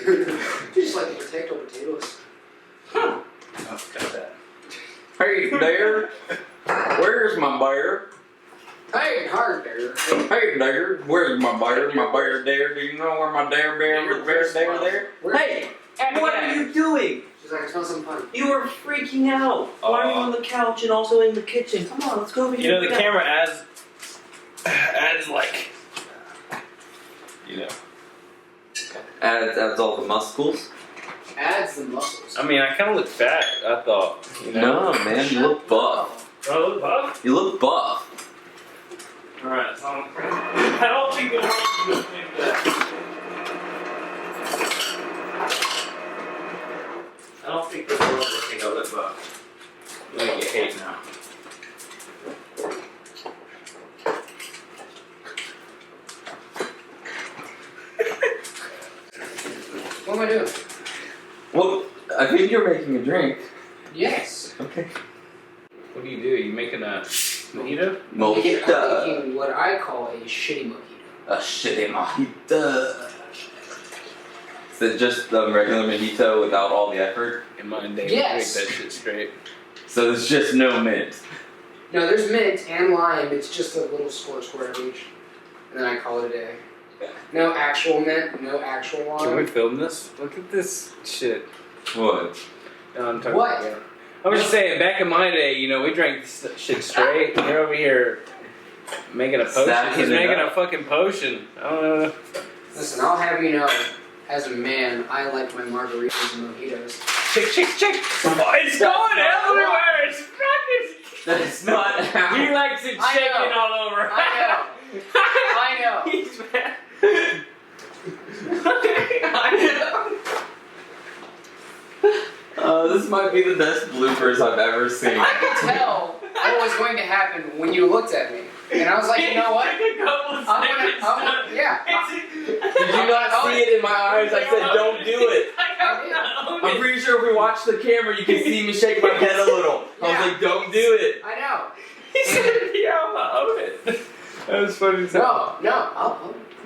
You just like to protect our potatoes. Huh. Oh, got that. Hey, there. Where's my bear? Hey, hard bear. Hey, there. Where's my bear? My bear there. Do you know where my bear there? Hey, what are you doing? She's like, I smell something funny. You were freaking out. Why are you on the couch and also in the kitchen? Come on, let's go over here. You know, the camera adds like, you know. Adds all the muscles. Adds the muscles. I mean, I kind of look fat, I thought. You know? No, man, you look buff. Do I look buff? You look buff. Alright, so I don't think the world is going to think that. I don't think the world will think I look buff. I'm gonna get hate now. What am I doing? Well, I think you're making a drink. Yes. Okay. What do? You making a mojito? I'm Mojito. making what I call a shitty mojito. A shitty mojito. Is it just the regular mojito without all the effort? In mine, Dave, Yes. make that shit straight. So there's just no mint. No, there's mint and lime. It's just a little squirt of each. And then I call it a day. No actual mint, no actual lime. Can we film this? Look at this shit. What? No, I'm talking What? about. I was just saying, back in my day, you know, we drank this shit straight. You're over here making a potion. Stacking He's it making up. a fucking potion. I don't know. Listen, I'll have you know, as a man, I like my margaritas and mojitos. Chick. Oh, it's going everywhere. It's fucking. That's not how. He likes it I shaking know. all over. I know. He's mad. This might be the best bloopers I've ever seen. I could tell what was going to happen when you looked at me. And I was like, you know what? Take a couple of seconds. Yeah. Did you not see it in my eyes? I said, don't do it. I'm pretty sure if we watch the camera, you can see me shake my head a little. I was like, don't do it. I know. He said, yeah, I'm gonna own it. That was funny. No,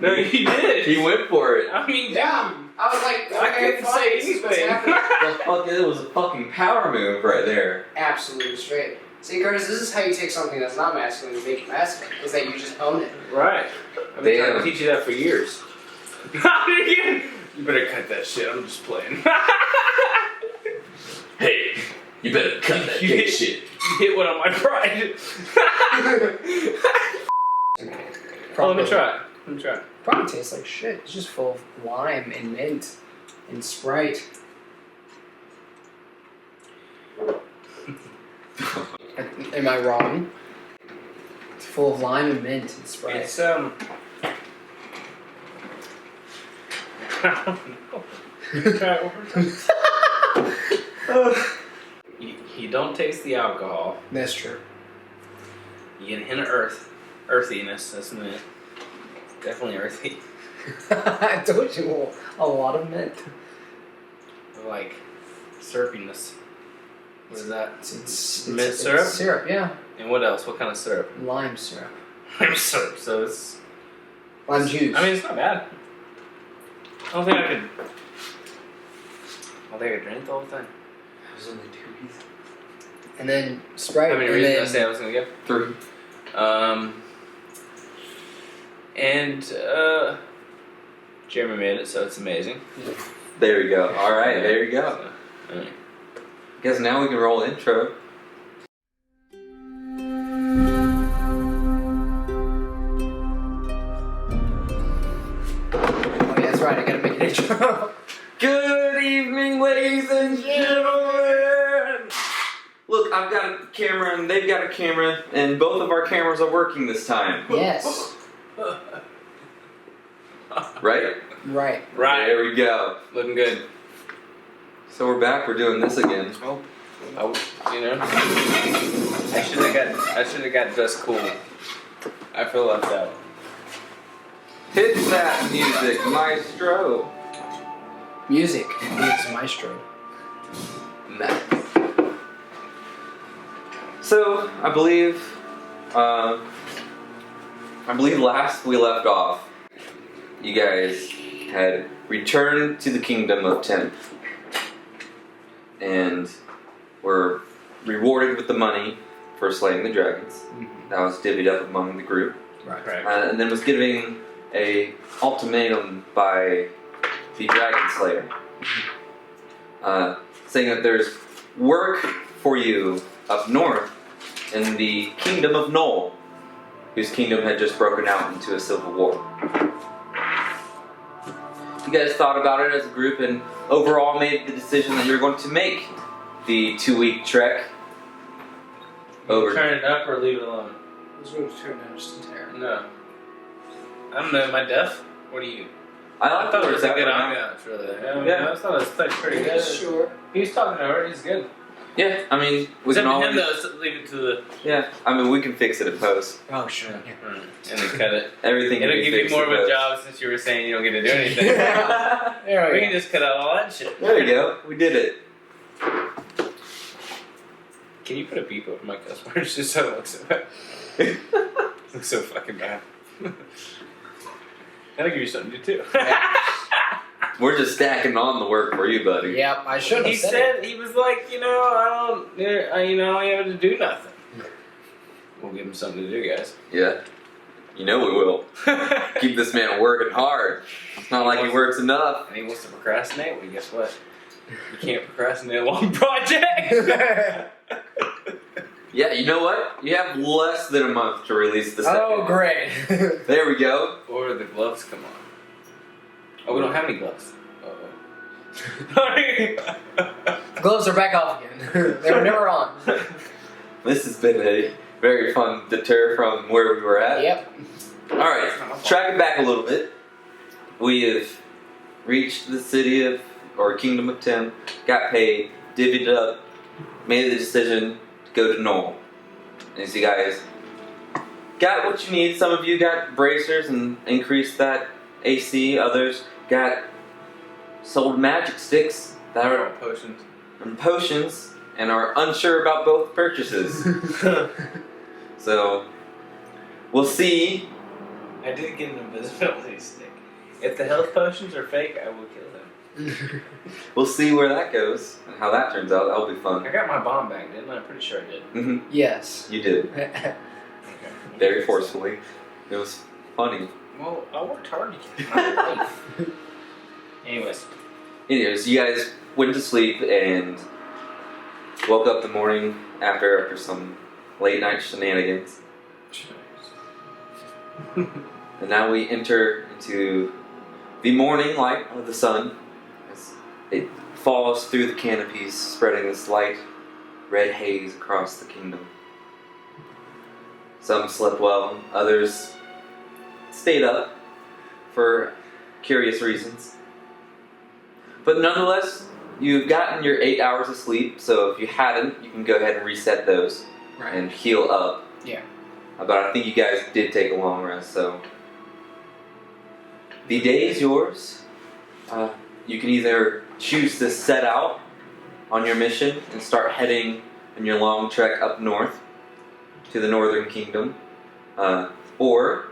No, he did. He went for it. I mean, yeah. I was like, I okay, couldn't fine, say this is what's anything. happening. It was a fucking power move right there. Absolutely straight. See, Curtis, this is how you take something that's not masculine and make it masculine, is that you just own it. Right. I've been trying Damn. to teach you that for years. You better cut that shit. I'm just playing. Hey, you better cut that You dick hit- shit. You hit one on my pride. Oh, let me try it. Probably tastes like shit. It's just full of lime and mint and Sprite. Am I wrong? It's full of lime and mint and Sprite. It's I don't know. Try it one more time. You don't taste the alcohol. That's true. You get a hint of earthiness. That's mint. Definitely earthy. I told you a lot of mint. Like syrupiness. What is that? It's Mint syrup? It's syrup, yeah. And what else? What kind of syrup? Lime syrup. Lime syrup. So it's. Lime juice. I mean, it's not bad. I don't think I could drink the whole thing. There's only 2 pieces. and then Sprite. How many and reasons then, I say I was gonna get? 3. Jeremy made it, so it's amazing. There you go. All right, there you go. So, alright. Guess now we can roll intro. oh yeah, that's right. I gotta make an intro. Good evening, ladies and gentlemen. Look, I've got a camera and they've got a camera, and both of our cameras are working this time. Yes. Right? Right. Right. There we go. Looking good. So we're back. We're doing this again. Oh, you know, I should have got dressed cool. I feel left out. Hit that music, maestro. Music is maestro. Nice. So I believe last we left off, you guys had return to the kingdom of Tim. And were rewarded with the money for slaying the dragons. That was divvied up among the group. Right. And then was giving a ultimatum by the Dragon Slayer, saying that there's work for you up north in the kingdom of Knoll, whose kingdom had just broken out into a civil war. You guys thought about it as a group and overall made the decision that you're going to make the 2-week trek over. Turn it up or leave it alone? This room's turned out just entirely. No. I don't know. Am I deaf? What do you? I thought it was a good right ambiance, really. I mean, Yeah. I thought it was pretty good. Sure. He was talking to her. He's good. Yeah, I mean, we Except can for him, always. though, so leave it to the. Yeah, I mean, we can fix it in post. Oh, sure. And then cut it. Everything It'll can be give you fixed more in of a post. job since you were saying you don't get to do anything. There We can just cut out all that shit. There you go. We did it. Can you put a beep over my cuss words just so it looks so bad? Looks so fucking bad. That'll give you something to do too. We're just stacking on the work for you, buddy. Yep, I should have He said he was like, I don't have to do nothing. We'll give him something to do, guys. Yeah. You know we will. Keep this man working hard. It's not like he works enough. And he wants to procrastinate. Well, guess what? You can't procrastinate a long project. Yeah, you know what? You have less than a month to release the second. Oh, great. There we go. Or the gloves come on. Oh, we don't have any gloves. Uh-oh. Gloves are back off again. They were never on. This has been a very fun deter from where we were at. Yep. Alright, tracking back a little bit. We have reached the city of, or kingdom of Tim, got paid, divvied it up, made the decision to go to Knoll. As you guys got what you need, some of you got bracers and increased that AC, others got sold magic sticks that are Potions. and potions and are unsure about both purchases. So we'll see. I did get an invisibility stick. If the health potions are fake, I will kill him. We'll see where that goes and how that turns out. That'll be fun. I got my bomb back, didn't I? I'm pretty sure I did. Hmm. Yes. You did Okay. very forcefully. It was funny. Well, I worked hard to get my life. Anyways. Anyways, you guys went to sleep and woke up the morning after some late night shenanigans. And now we enter into the morning light of the sun as it falls through the canopies, spreading this light red haze across the kingdom. Some slept well, others stayed up for curious reasons. But nonetheless, you've gotten your 8 hours of sleep, so if you hadn't, you can go ahead and reset those Right. and heal up. Yeah. But I think you guys did take a long rest, so the day is yours. You can either choose to set out on your mission and start heading in your long trek up north to the northern kingdom, or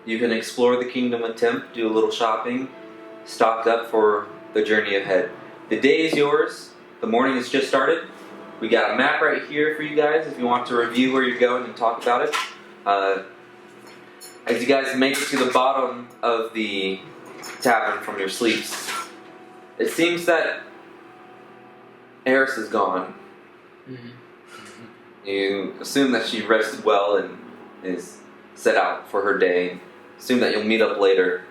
you can explore the kingdom of Temp, do a little shopping, stock up for the journey ahead. The day is yours. The morning has just started. We got a map right here for you guys if you want to review where you're going and talk about it. As you guys make it to the bottom of the tavern from your sleeps, it seems that Eris is gone. Mm-hmm. You assume that she rested well and is set out for her day. Assume that you'll meet up later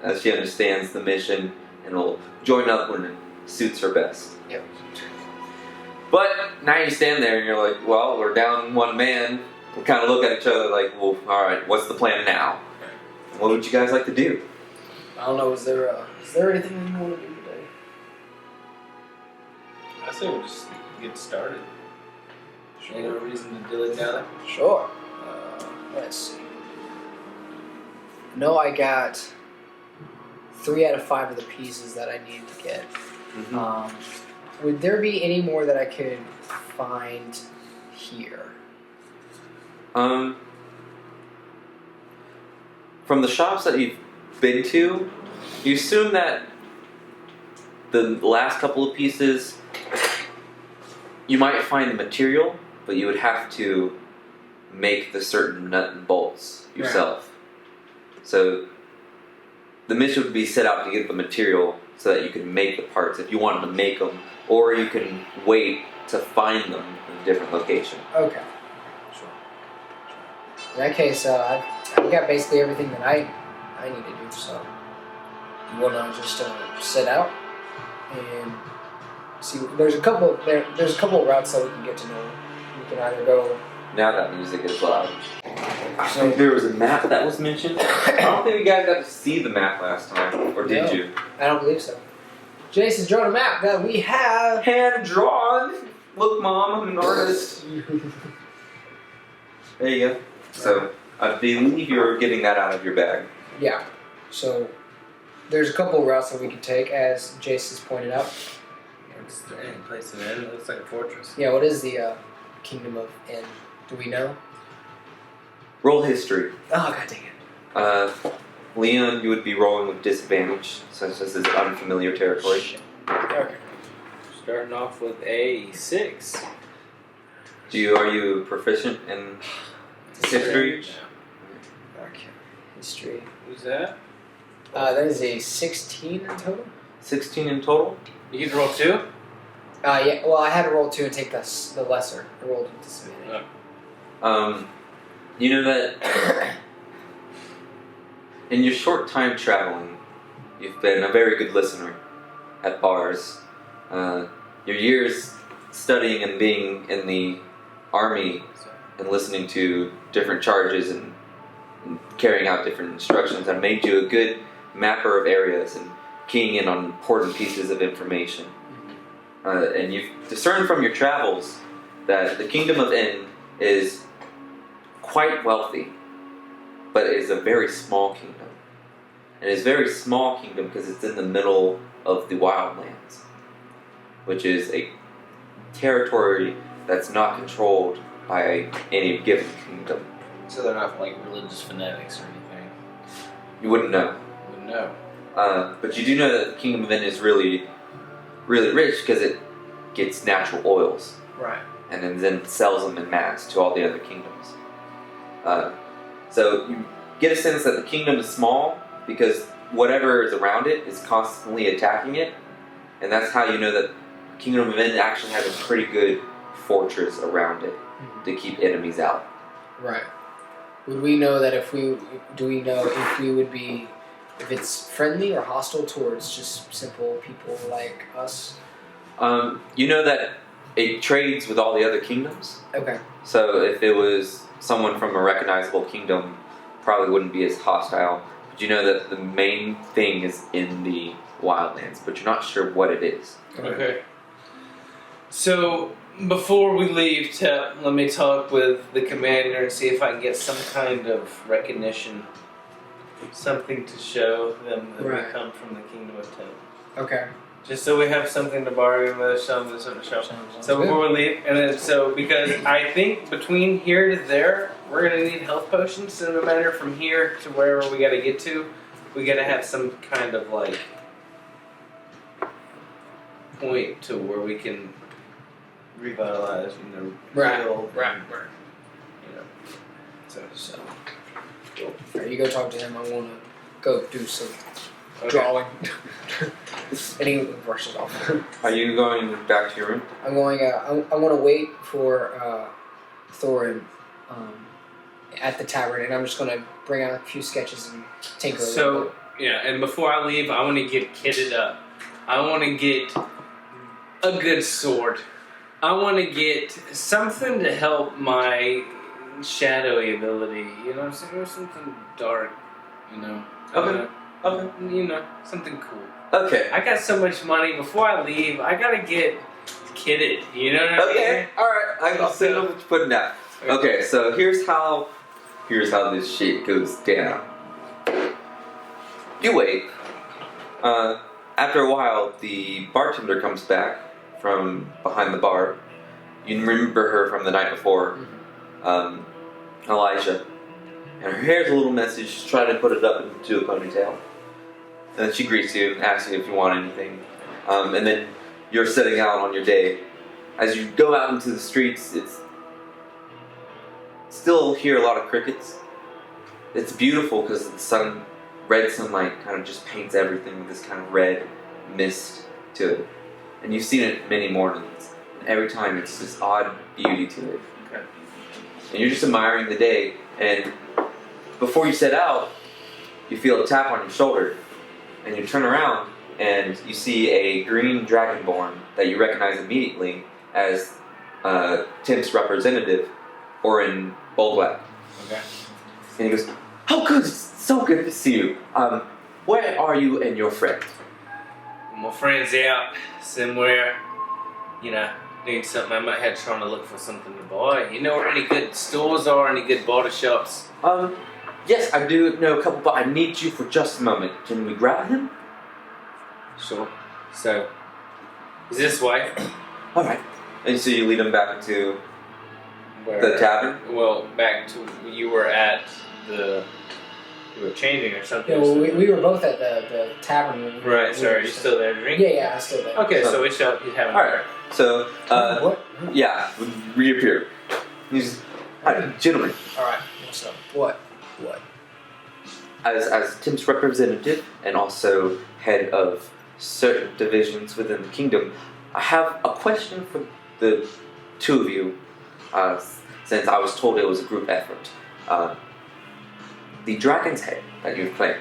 as she understands the mission and will join up when it suits her best. Yep. But now you stand there and you're like, well, we're down one man. We kind of look at each other like, well, alright, what's the plan now? What would you guys like to do? I don't know. Is there anything you want to do today? I say we'll just get started. Ain't no reason to dilly dally. Sure. Let's see. No, I got 3 out of 5 of the pieces that I needed to get. Would there be any more that I could find here? From the shops that you've been to, You assume that the last couple of pieces, you might find the material, but you would have to make the certain nut and bolts yourself. Right. So the mission would be set out to get the material so that you can make the parts if you wanted to make them, or you can wait to find them in a different location. Okay. Sure. In that case, I've got basically everything that I need to do, so you want to just set out and see. There's a couple of routes that we can get to know. We can either go. Now that music is loud. I think there was a map that was mentioned. I don't think you guys got to see the map last time, or did you? I don't believe so. Jason's drawn a map that we have hand drawn. Look, Mom, I'm an artist. There you go. So I believe you're getting that out of your bag. Yeah. So there's a couple of routes that we can take, as Jason's pointed out. What's the end place of N? It looks like a fortress. Yeah. What is the Kingdom of N? Do we know? Roll history. Oh, god dang it. Leon, you would be rolling with disadvantage, since this is unfamiliar territory. Okay. Starting off with a 6. Are you proficient in history? Okay. History. Who's that? That is a 16 in total. 16 in total? You can roll 2? Yeah. Well, I had to roll 2 and take the lesser. I rolled with disadvantage. You know that in your short time traveling, you've been a very good listener at bars. Your years studying and being in the army and listening to different charges and carrying out different instructions have made you a good mapper of areas and keying in on important pieces of information. And you've discerned from your travels that the Kingdom of N is quite wealthy, but it is a very small kingdom. And it's a very small kingdom because it's in the middle of the wildlands, which is a territory that's not controlled by any given kingdom. So they're not like religious fanatics or anything? You wouldn't know. Wouldn't know. But you do know that the Kingdom of N is really, really rich because it gets natural oils. Right. And then sells them en masse to all the other kingdoms. So you get a sense that the kingdom is small because whatever is around it is constantly attacking it, and that's how you know that Kingdom of N actually has a pretty good fortress around it to keep enemies out. Right. Would we know that if we would be, if it's friendly or hostile towards just simple people like us? You know that it trades with all the other kingdoms. Okay. So if it was someone from a recognizable kingdom, probably wouldn't be as hostile. But you know that the main thing is in the wildlands, but you're not sure what it is. Okay. So before we leave, let me talk with the commander and see if I can get some kind of recognition, something to show them that we come from the Kingdom of Ten. Okay. Just so we have something to bargain with, something to show. So before we leave, and then because I think between here to there, we're gonna need health potions. So no matter from here to wherever we gotta get to, we gotta have some kind of like point to where we can revitalize, heal. Right. You know. So. Alright, you go talk to him. I want to go do some Okay. drawing. And he brushes off. Are you going back to your room? I'm going. I want to wait for Thorin at the tavern, and I'm just going to bring out a few sketches and tinker a little So bit. yeah, and before I leave, I want to get kitted up. I want to get a good sword. I want to get something to help my shadowy ability. You know what I'm saying? Or something dark. You know. Okay. Okay. You know, something cool. Okay. I got so much money. Before I leave, I gotta get kitted. You know what I mean? Okay. All right. I'll see what you're putting down. Okay. So here's how this shit goes down. You wait. After a while, the bartender comes back from behind the bar. You remember her from the night before, Elijah. And her hair's a little messy. She's trying to put it up into a ponytail. And then she greets you and asks you if you want anything. And then you're setting out on your day. As you go out into the streets, it's still hear a lot of crickets. It's beautiful because the red sunlight kind of just paints everything with this kind of red mist to it. And you've seen it many mornings. And every time it's this odd beauty to it. Okay. And you're just admiring the day. And before you set out, you feel a tap on your shoulder. And you turn around and you see a green dragonborn that you recognize immediately as Tim's representative, Orin Bolblack. Okay. And he goes, "Oh, good, so good to see you. Where are you and your friend?" My friend's out somewhere, doing something. I'm out here trying to look for something to buy. You know where any good stores are, any good body shops? Yes, I do know a couple, but I need you for just a moment. Can we grab him? Sure. So, is this way? All right. And so you lead him back to Where, the tavern? Well, back to you were at the. You were changing or something. Yeah, well, we were both at the tavern. When we Right, sorry, are you still there drinking? Yeah, I'm still there. Okay, so we shall you haven't. Alright, so, What? yeah, reappear. He's, gentlemen, Alright, what's up? What? as Tim's representative and also head of certain divisions within the kingdom, I have a question for the two of you, since I was told it was a group effort. The dragon's head that you've claimed,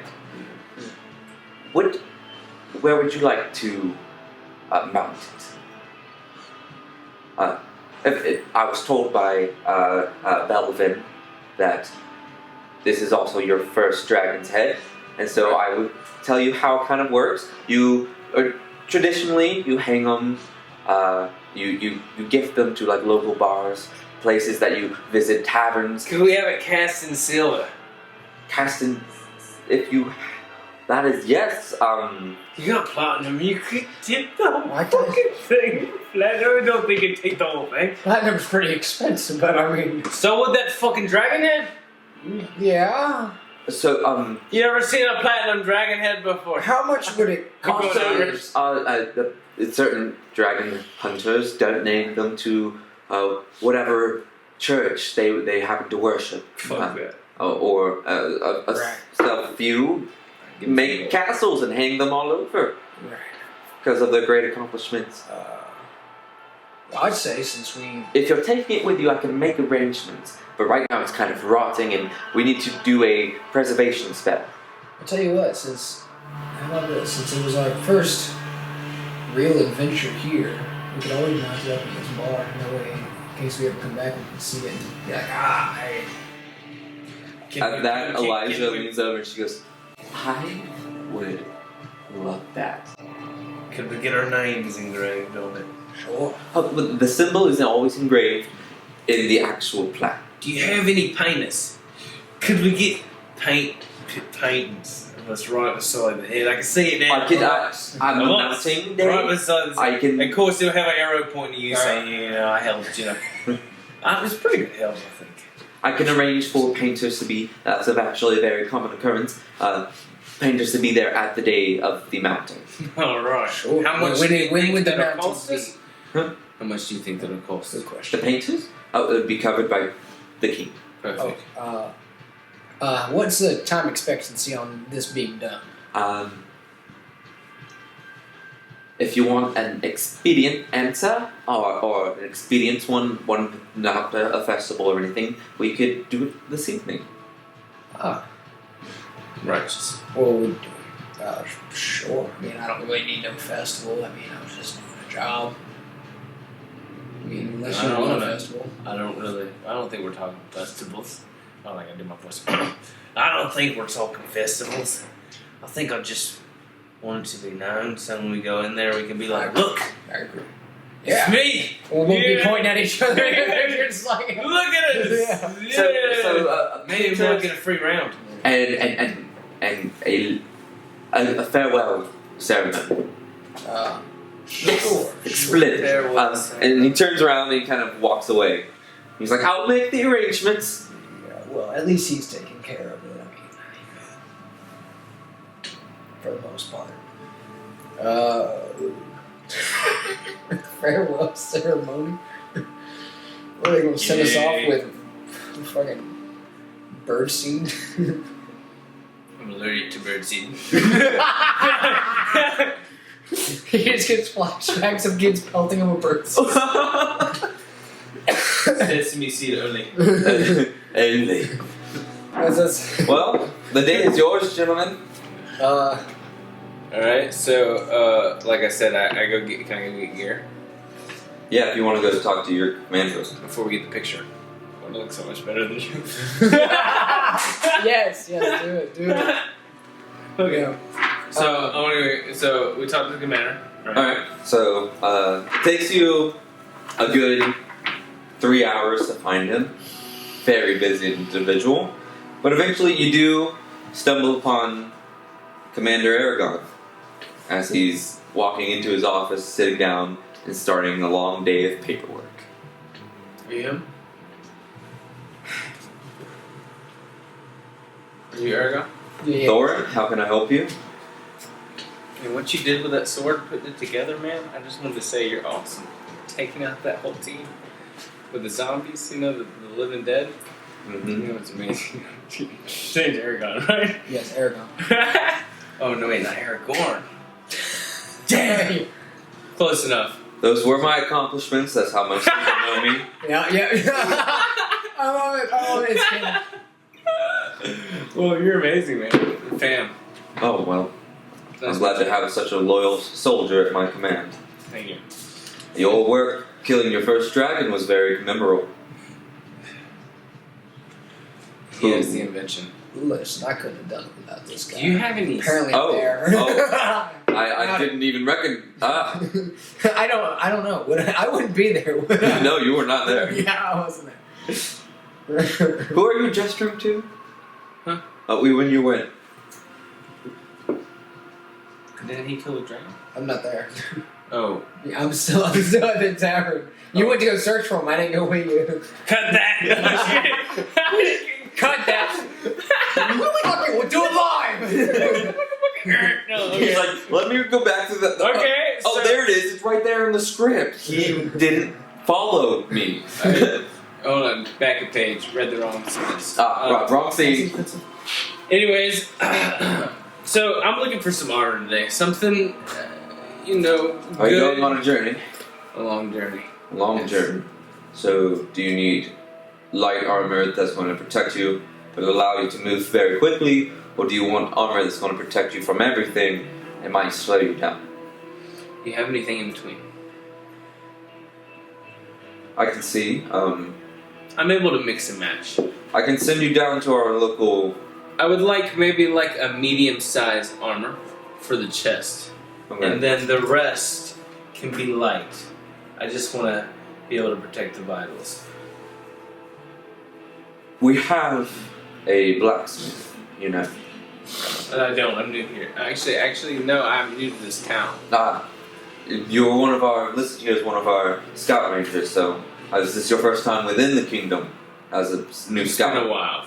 where would you like to mount it? I was told by Belvin that this is also your first dragon's head, and so I would tell you how it kind of works. Traditionally, you hang them, you gift them to like local bars, places that you visit, taverns. Could we have it cast in silver? Cast in, that is yes. You got platinum, you could tip the whole Why fucking thing. Platinum, I don't think it'd take the whole thing. Platinum's pretty expensive, but I mean, So would that fucking dragon head? yeah. So You ever seen a platinum dragon head before? How much would it cost? also, certain dragon hunters donate them to whatever church they happen to worship. Fuck that. Or a few make castles and hang them all over Right. because of their great accomplishments. I'd say since we. If you're taking it with you, I can make arrangements. But right now it's kind of rotting, and we need to do a preservation spell. I'll tell you what, how about this? Since it was our first real adventure here, we could always mount it up in this bar. That way, in case we ever come back, we can see it and be like, hey. At that, Elijah leans over and she goes, "I would love that." Could we get our names engraved on it? Sure. Oh, but the symbol isn't always engraved in the actual plaque. Do you have any painters? Could we get paintings of us right beside the head? I can see it now. I'm mounting day. Right beside the I can. Of course, they'll have an arrow pointing at you saying, I helped, It was pretty good help, I think. I can arrange for painters to be. That's actually a very common occurrence. Painters to be there at the day of the mounting. All right. Sure. How much When would the that'll mounting cost be? us? Huh? How much do you think that'll cost us? Good The question. painters? Oh, it would be covered by the king. Perfect. What's the time expectancy on this being done? If you want an expedient answer, or an expedient one not a festival or anything, we could do it this evening. Righteous. Well, we do. Sure. I mean, I don't really need no festival. I mean, I was just doing a job. I mean, unless you want a festival. I don't think we're talking festivals. I don't think I did my voice. I don't think we're talking festivals. I think I just want it to be known, so when we go in there, we can be like, look, I agree. it's me! We'll be Yeah. pointing at each other. It's like, Look at us! Yeah. Yeah. Maybe painters we'll get a free round. and a farewell ceremony. Sure. Splendid. Farewell ceremony. And he turns around and he kind of walks away. He's like, "I'll make the arrangements." Yeah, well, at least he's taking care of it. I for the most part. Farewell ceremony. What are they gonna send us off with? Fucking birdseed. I'm allergic to birdseed. He just gets flashbacks of kids pelting him with birdseed. Sesame seed only. Only. Well, the day is yours, gentlemen. Alright, so, like I said, can I go get gear? Yeah, if you want to go talk to your commandos. Before we get the picture. I want to look so much better than you. Yes, do it. Okay. Yeah. So we talked to the commander. Right? Alright, so it takes you a good 3 hours to find him. Very busy individual. But eventually you do stumble upon Commander Aragon as he's walking into his office, sitting down, and starting a long day of paperwork. Are you him? Are you Aragon? Yeah. Thorin, how can I help you? And what you did with that sword, putting it together, man, I just wanted to say you're awesome. Taking out that whole team with the zombies, the living dead. Mm-hmm. It's amazing. His name's Aragon, right? Yes, Aragon. Oh, no, wait, not Aragorn. Damn! Close enough. Those were my accomplishments. That's how much people know me. Yeah. I love it. It's good. Well, you're amazing, man. Fam. Oh, well. I'm glad to have such a loyal soldier at my command. Thank you. Your work killing your first dragon was very memorable. He has the invention. Listen, I couldn't have done it without this guy. Do you have any... Apparently Oh, I'm there. I didn't even reckon. I don't know. I wouldn't be there. Would I? No, you were not there. Yeah, I wasn't there. Who are you gesturing to? Huh? When you went. Didn't he kill a dragon? I'm not there. Oh. Yeah, I'm still at the tavern. You went to go search for him. I didn't go with you. Cut that! Cut that. We'll do it live. No, He's like, let me go back to the. Okay. Oh, so- there it is. It's right there in the script. He didn't follow me. Hold on, back a page. Read the wrong sentence. Wrong scene. Anyways, so I'm looking for some armor today. Something, Are you good. going on a journey? A long journey. Long Yes. journey. So, do you need light armor that's going to protect you, but allow you to move very quickly, or do you want armor that's going to protect you from everything and might slow you down? Do you have anything in between? I can see. I'm able to mix and match. I can send you down to our local. I would like maybe like a medium-sized armor for the chest, and then the rest can be light. I just want to be able to protect the vitals. We have a blacksmith, I don't. I'm new here. Actually, no. I'm new to this town. You were listed here as one of our scout rangers, so this is your first time within the kingdom as a new scout. It's been a while.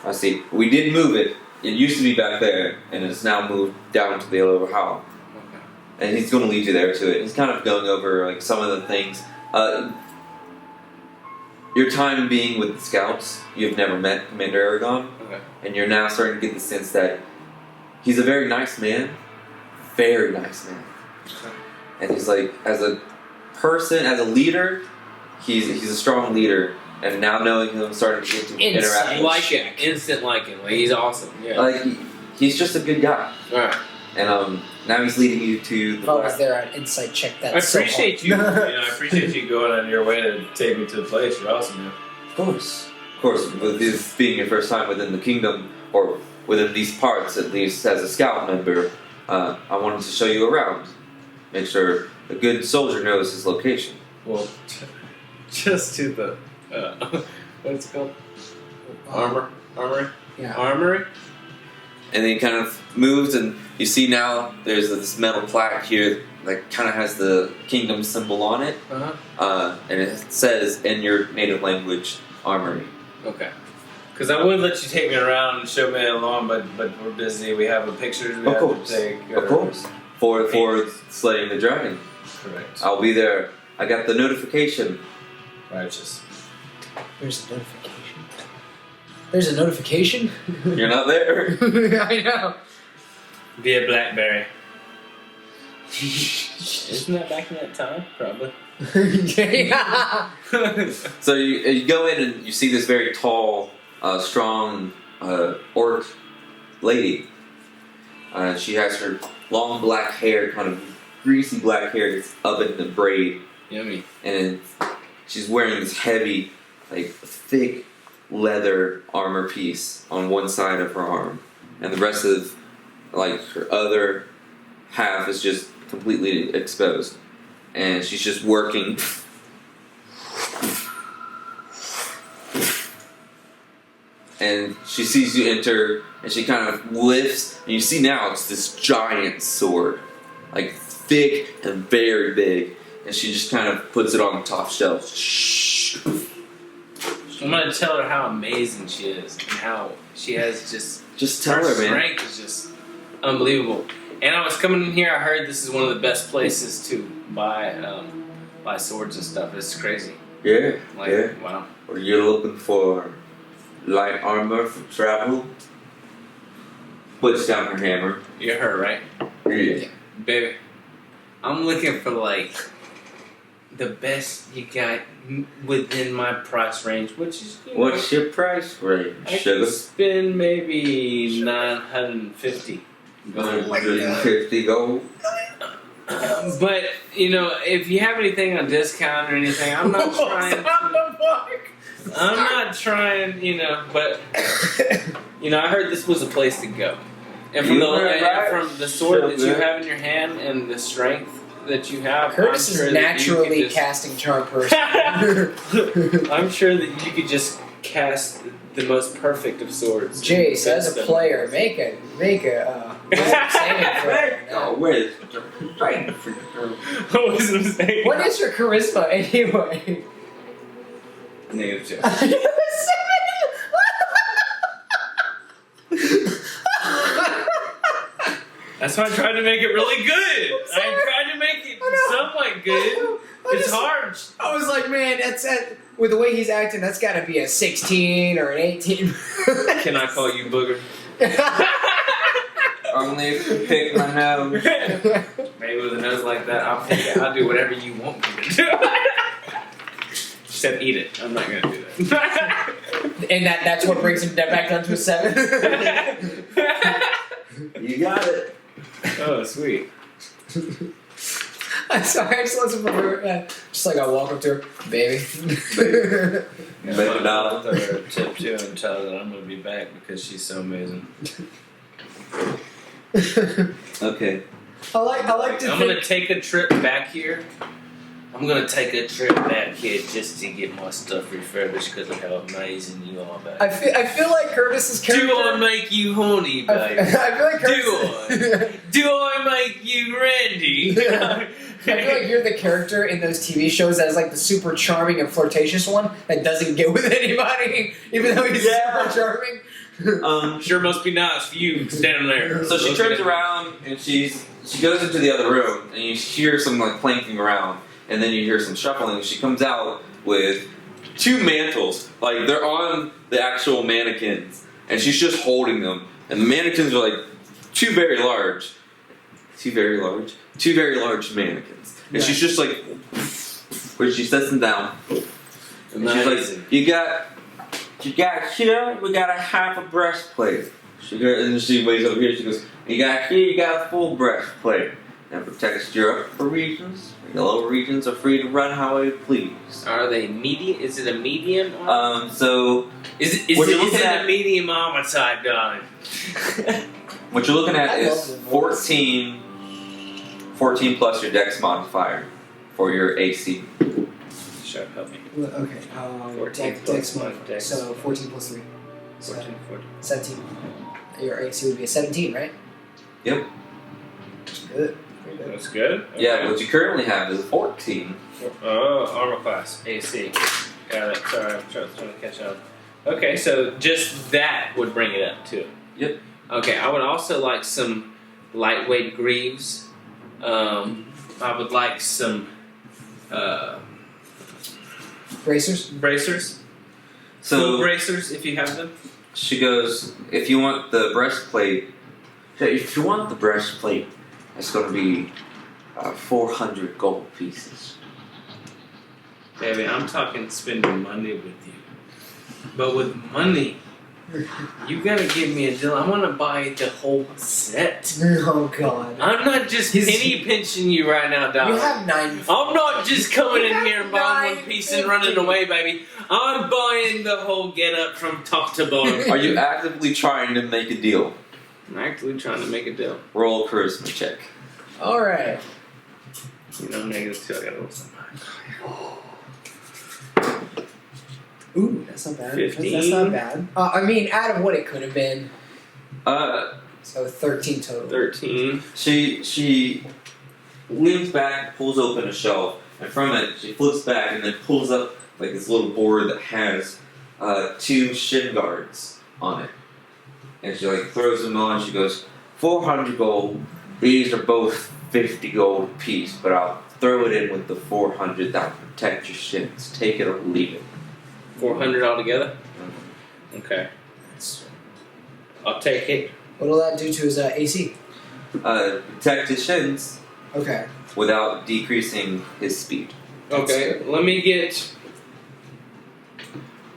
I see. We did move it. It used to be back there, and it's now moved down to the lower hall. Okay. And he's going to lead you there to it. He's kind of going over like some of the things. Your time being with the scouts, you've never met Commander Aragon, Okay. and you're now starting to get the sense that he's a very nice man. Very nice man. Okay. And he's like, as a person, as a leader, he's a strong leader. And now knowing him, starting to get to interact with Instant liking. Like, he's awesome. Yeah. Like, he's just a good guy. Alright. And now he's leading you to the If I was there, I'd insight check that. I appreciate you. I appreciate you going on your way to take me to the place. You're awesome, man. Of course, with this being your first time within the kingdom, or within these parts, at least as a scout member, I wanted to show you around. Make sure a good soldier knows his location. Well, just to the what's it called? Armory. Yeah. Armory. And then he kind of moves, and you see now there's this metal plaque here that kind of has the kingdom symbol on it. Uh-huh. And it says in your native language, Armory. Okay. Because I would let you take me around and show me along, but we're busy. We have pictures we Of have course. to take. Of course. For slaying the dragon. Correct. I'll be there. I got the notification. Righteous. There's a notification. There's a notification? You're not there. I know. Via BlackBerry. Isn't that back in that time? Probably. Yeah. So you go in and you see this very tall, strong orc lady. She has her long black hair, kind of greasy black hair that's up in the braid. Yummy. And she's wearing this heavy, like thick leather armor piece on one side of her arm. And the rest of like her other half is just completely exposed. And she's just working. And she sees you enter, and she kind of lifts, and you see now it's this giant sword. Like thick and very big. And she just kind of puts it on the top shelf. Shh. I'm gonna tell her how amazing she is and how she has Just tell her, man. strength is just unbelievable. And I was coming in here. I heard this is one of the best places to buy swords and stuff. It's crazy. Yeah, Like, yeah. wow. Or you're looking for light armor for travel. Puts down her hammer. You're her, right? Yeah. Baby, I'm looking for like the best you got within my price range, which is What's your price range, I sugar? could spend maybe $950. 150 gold. But if you have anything on discount or anything, I'm not trying. I'm not trying, But I heard this was a place to go, and from from the sword that you have in your hand and the strength that you have, Curtis I'm sure is naturally that casting charm person. I'm sure that you could just cast the most perfect of swords. Jace, as a player, make a saving throw. Oh, wait. What was I saying? What is your charisma anyway? Negative 2. That's why I tried to make it really good. I tried to make it somewhat good. It's hard. I was like, man, with the way he's acting, that's got to be a 16 or an 18. Can I call you Booger? Only if you pick my nose. Maybe with a nose like that, I'll do whatever you want me to do. Except eat it. I'm not going to do that. And that's what brings him back down to a 7. You got it. Oh, sweet. I'm sorry, I just want some her. Just like I walk up to her, baby. I'm going to throw her a tip too and tell her that I'm going to be back because she's so amazing. Okay. I like to I'm going to take a trip back here. I'm going to take a trip back here just to get my stuff refurbished because of how amazing you are, baby. I feel like Curtis's character. Do I make you horny, baby? I feel like Curtis. Do I make you ready? I feel like you're the character in those TV shows that is like the super charming and flirtatious one that doesn't get with anybody, even though he's super charming. Sure must be nice for you standing there. So she turns around and she goes into the other room and you hear some like clanking around and then you hear some shuffling. She comes out with 2 mantles, like they're on the actual mannequins, and she's just holding them. And the mannequins are like 2 very large mannequins. And she's just like, where she sets them down. And she's like, you got here, we got a half a breastplate. And then she waves over here, she goes, you got here, you got a full breastplate. And protects your upper regions. Your lower regions are free to run how you please. Are they medium? Is it a medium? So Is it a medium armor type, darling? what you're looking at I love is your voice. 14 plus your dex modifier for your AC. Sure, help me. Okay. 14 Dex plus modifier. dex. So 14 plus 3. 14. 17. Your AC would be a 17, right? Yep. Good. Very good. That's good. Yeah, Okay. what you currently have is 14. Oh, armor class. AC. Got it. Sorry, I'm trying to catch up. Okay, so just that would bring it up too. Yep. Okay, I would also like some lightweight greaves. I would like some Bracers? bracers. So Full bracers, if you have them. she goes, if you want the breastplate, it's going to be 400 gold pieces. Baby, I'm talking spending money with you. But with money, you gotta give me a deal. I want to buy the whole set. Oh, God. I'm not just penny pinching you right now, dog. You have 9. I'm not just coming in here and buying one $9.50. piece and running away, baby. I'm buying the whole get up from top to bottom. Are you actively trying to make a deal? I'm actually trying to make a deal. Roll a charisma check. Alright. You know, -2, I gotta roll something. Ooh, that's not bad. 15. That's not bad. I mean, out of what it could have been. So 13 total. 13. She leans back and pulls open a shelf, and from it she flips back and then pulls up like this little board that has 2 shin guards on it. And she like throws them on. She goes, 400 gold. These are both 50 gold apiece, but I'll throw it in with the 400 that'll protect your shins. Take it or leave it. 400 altogether? Okay. I'll take it. What'll that do to his AC? Protect his shins Okay. without decreasing his speed. Okay, let me get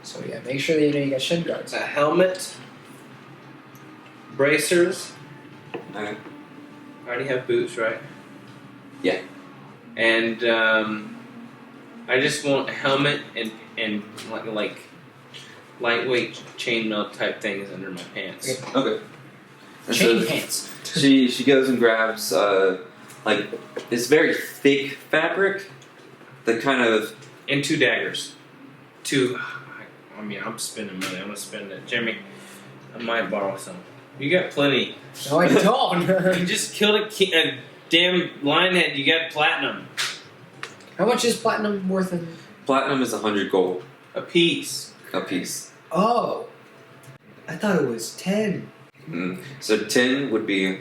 So yeah, make sure that you got shin guards. a helmet, bracers. Okay. I already have boots, right? Yeah. And I just want a helmet and like lightweight chainmail type things under my pants. Okay. And Chain so pants. she goes and grabs like this very thick fabric that kind of And 2 daggers. 2. I mean, I'm spending money. I'm gonna spend it. Jeremy, I might borrow some. You got plenty. No, I don't. You just killed a damn lionhead. You got platinum. How much is platinum worth in? platinum is 100 gold A piece. a piece. Oh. I thought it was 10. So 10 would be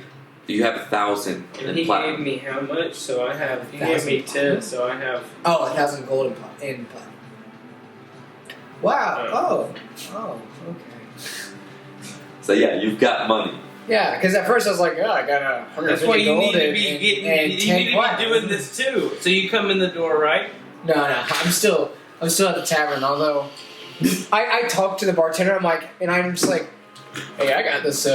you have 1,000 And in he platinum. gave me how much? So I have. He gave 1,000 me 10. So I have. Oh, 1,000 gold in platinum. Wow. Oh. Oh, okay. So yeah, you've got money. Yeah, because at first I was like, oh, I got 150 That's why you gold need to and, be and, getting. and You 10 need to be platinum. doing this too. So you come in the door, right? No, I'm still at the tavern. Although I talked to the bartender, and I'm just like, hey, I got this,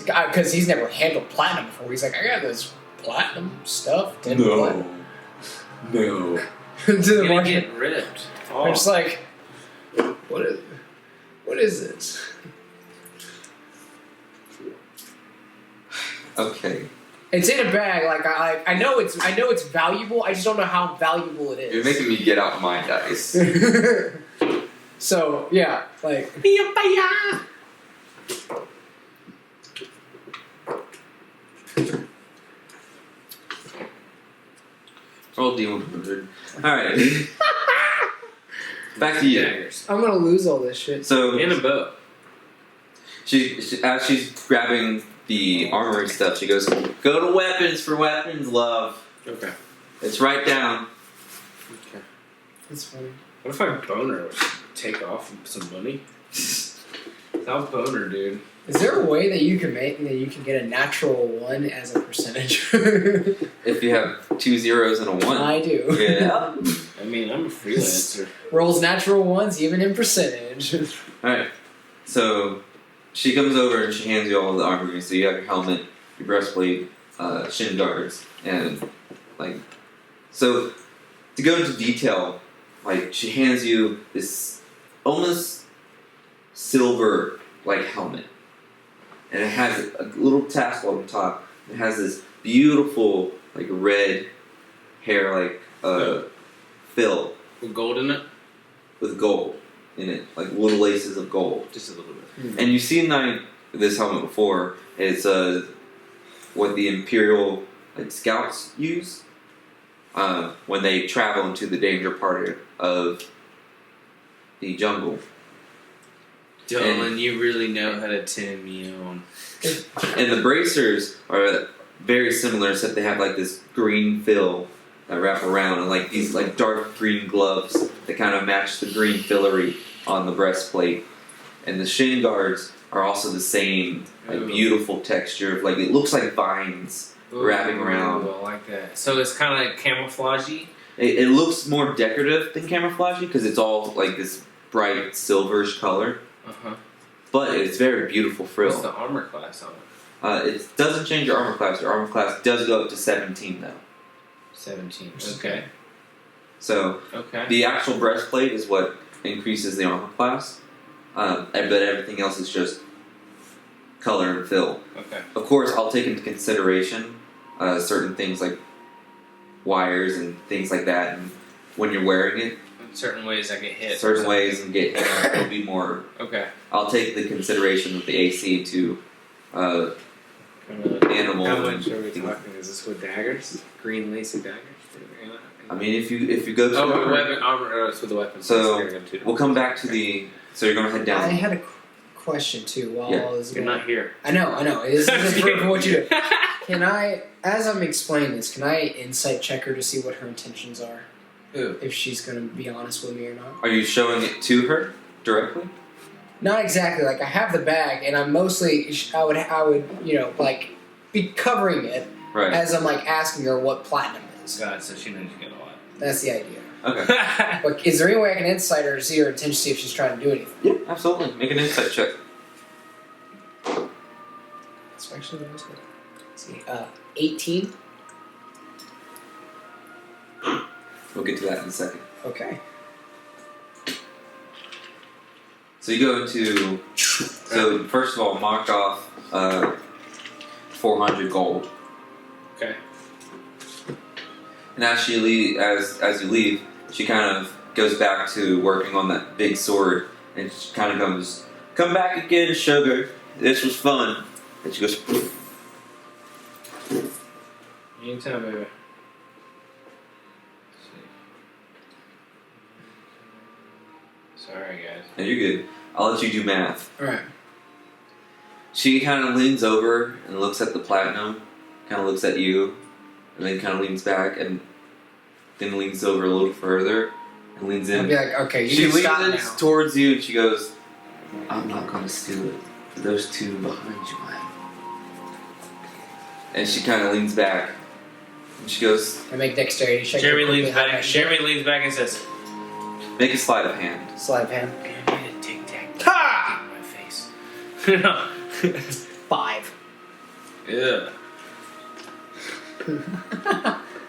because he's never handled platinum before. He's like, I got this platinum stuff. 10 platinum. No. To the You're gonna bartender, get ripped. I'm just like, what is this? Okay. It's in a bag. Like I know it's valuable. I just don't know how valuable it You're is. making me get out my dice. So yeah, like Roll D100. Alright. Back to you. Daggers. I'm gonna lose all this shit. So In a boat. she as she's grabbing the armory stuff, she goes, go to weapons for weapons, love. Okay. It's right down. Okay. It's funny. What if I boner would take off some money? I'll boner, dude. Is there a way that you can get a natural 1 as a percentage? If you have 2 zeros and a 1. I do. Yeah. I mean, I'm a freelancer. Rolls natural 1s even in percentage. Alright. So she comes over and she hands you all the armory. So you have your helmet, your breastplate, shin guards, and like so to go into detail, like she hands you this almost silver like helmet. And it has a little tassel on the top. It has this beautiful like red hair like fill With gold in it? with gold in it, like little laces of gold. Just a little bit. And you've seen this helmet before. It's what the Imperial like scouts use when they travel into the danger part of the jungle. Dolan, you really know how to turn me on. And the bracers are very similar, except they have like this green fill that wrap around, and like these like dark green gloves that kind of match the green fillery on the breastplate. And the shin guards are also the same, like beautiful texture. Like it looks like vines wrapping around. I like that. So it's kind of like camouflagey. It looks more decorative than camouflagey because it's all like this bright silverish color. But it's very beautiful frill. What's the armor class on it? It doesn't change your armor class. Your armor class does go up to 17 though. 17. Okay. So the actual breastplate is what increases the armor class, but everything else is just color and fill. Okay. Of course, I'll take into consideration certain things like wires and things like that, and when you're wearing it. In certain ways, I get hit. Certain ways and get hit will be more. Okay. I'll take the consideration with the AC to animal. How much are we talking? Is this with daggers? Green lacy daggers? I mean, if you go to armor, it's with the weapons. So we'll come back to the. So you're gonna head down. I had a question too. While I was You're not here. I know. This is for what you do. Can I, as I'm explaining this, can I insight check her to see what her intentions are? Who? If she's gonna be honest with me or not. Are you showing it to her directly? Not exactly. Like I have the bag, and I'm mostly. I would like be covering it as I'm like asking her what platinum is. God, so she knows you get a lot. That's the idea. Okay. But is there any way I can insight her to see her intention, see if she's trying to do anything? Yeah, absolutely. Make an insight check. That's actually the most good. Let's see. 18. We'll get to that in a second. Okay. So you go into. So first of all, mark off 400 gold. Okay. And as you leave, she kind of goes back to working on that big sword, and she kind of goes, "Come back again, sugar. This was fun." And she goes, Anytime, baby. Sorry, guys. "And you're good. I'll let you do math." All right. She kind of leans over and looks at the platinum, kind of looks at you, and then kind of leans back, and then leans over a little further, and leans in. I'd be like, okay, you She can stop leans now. towards you, and she goes, "I'm not going to steal it. Those two behind you might." And she kind of leans back, and she goes, I make dexterity check. Jeremy quickly leans behind my back. ship. Jeremy leans back and says, "Make a sleight of hand." Sleight of hand. "I need a tic tac Ha! in my face." 5. Yeah.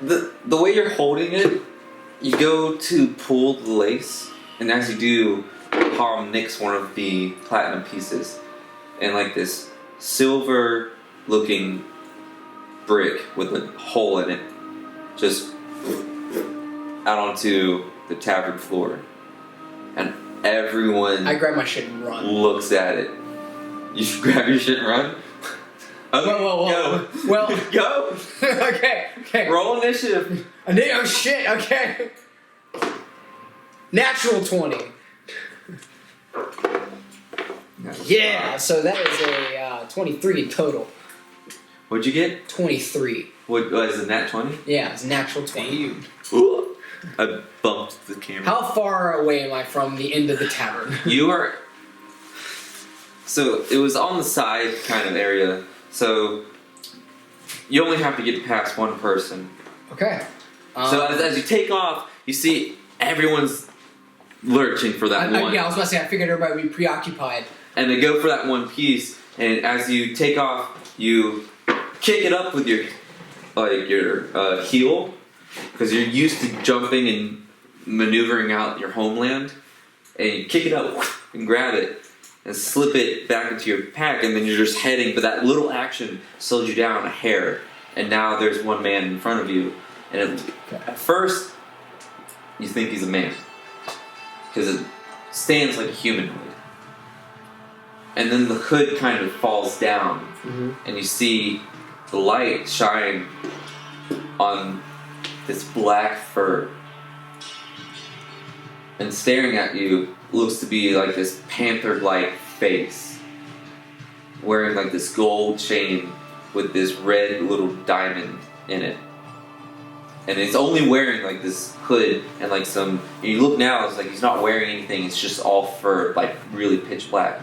The way you're holding it, you go to pull the lace, and as you do, Harm nicks one of the platinum pieces, and like this silver-looking brick with a hole in it, just out onto the tavern floor, and everyone I grab my shit and run. looks at it. You should grab your shit and run. Okay, Whoa. Go. Well, Go. okay. Roll initiative. Oh shit, okay. Natural 20. Yeah, so that is a 23 total. What'd you get? 23. What is it? Nat 20? Yeah, it's natural 20. I bumped the camera. How far away am I from the end of the tavern? You are. So it was on the side kind of area. So you only have to get past one person. Okay. So as you take off, you see everyone's lurching for that one. Yeah, I was about to say, I figured everybody would be preoccupied. And they go for that one piece, and as you take off, you kick it up with your heel, because you're used to jumping and maneuvering out your homeland, and you kick it up and grab it and slip it back into your pack, and then you're just heading, but that little action slowed you down a hair, and now there's one man in front of you, and at first you think he's a man, because it stands like a humanoid. And then the hood kind of falls down, and you see the light shine on this black fur. And staring at you looks to be like this panther-like face, wearing like this gold chain with this red little diamond in it. And he's only wearing like this hood and like some. And you look now, it's like he's not wearing anything. It's just all fur, like really pitch black.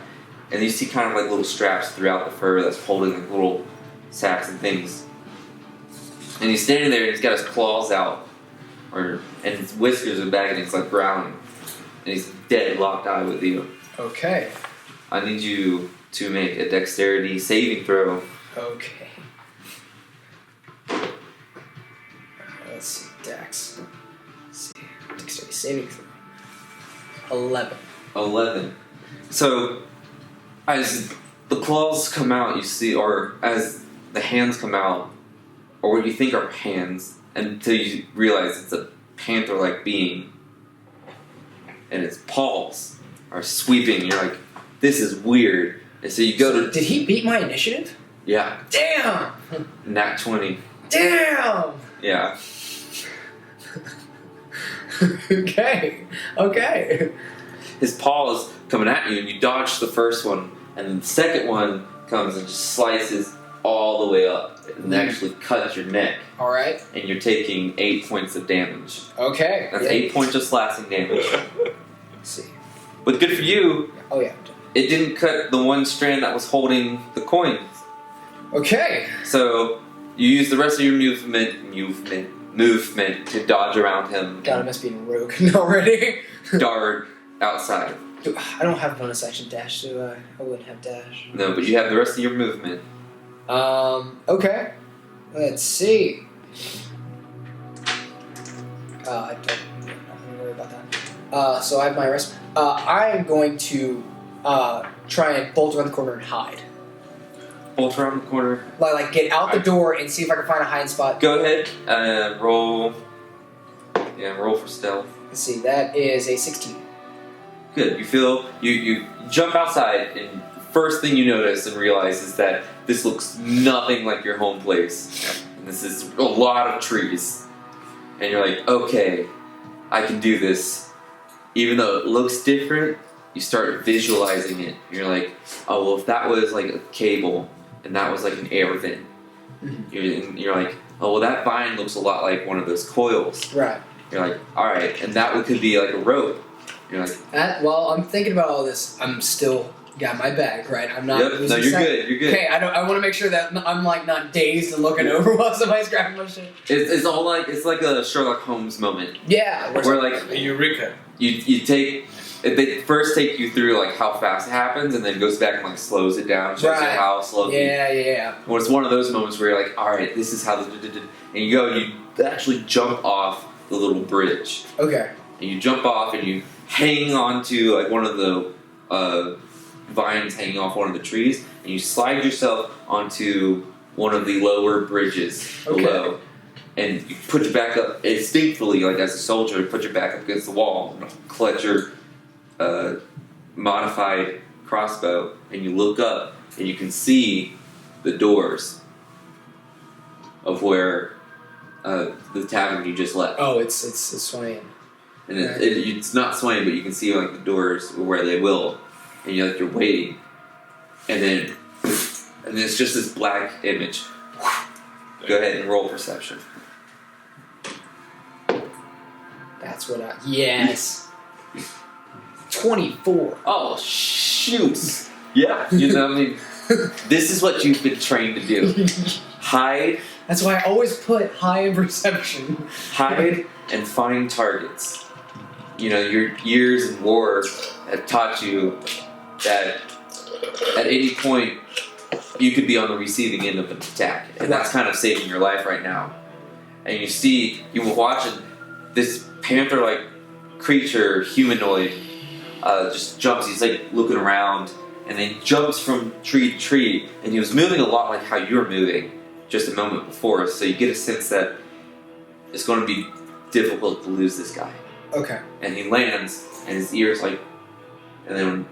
And you see kind of like little straps throughout the fur that's holding like little sacks and things. And he's standing there and he's got his claws out, and his whiskers are back and he's like growling. And he's dead locked eye with you. Okay. I need you to make a dexterity saving throw. Okay. Let's see, Dex. Let's see. Dexterity saving throw. 11. 11. So, as the claws come out, you see, or as the hands come out, or what you think are hands, until you realize it's a panther-like being, and its paws are sweeping. You're like, this is weird. And so you go to. Did he beat my initiative? Yeah. Damn! Nat 20. Damn! Yeah. Okay. His paws coming at you, and you dodge the first one, and the second one comes and just slices all the way up and actually cuts your neck. Alright. And you're taking 8 points of damage. Okay. That's 8 points of slashing damage. Let's see. But good for you, Oh, yeah. it didn't cut the one strand that was holding the coins. Okay. So you use the rest of your movement to dodge around him. God, I must be in rogue already. Dart outside. I don't have bonus action dash, so I wouldn't have dash. No, but you have the rest of your movement. Okay. Let's see. I don't worry about that. So I have my rest. I'm going to try and bolt around the corner and hide. Bolt around the corner. Like get out the door and see if I can find a hiding spot. Go ahead. Roll. Yeah, roll for stealth. Let's see. That is a 16. Good. You feel you jump outside, and first thing you notice and realize is that this looks nothing like your home place. And this is a lot of trees. And you're like, okay, I can do this. Even though it looks different, you start visualizing it. You're like, oh, well, if that was like a cable and that was like an air vent, you're like, oh, well, that vine looks a lot like one of those coils. Right. You're like, all right, and that could be like a rope. You're like, while I'm thinking about all this, I'm still got my bag, right? I'm not. Yep. No, you're good. You're good. Okay, I want to make sure that I'm like not dazed and looking over while somebody's grabbing my shit. It's all like it's like a Sherlock Holmes moment. Yeah. Where like Eureka. You take. They first take you through like how fast it happens, and then goes back and like slows it down, shows you how slowly. Yeah. Well, it's one of those moments where you're like, all right, this is how and you go, and you actually jump off the little bridge. Okay. And you jump off, and you hang onto like one of the vines hanging off one of the trees, and you slide yourself onto one of the lower bridges below. And you put your back up instinctively, like as a soldier, put your back up against the wall, clutch your modified crossbow, and you look up, and you can see the doors of where the tavern you just left. Oh, it's swaying. And it's not swaying, but you can see like the doors where they will, and you're waiting, and then it's just this black image. Go ahead and roll perception. That's what yes. 24. Oh shoot! Yeah, you know, I mean, this is what you've been trained to do. Hide. That's why I always put high in perception. Hide and find targets. You know, your years in war have taught you that at any point you could be on the receiving end of an attack, and that's kind of saving your life right now. And you were watching this panther-like creature, humanoid, just jumps. He's like looking around, and then jumps from tree to tree, and he was moving a lot like how you were moving just a moment before. So you get a sense that it's going to be difficult to lose this guy. Okay. And he lands, and his ears like, and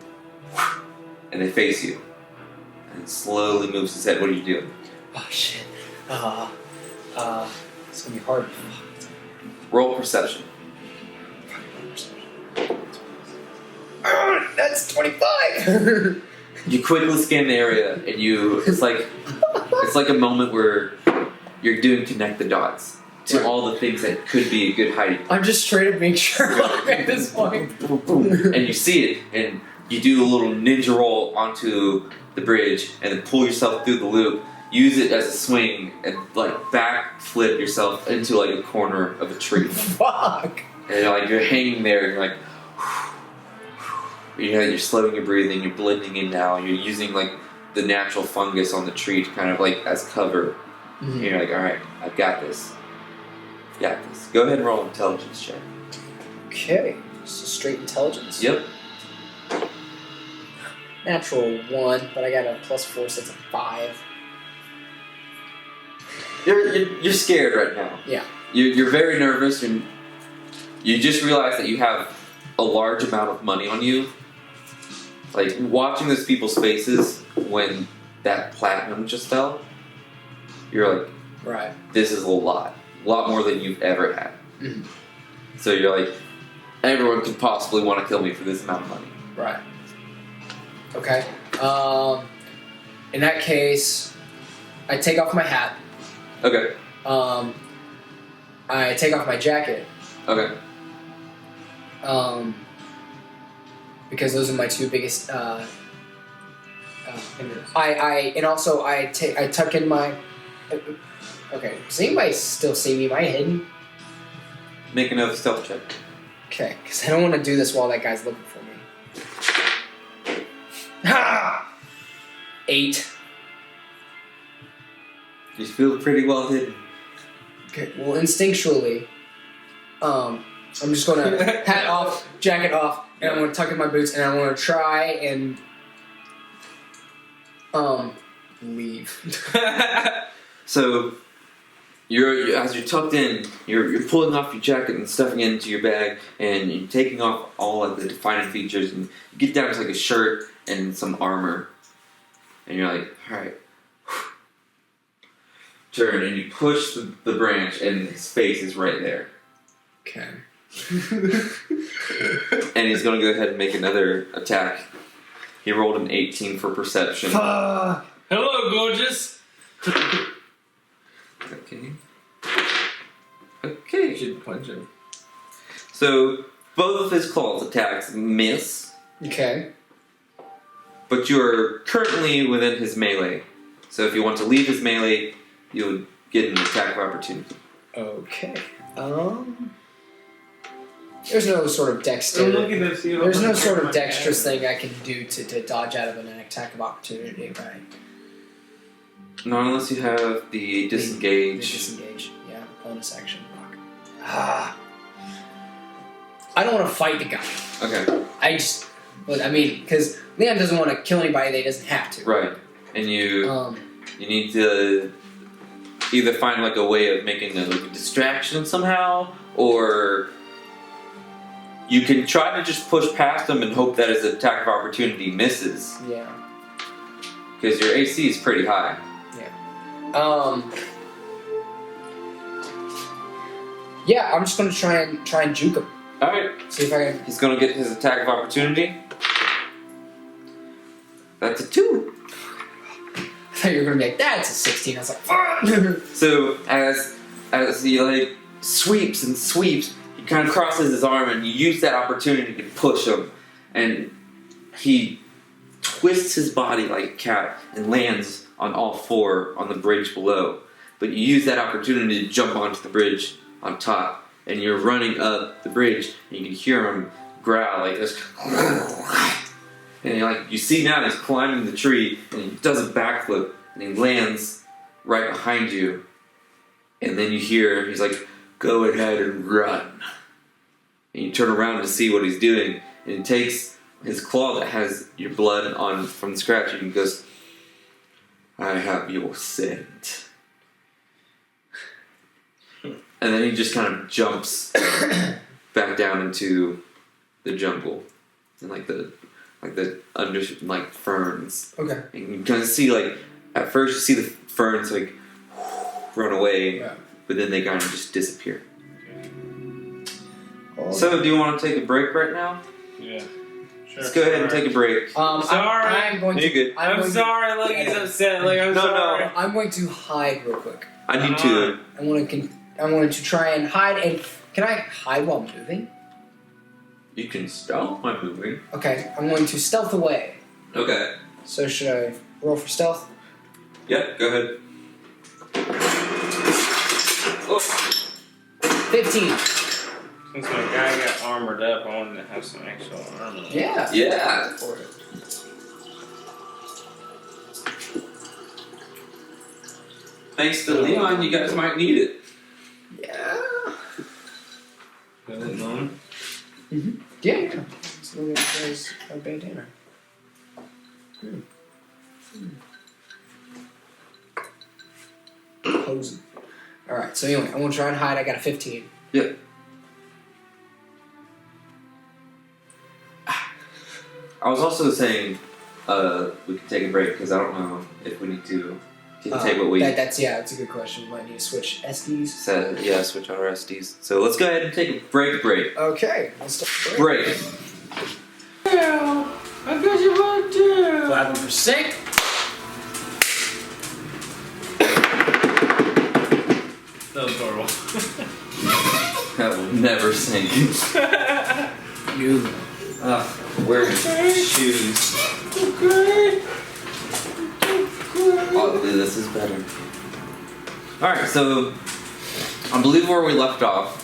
they face you, and slowly moves his head. What are you doing? Oh shit. It's gonna be hard. Roll perception. That's 25. You quickly scan the area, and it's like a moment where you're doing connect the dots to all the things that could be a good hiding. I'm just straight up being Sherlock at this point. Boom, boom, and you see it, and you do a little ninja roll onto the bridge, and then pull yourself through the loop. Use it as a swing, and like backflip yourself into like a corner of a tree. Fuck. And you're hanging there, and you're like. You're slowing your breathing, you're blending in now, you're using like the natural fungus on the tree to kind of like as cover. Mm-hmm. You're like, alright, I've got this. Got this. Go ahead and roll an intelligence check. Okay. So straight intelligence. Yep. Natural 1, but I got a +4, so it's a 5. You're scared right now. Yeah. You're very nervous, and you just realize that you have a large amount of money on you. Like, watching those people's faces when that platinum just fell, you're like, right, this is a lot more than you've ever had. Mm-hmm. So you're like, everyone could possibly want to kill me for this amount of money. Right. Okay. In that case, I take off my hat. Okay. I take off my jacket. Okay. Because those are my two biggest. I tuck in my. Okay, does anybody still see me? Am I hidden? Make another stealth check. Okay, because I don't want to do this while that guy's looking for me. Ha! 8. You feel pretty well hidden. Okay, well, instinctually, I'm just gonna hat off, jacket off, and I'm gonna tuck in my boots, and I'm gonna try and leave. So as you're tucked in, you're pulling off your jacket and stuffing it into your bag, and you're taking off all of the defining features, and you get down to like a shirt and some armor, and you're like, all right. Turn, and you push the branch, and his face is right there. Okay. And he's going to go ahead and make another attack. He rolled an 18 for perception. Hello, gorgeous. Okay. Okay. You should punch him. So, both of his claws attacks miss. Okay. But you are currently within his melee. So if you want to leave his melee, you would get an attack of opportunity. Okay. There's no sort of dexterity. There's no sort of dexterous thing I can do to dodge out of an attack of opportunity, right? Not unless you have the disengage. The disengage, yeah. Bonus action. I don't want to fight the guy. Okay. Because Leon doesn't want to kill anybody that he doesn't have to. Right. And you need to either find like a way of making a distraction somehow, or you can try to just push past him and hope that his attack of opportunity misses. Yeah. Because your AC is pretty high. Yeah. Yeah, I'm just gonna try and juke him. Alright. See if I can. He's gonna get his attack of opportunity. That's a 2. I thought you were gonna be like, that's a 16. I was like, fuck! So as he like sweeps and sweeps, he kind of crosses his arm, and you use that opportunity to push him, and he twists his body like a cat and lands on all 4 on the bridge below. But you use that opportunity to jump onto the bridge on top, and you're running up the bridge, and you can hear him growl like this. And you see now he's climbing the tree, and he does a backflip, and he lands right behind you. And then you hear he's like, "Go ahead and run." And you turn around to see what he's doing, and he takes his claw that has your blood on from the scratch, and he goes, "I have your scent." And then he just kind of jumps back down into the jungle, and the under ferns. Okay. And you kind of see at first you see the ferns run away, yeah. But then they kind of just disappear. Okay. So do you want to take a break right now? Yeah. let's go ahead and take a break. Sorry. I'm going You're to. good. I'm sorry. Look, he's upset. Like I'm No, sorry. no. I'm going to hide real quick. I need to. I want to try and hide. And can I hide while moving? You can stealth by moving. Okay, I'm going to stealth away. Okay. So should I roll for stealth? Yep, go ahead. Oh. 15. Since my guy got armored up, I wanted to have some actual armor. Yeah. Yeah. For it. Thanks to Leon, you guys might need it. Yeah. Is it known? Yeah. So it says a bandana. Cozy. Alright, so anyway, I want to try and hide. I got a 15. Yep. I was also saying we could take a break because I don't know if we need to take what we That's a good question. We might need to switch SDs. said. Yeah, switch out our SDs. So let's go ahead and take a break. Okay, let's take a Break. Yeah, I got you right there. Clapping for sync. That was horrible. That will never sink. You. Wearing shoes. Okay. Oddly, this is better. Alright, so I believe where we left off,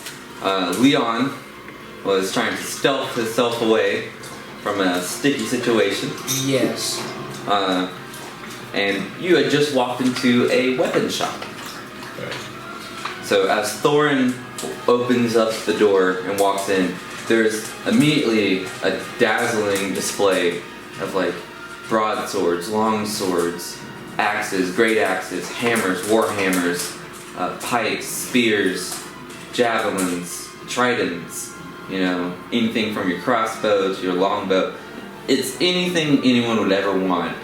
Leon was trying to stealth himself away from a sticky situation. Yes. And you had just walked into a weapon shop. So as Thorin opens up the door and walks in, there's immediately a dazzling display of like broadswords, long swords, axes, great axes, hammers, war hammers, pikes, spears, javelins, tridents, you know, anything from your crossbow to your longbow. It's anything anyone would ever want.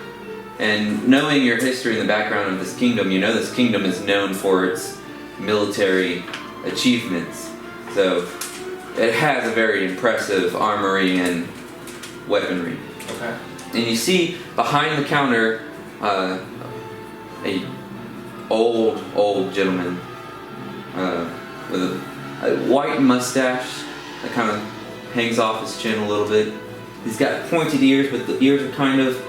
And knowing your history and the background of this kingdom, you know this kingdom is known for its military achievements. So it has a very impressive armory and weaponry. Okay. And you see behind the counter a old gentleman with a white mustache that kind of hangs off his chin a little bit. He's got pointed ears, but the ears are kind of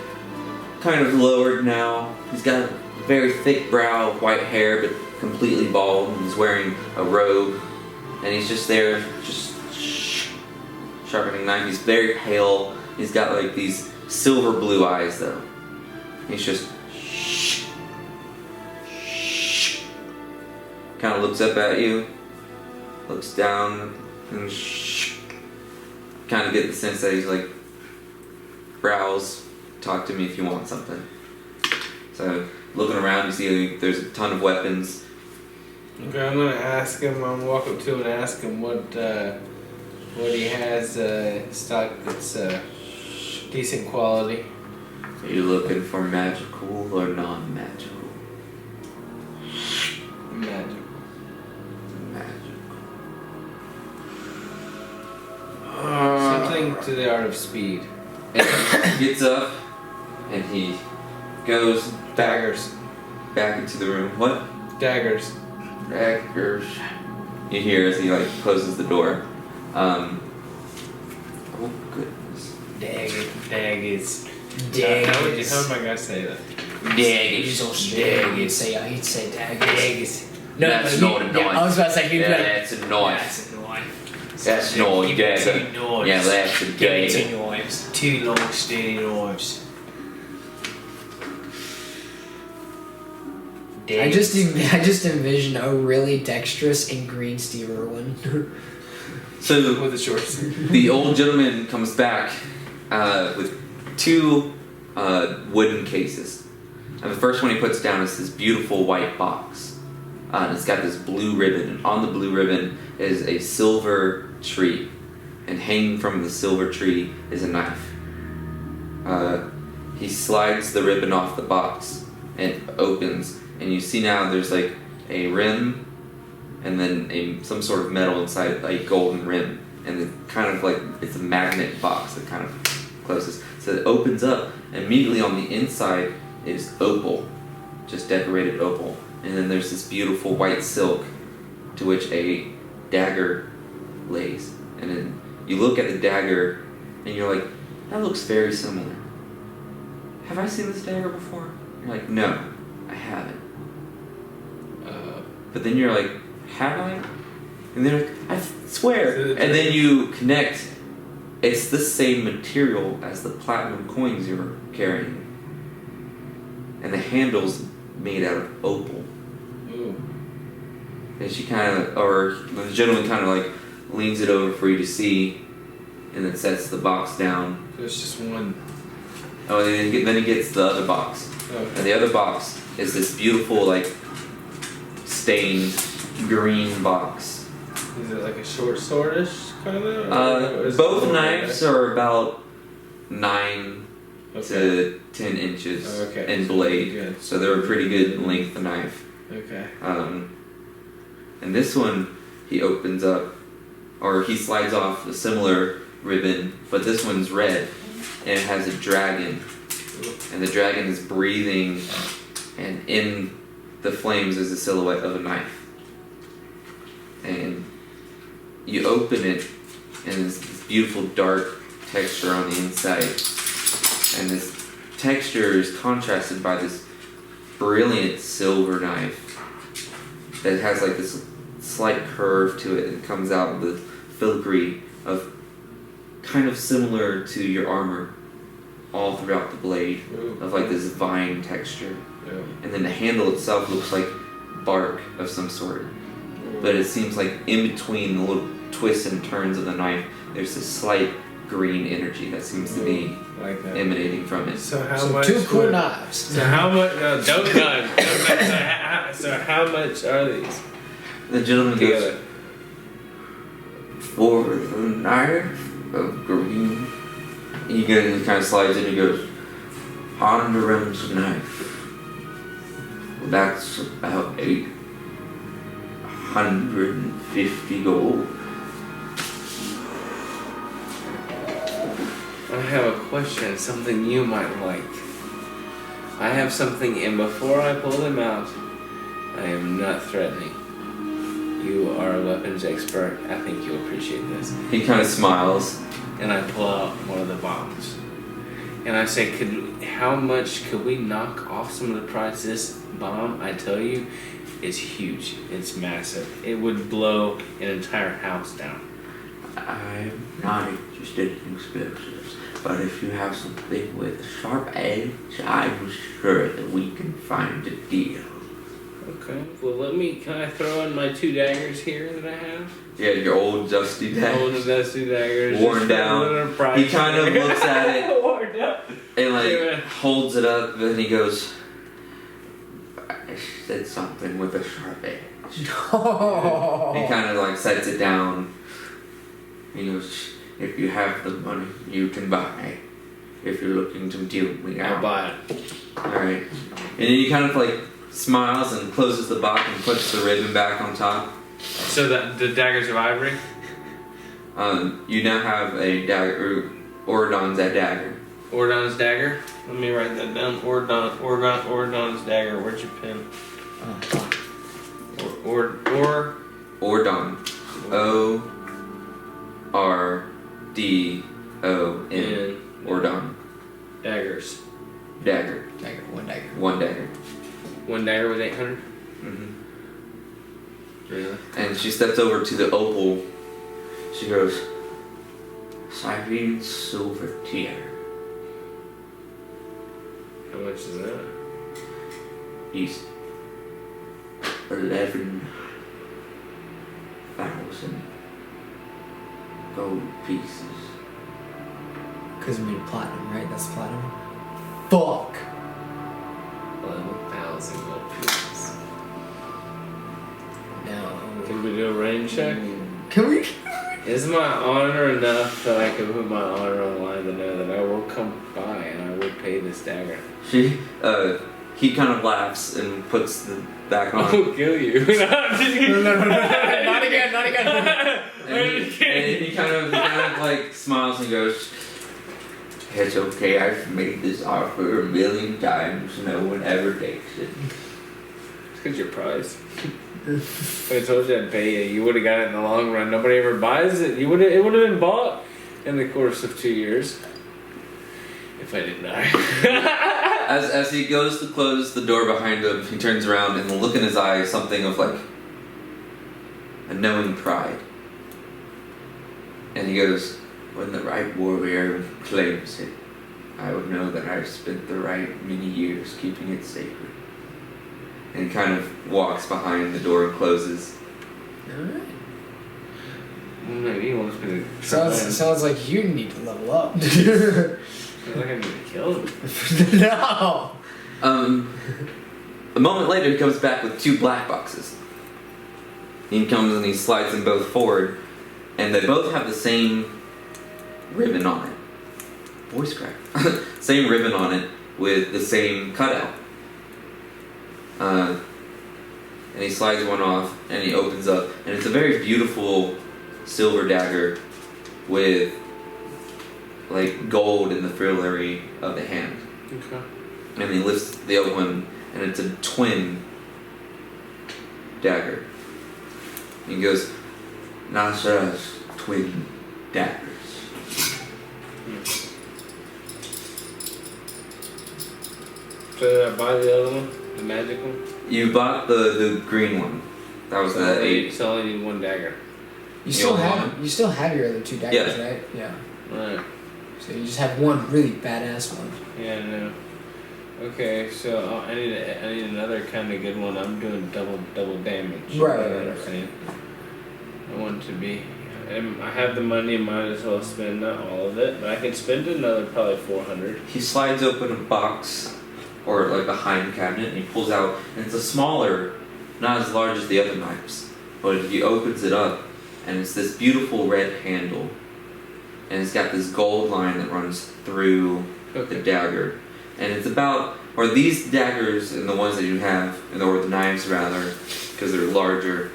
lowered now. He's got a very thick brow, white hair, but completely bald, and he's wearing a robe. And he's just there, just sharpening a knife. He's very pale. He's got like these silver blue eyes, though. He's just kind of looks up at you, looks down, and kind of get the sense that he's like, browse, talk to me if you want something. So looking around, you see there's a ton of weapons. Okay, I'm gonna ask him. I'm gonna walk up to him and ask him what he has stock that's decent quality. Are you looking for magical or non-magical? Magic. Something to the art of speed. And he gets up and he goes Daggers. back into the room. What? Daggers. Daggers. You hear as he like closes the door. Oh goodness. Daggers. How would my guy say that? He's Australian. He'd say daggers. Daggers. No, That's no, not a yeah, knife. I was about to say, he'd be like, That's a knife. that's a knife. That's not a Give me dagger. 2 knives. Yeah, that's a Give me dagger. 2 knives. 2 long skinny knives. I just envisioned a really dexterous and green Steve Irwin. So With the shorts. the old gentleman comes back with 2 wooden cases. And the first one he puts down is this beautiful white box. And it's got this blue ribbon. And on the blue ribbon is a silver tree. And hanging from the silver tree is a knife. He slides the ribbon off the box and it opens. And you see now there's like a rim and then some sort of metal inside a golden rim. And it kind of like, it's a magnet box that kind of closes. So it opens up. Immediately on the inside is opal, just decorated opal. And then there's this beautiful white silk to which a dagger lays. And then you look at the dagger and you're like, that looks very similar. Have I seen this dagger before? You're like, no, I haven't. But then you're like, have I? And they're like, I swear. And then you connect. It's the same material as the platinum coins you're carrying. And the handle's made out of opal. Ooh. And she kind of, or the gentleman kind of like leans it over for you to see, and then sets the box down. There's just one. Oh, and then he gets the other box. Okay. And the other box is this beautiful, like, stained green box. Is it like a short swordish kind of? Both knives are about 9 to 10 inches in blade. Good. So they're a pretty good length knife. Okay. And this one, he opens up, or he slides off a similar ribbon, but this one's red, and it has a dragon. And the dragon is breathing, and in the flames is a silhouette of a knife. And you open it, and there's this beautiful dark texture on the inside. And this texture is contrasted by this brilliant silver knife that has like this slight curve to it, and comes out with filigree of kind of similar to your armor all throughout the blade. Ooh. Of like this vine texture. Yeah. And then the handle itself looks like bark of some sort. But it seems like in between the little twists and turns of the knife, there's this slight green energy that seems to be like that. Emanating from it. So how So much? 2 cool knives. So how much? No, don't gun. So how much are these? The gentleman Together. goes, for the knife of green. He kind of slides in and goes, Honduran's knife. That's about 850 gold. I have a question, something you might like. I have something, and before I pull them out, I am not threatening. You are a weapons expert. I think you'll appreciate this. He kind of smiles. And I pull out one of the bombs. And I say, how much could we knock off some of the price? This bomb, I tell you, is huge. It's massive. It would blow an entire house down. I'm not interested in explosives, but if you have something with a sharp edge, I'm sure that we can find a deal. Okay. Well, can I throw in my 2 daggers here that I have? Yeah, your old dusty daggers. Old dusty daggers. Worn down. He kind of looks at it Worn down. and like holds it up, and he goes, I said something with a sharp edge. Oh. He kind of like sets it down. He goes, if you have the money, you can buy. If you're looking to deal with me, I'll buy it. Alright. And then he kind of like smiles and closes the box and puts the ribbon back on top. So the daggers of ivory? You now have a dagger, Ordon's dagger. Ordon's dagger? Let me write that down. Ordon's dagger. Where's your pen? Ordon. O-R-D-O-N. Ordon. Daggers. Dagger. Dagger, 1 dagger. 1 dagger. 1 dagger was 800? Mm-hmm. Really? And she steps over to the opal. She goes, Cyrene silver tier. How much is that? He's 11,000 gold pieces. Because we made platinum, right? That's platinum. Fuck! 11,000 gold pieces. No. Can we do a rain check? Can we? Is my honor enough that I can put my honor on the line to know that I will come by and I will pay this dagger? He kind of laughs and puts the back I on. will kill you. No. Not again, not again. And he kind of like smiles and goes, It's okay, I've made this offer a million times, no one ever takes it. It's because your prize. If I told you I'd pay you, you would have got it in the long run. Nobody ever buys it. It would have been bought in the course of 2 years. If I didn't die. As he goes to close the door behind him, he turns around and the look in his eye is something of like a knowing pride. And he goes, when the right warrior claims it, I would know that I've spent the right many years keeping it sacred. And he kind of walks behind the door and closes. Alright. Maybe he wants me to. Sounds like you need to level up. I feel like I need to kill him. No! A moment later, he comes back with 2 black boxes. He comes and he slides them both forward, and they both have the same ribbon on it. Voice crack. Same ribbon on it with the same cutout. And he slides one off, and he opens up, and it's a very beautiful silver dagger with like gold in the filigree of the hand. Okay. And he lifts the other one, and it's a twin dagger. He goes, Nasra's twin daggers. So did I buy the other one? The magic one? You bought the green one. That was the 8. So I only need 1 dagger. You still have your other 2 daggers, right? Yeah. Right. So you just have one really badass one. Yeah, no. Okay, so I need another kind of good one. I'm doing double damage. Right. I want to be. I have the money. Might as well spend not all of it, but I can spend another probably 400. He slides open a box, or like a behind cabinet, and he pulls out, and it's a smaller, not as large as the other knives, but he opens it up, and it's this beautiful red handle, and it's got this gold line that runs through the dagger, and it's about, or these daggers and the ones that you have, or the knives rather, because they're larger,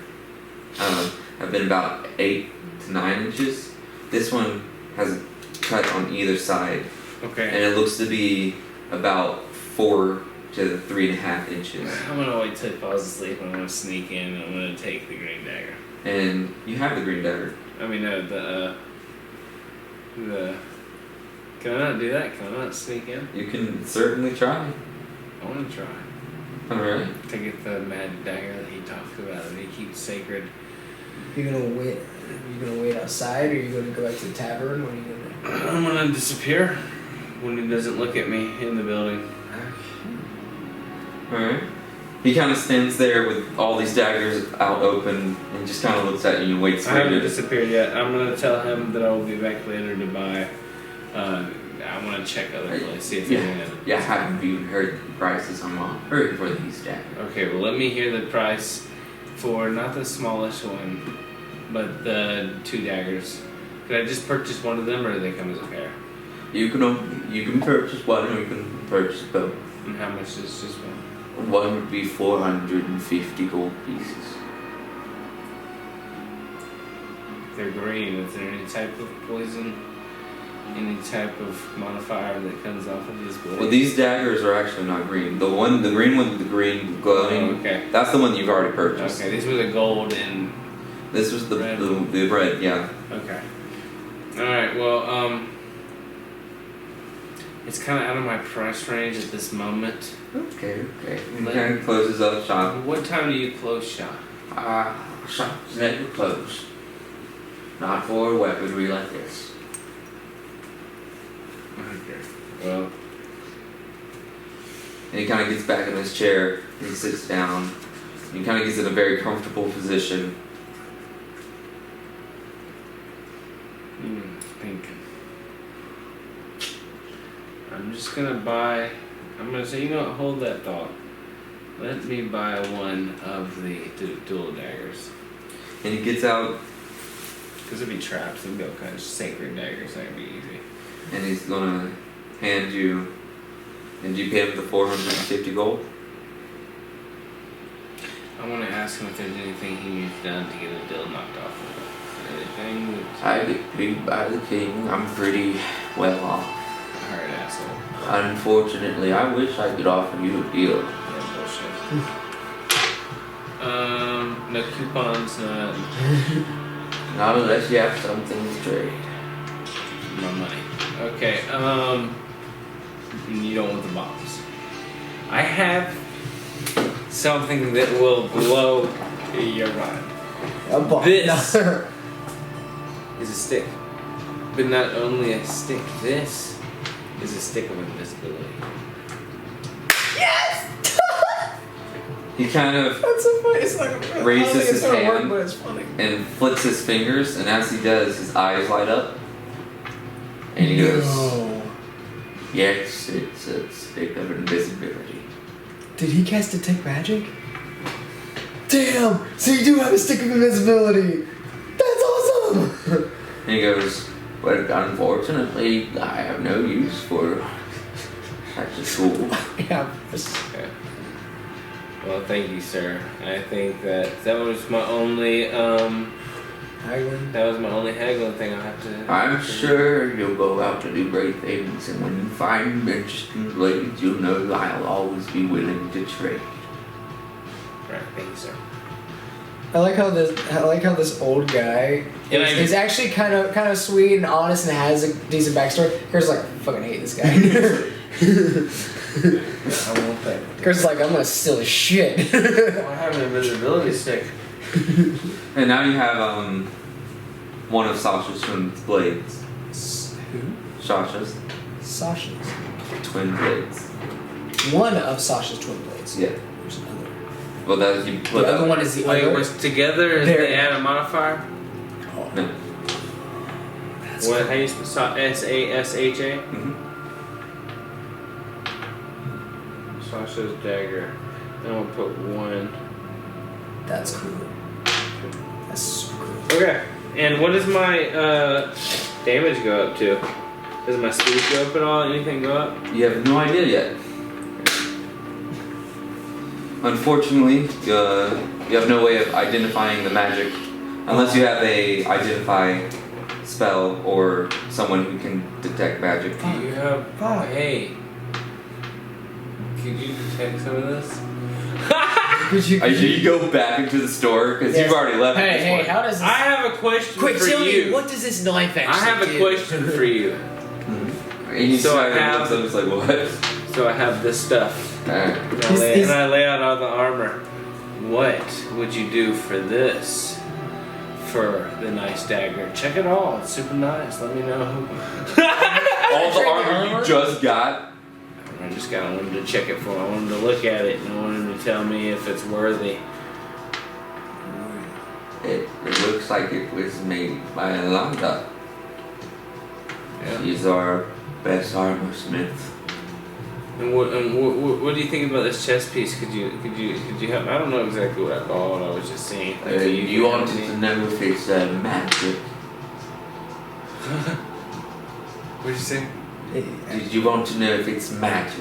have been about 8 to 9 inches. This one has a cut on either side, Okay. and it looks to be about 4 to 3.5 inches. I'm gonna wait till he falls asleep. I'm gonna sneak in. And I'm gonna take the green dagger. And you have the green dagger. I mean, the. Can I not do that? Can I not sneak in? You can certainly try. I want to try. Alright. To get the mad dagger that he talks about that he keeps sacred. You gonna wait? You gonna wait outside, or you gonna go back to the tavern? What are you gonna do? I'm gonna disappear when he doesn't look at me in the building. Alright. He kind of stands there with all these daggers out open and just kind of looks at you and waits I for you haven't to... disappeared yet. I'm gonna tell him that I will be back later to buy. I want to check other places, see if Yeah, haven't even heard the prices I'm offering for these daggers. Okay, well let me hear the price for not the smallest one, but the 2 daggers. Could I just purchase one of them, or do they come as a pair? You can purchase one, or you can purchase both. And how much is just one? One would be 450 gold pieces. They're green. Is there any type of poison? Any type of modifier that comes off of these blades? Well, these daggers are actually not green. The green one with the green glowing. Oh, okay. That's the one you've already purchased. Okay, these were the gold and. This was the red. the red, yeah. Okay. All right. Well, it's kind of out of my price range at this moment. Okay. He kind of closes up shop. What time do you close shop? Shop's never closed. Not for weaponry like this. Okay. Well. And he kind of gets back in his chair and he sits down. And he kind of gets in a very comfortable position. Thinking. I'm just gonna buy. I'm gonna say, you know what? Hold that thought. Let me buy one of the dual daggers. And he gets out Because it'd be traps. It'd be all kinds of sacred daggers. That'd be easy. and he's gonna hand you. And you pay him the 450 gold? I want to ask him if there's anything he needs done to get a deal knocked off of it. Anything? I get paid by the king. I'm pretty well off. So, Unfortunately, I wish I could offer you a deal. yeah, bullshit. No coupons, not Not unless you have something to trade. my money. Okay, you don't want the bombs. I have something that will blow your mind. A bomb. This is a stick. But not only a stick, this is a stick of invisibility. Yes! He kind of That's so funny. It's like raises his hand but it's funny. and flicks his fingers, and as he does, his eyes light up. And he goes, No. yes, it's a stick of invisibility. Did he cast Detect Magic? Damn! So you do have a stick of invisibility! That's awesome! And he goes, well, unfortunately, I have no use for such a tool. Yeah. Okay. Well, thank you, sir. I think that was my only Haggling. that was my only haggling thing. I'll have to. I'm sure you'll go out to do great things, and when you find interesting blades, you'll know I'll always be willing to trade. Right, thank you, sir. I like how this old guy is actually kind of sweet and honest and has a decent backstory. Kurt's like, I fucking hate this guy. I won't pay. Kurt's like, I'm gonna steal his shit. Well, I have an invisibility stick. And now you have one of Sasha's twin blades. Who? Sasha's Sasha's. twin blades. One of Sasha's twin blades. Yeah. There's another. Well, that you The put other up. one is the Wait, other. was together is There. they add a modifier? No. That's What? cool. How you spell S-A-S-H-A? Mm-hmm. Sasha's dagger. Then we'll put one. That's cool. That's super cool. Okay. And what does my damage go up to? Does my speed go up at all? Anything go up? You have no idea yet. Unfortunately, you have no way of identifying the magic unless you have a identify spell or someone who can detect magic. Do you have? Oh, hey. Could you detect some of this? You go back into the store because Yes. you've already left. Hey, this hey, one. how does this... I have a question Quick, for tell you. me, what does this knife actually I have a do? question for you. And you So I so have- I was like, what? So I have this stuff. Alright. He's- And I lay out all the armor. What would you do for this? For the nice dagger. Check it all. It's super nice. Let me know. All the armor you just got. I just got I wanted to check it for him. I wanted to look at it and I wanted him to tell me if it's worthy. It looks like it was made by Alanda. Yeah. She's our best armor smith. And what do you think about this chess piece? Could you help? I don't know exactly what I bought. I was just saying. You wanted to know if it's magic. What'd you say? Did you want to know if it's magic?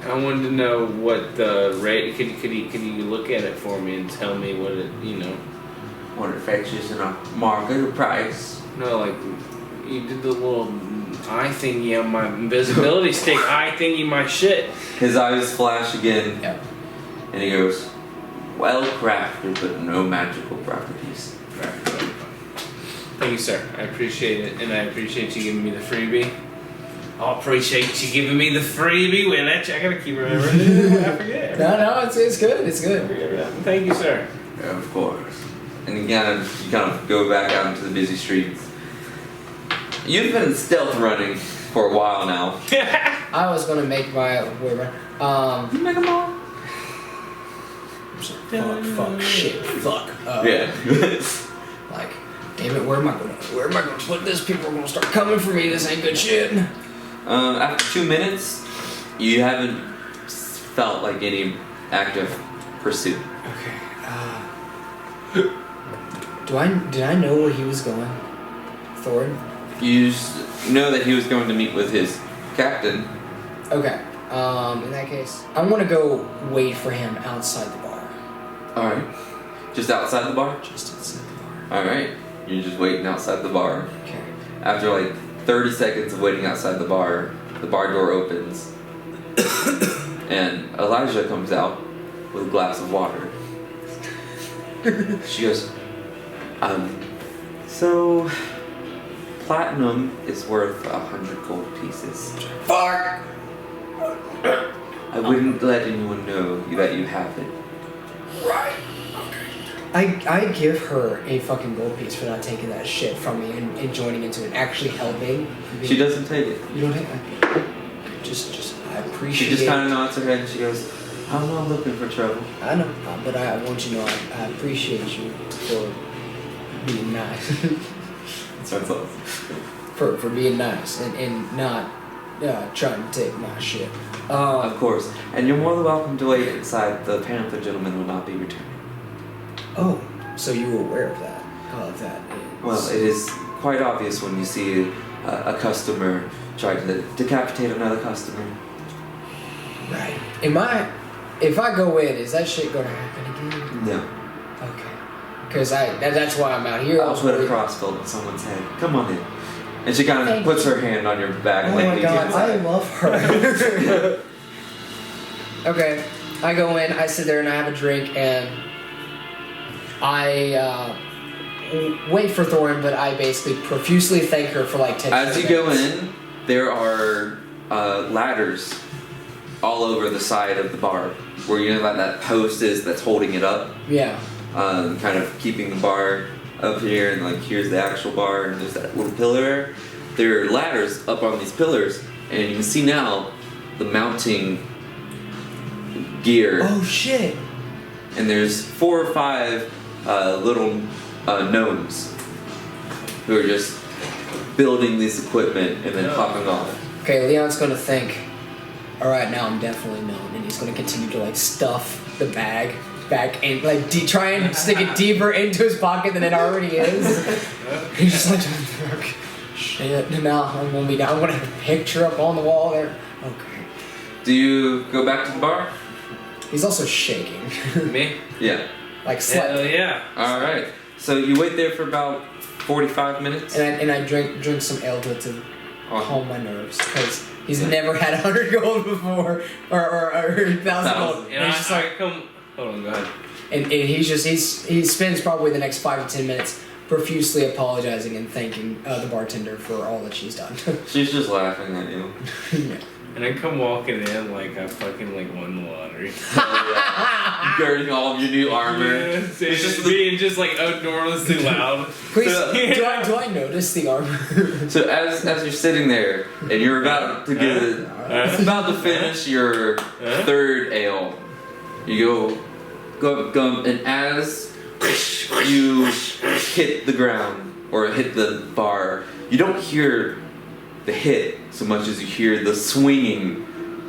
I wanted to know what the rate. Could you look at it for me and tell me what it? What it fetches in a market price? No, like you did the little eye thingy on my invisibility stick. Eye thingy my shit. His eyes flash again. Yep. And he goes, well crafted, but no magical properties. Thank you, sir. I appreciate it, and I appreciate you giving me the freebie. I appreciate you giving me the freebie. Wait, I gotta keep remembering it. I forget. No, it's good. It's good. Thank you, sir. Yeah, of course. And you kind of go back out into the busy streets. You've been stealth running for a while now. I was gonna make my way around. You make them all? Fuck, shit, fuck. Yeah. Like, damn it, where am I gonna put this? People are gonna start coming for me. This ain't good shit. After 2 minutes, you haven't felt like any active pursuit. Okay. Did I know where he was going? Thorn? You just know that he was going to meet with his captain. Okay. In that case, I'm gonna go wait for him outside the bar. Alright. Just outside the bar? Just outside the bar. Alright. You're just waiting outside the bar. Okay. After like 30 seconds of waiting outside the bar, the bar door opens, and Elijah comes out with a glass of water. She goes, so platinum is worth 100 gold pieces. Fuck! I wouldn't let anyone know that you have it. Right. I give her a fucking gold piece for not taking that shit from me and joining into it, actually helping. She doesn't take it. You don't take it? Just, I appreciate She just kind of nods her head and she goes, I'm not looking for trouble. I know, but I want you to know I appreciate you for being nice. That's awesome. for being nice and not trying to take my shit. Of course. And you're more than welcome to wait inside. The Panther gentleman will not be returning. Oh, so you were aware of that? Well, it is quite obvious when you see a customer try to decapitate another customer. Right. If I go in, is that shit gonna happen again? No. Okay. Because that's why I'm out here. I'll put a crossbow on someone's head. Come on in. And she kind of puts her hand on your back. Oh my god, I love her. Okay, I go in, I sit there and I have a drink, and I wait for Thorin, but I basically profusely thank her for like 10 minutes. As you go in, there are ladders all over the side of the bar, where you know that post is that's holding it up. Yeah. Kind of keeping the bar up here, and like here's the actual bar, and there's that little pillar. There are ladders up on these pillars, and you can see now the mounting gear. Oh shit! And there's 4 or 5 little gnomes who are just building this equipment and then popping off. Okay, Leon's gonna think, alright, now I'm definitely known, and he's gonna continue to like stuff the bag back and like try and stick it deeper into his pocket than it already is. He's just like, shit, now I'm gonna be down. I'm gonna have a picture up on the wall there. Okay. Do you go back to the bar? He's also shaking. Me? Yeah. Like Hell slightly. yeah. Alright. So you wait there for about 45 minutes? And I drink some ale to calm my nerves, because he's never had 100 gold before, or 1,000 gold. And he's just like, hold on, go ahead. and he spends probably the next 5 to 10 minutes profusely apologizing and thanking the bartender for all that she's done. She's just laughing at you. Yeah. And I come walking in like I fucking like won the lottery. Girding all of your new armor. Yes, it's just being just like enormously loud. Please, do I notice the armor? So as you're sitting there and you're about to about to finish your third ale, you go and as you hit the ground or hit the bar, you don't hear the hit so much as you hear the swinging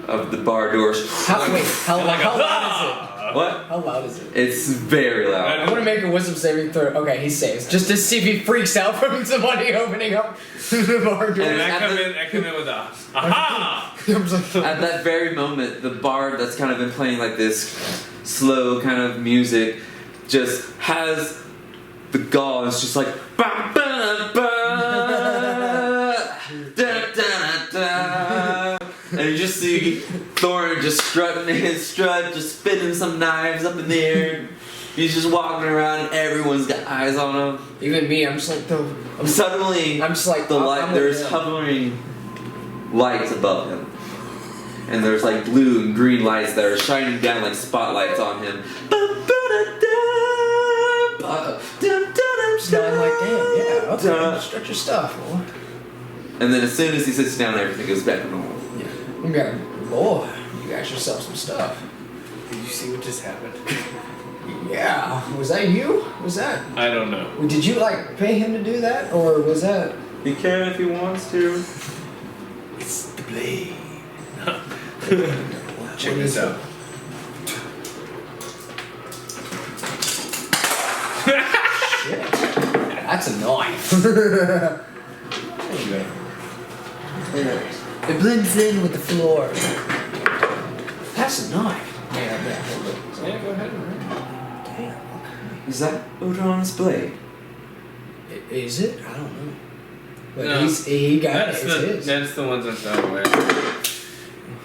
of the bar doors. How loud is it? What? How loud is it? It's very loud. I'm gonna make a wisdom saving throw. Okay, he saves. Just to see if he freaks out from somebody opening up the bar door. And I come in with a aha! At that very moment, the bar that's kind of been playing like this slow kind of music just has the gall. It's just like ba ba ba da da da, and you just see Thorin just strutting his strut, just spinning some knives up in the air. He's just walking around, and everyone's got eyes on him. Even me, I'm just like Suddenly, I'm just like the light. There's hovering lights above him. And there's like blue and green lights that are shining down like spotlights on him. So I'm like, damn, yeah, okay, stretch your stuff. And then as soon as he sits down, everything goes back to normal. Yeah. I'm going, boy, you got yourself some stuff. Did you see what just happened? Yeah. Was that you? Was that? I don't know. Did you like pay him to do that, or was that? He can if he wants to. It's the blade. Check this out. Shit. That's a knife. It blends in with the floor. That's a knife. Yeah, hold it. Yeah, go ahead. Damn. Is that Odon's blade? Is it? I don't know. But No. he got it. It's his. That's the ones I thought were.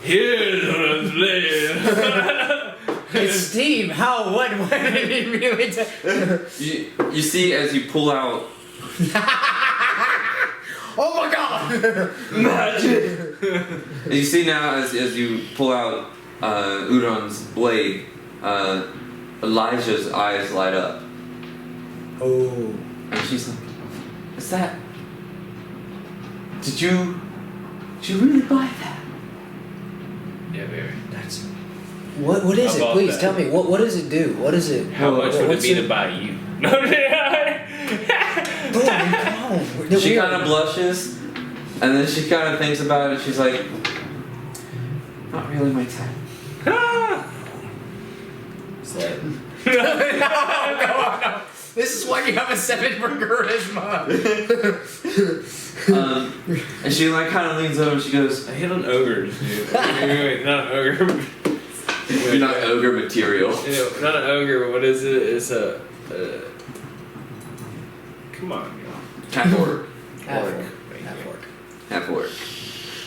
Here's what I'm saying. It's Steve. How? What did he really take? You see as you pull out Oh my God! magic. And you see now as you pull out Udon's blade, Elijah's eyes light up, Oh. and she's like, "Is that? Did you really buy that?" Yeah, baby. That's. What is How it? about Please that? tell me. What does it do? What is it? How much would it what's be to buy you? No, Boom, come on. She kind of blushes, and then she kind of thinks about it. She's like, "Not really my type." Slay. No. This is why you have a 7 for charisma. And she like kind of leans over and she goes, I hit on ogres, dude. Wait, not ogre. "You're not ogre material." Not an ogre, but what is it? It's a. Come on, y'all. Half orc. Half Orc. orc. Thank Half you. orc. Half orc.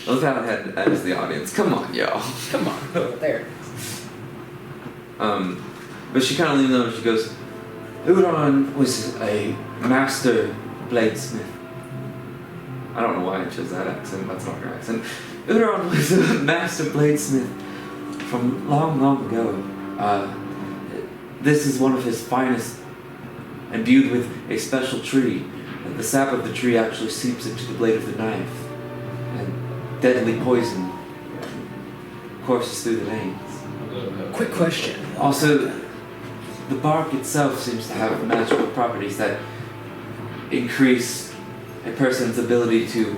I love how I had that as the audience. Come on, y'all. Come on. There. But she kind of leans over and she goes, "Udon was a master bladesmith." I don't know why I chose that accent. That's not her accent. Udon was a master bladesmith from long, long ago. This is one of his finest, imbued with a special tree. The sap of the tree actually seeps into the blade of the knife, and deadly poison courses through the veins. Quick question. Also, the bark itself seems to have magical properties that increase a person's ability to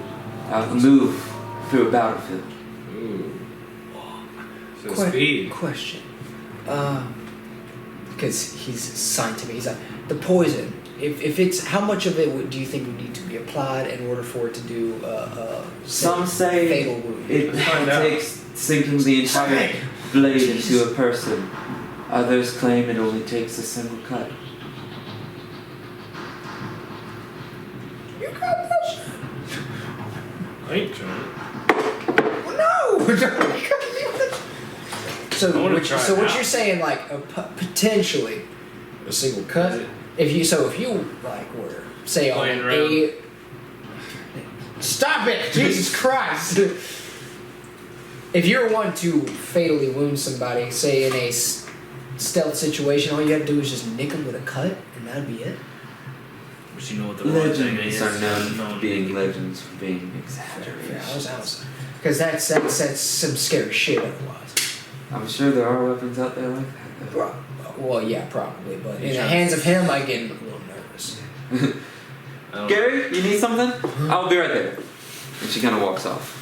move through a battlefield. Ooh. So speed. Question. Because he's signed to me. He's like, the poison. If it's how much of it do you think would need to be applied in order for it to do Some say fatal wound? it Let's find out. takes sinking the entire blade into a person. Others claim it only takes a single cut. You got this. I ain't trying. No. I wanna try So it what out. you're saying, like potentially a single cut. If you like were say on Playing around. a. Stop it! Jesus Christ! If you're one to fatally wound somebody, say in a stealth situation, all you have to do is just nick them with a cut, and that'd be it. But you know what the one thing Legends is? are known No. for being legends for being Yeah, exaggerated. I was because that's some scary shit otherwise. I'm sure there are weapons out there like that. though. Well, yeah, probably, but in You the trying- hands of him, I get a little nervous. I don't- Gary, you need something? I'll be right there. And she kind of walks off.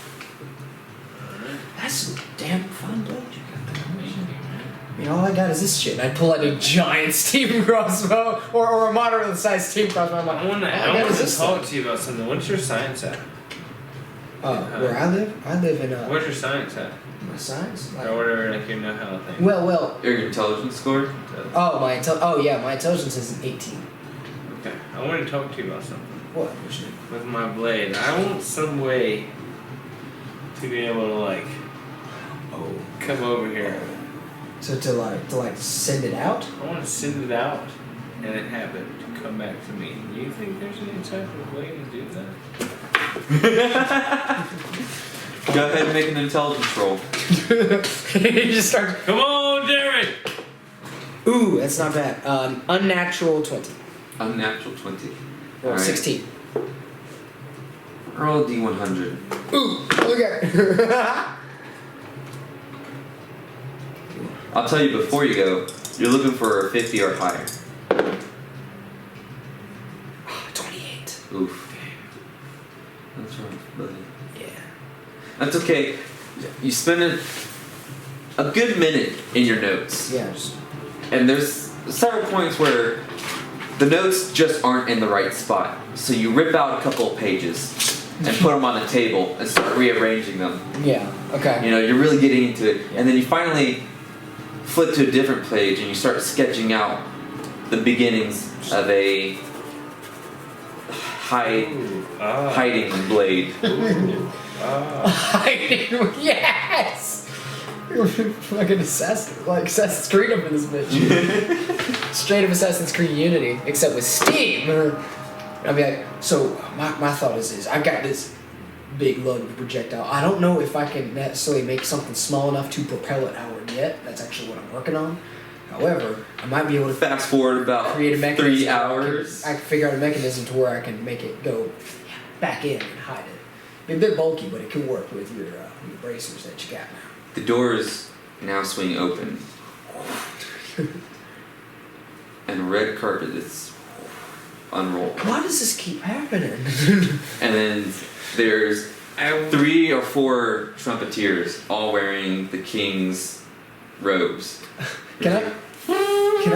That's a damn fun blade you got there. I mean, all I got is this shit. And I pull out a giant steam crossbow or a moderate sized steam crossbow. I'm like, I want all to. I got is this talk to you about something. What's your science at? Where I live in Where's your science at? my science. Or whatever, like your know-how thing. Well. Your intelligence score? Oh, my intelligence is an 18. Okay, I want to talk to you about something. What? What's your name? With my blade, I want some way to be able to like Oh. come over here. So to like send it out? I want to send it out and it have it to come back to me. Do you think there's any type of way to do that? Go ahead and make an intelligence roll. He just starts. Come on, Jared! Ooh, that's not bad. Unnatural 20. Unnatural 20. Well, Alright. 16. Roll a D100. Ooh, okay. I'll tell you before you go, you're looking for a 50 or higher. 28. Oof. That's rough, buddy. Yeah. That's okay. You spend a good minute in your notes. Yeah. Just, And there's several points where the notes just aren't in the right spot. So you rip out a couple of pages and put them on the table and start rearranging them. yeah. Okay. You know, you're really getting into it. And then you finally flip to a different page and you start sketching out the beginnings of a hiding blade. Hiding, yes! Fucking Assassin, like Assassin's Creed up in this bitch. Straight up Assassin's Creed Unity, except with Steam. I'll be like, so my thought is I've got this big load of projectile. I don't know if I can necessarily make something small enough to propel it outward yet. That's actually what I'm working on. However, I might be able to Fast forward about create a mechanism. 3 hours. I can figure out a mechanism to where I can make it go back in and hide it. Be a bit bulky, but it can work with your bracers that you got now. The doors now swing open. And a red carpet is unrolled. Why does this keep happening? And then there's 3 or 4 trumpeters all wearing the king's robes. Can I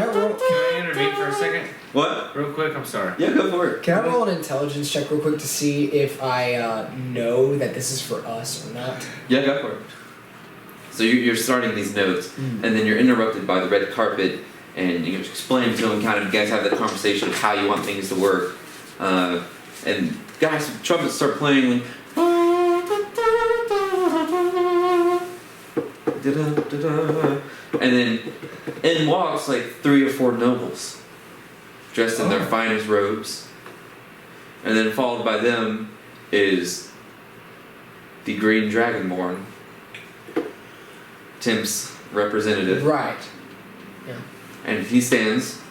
roll? Can I intervene for a second? What? Real quick, I'm sorry. Yeah, go for it. Can I roll an intelligence check real quick to see if I know that this is for us or not? Yeah, go for it. So you're starting these notes, and then you're interrupted by the red carpet, and you explain to them kind of, you guys have that conversation of how you want things to work. And guys, trumpets start playing, like, and then in walks like 3 or 4 nobles, dressed in their finest robes, and then followed by them is the Green Dragonborn, Temp's representative. Right. And he stands,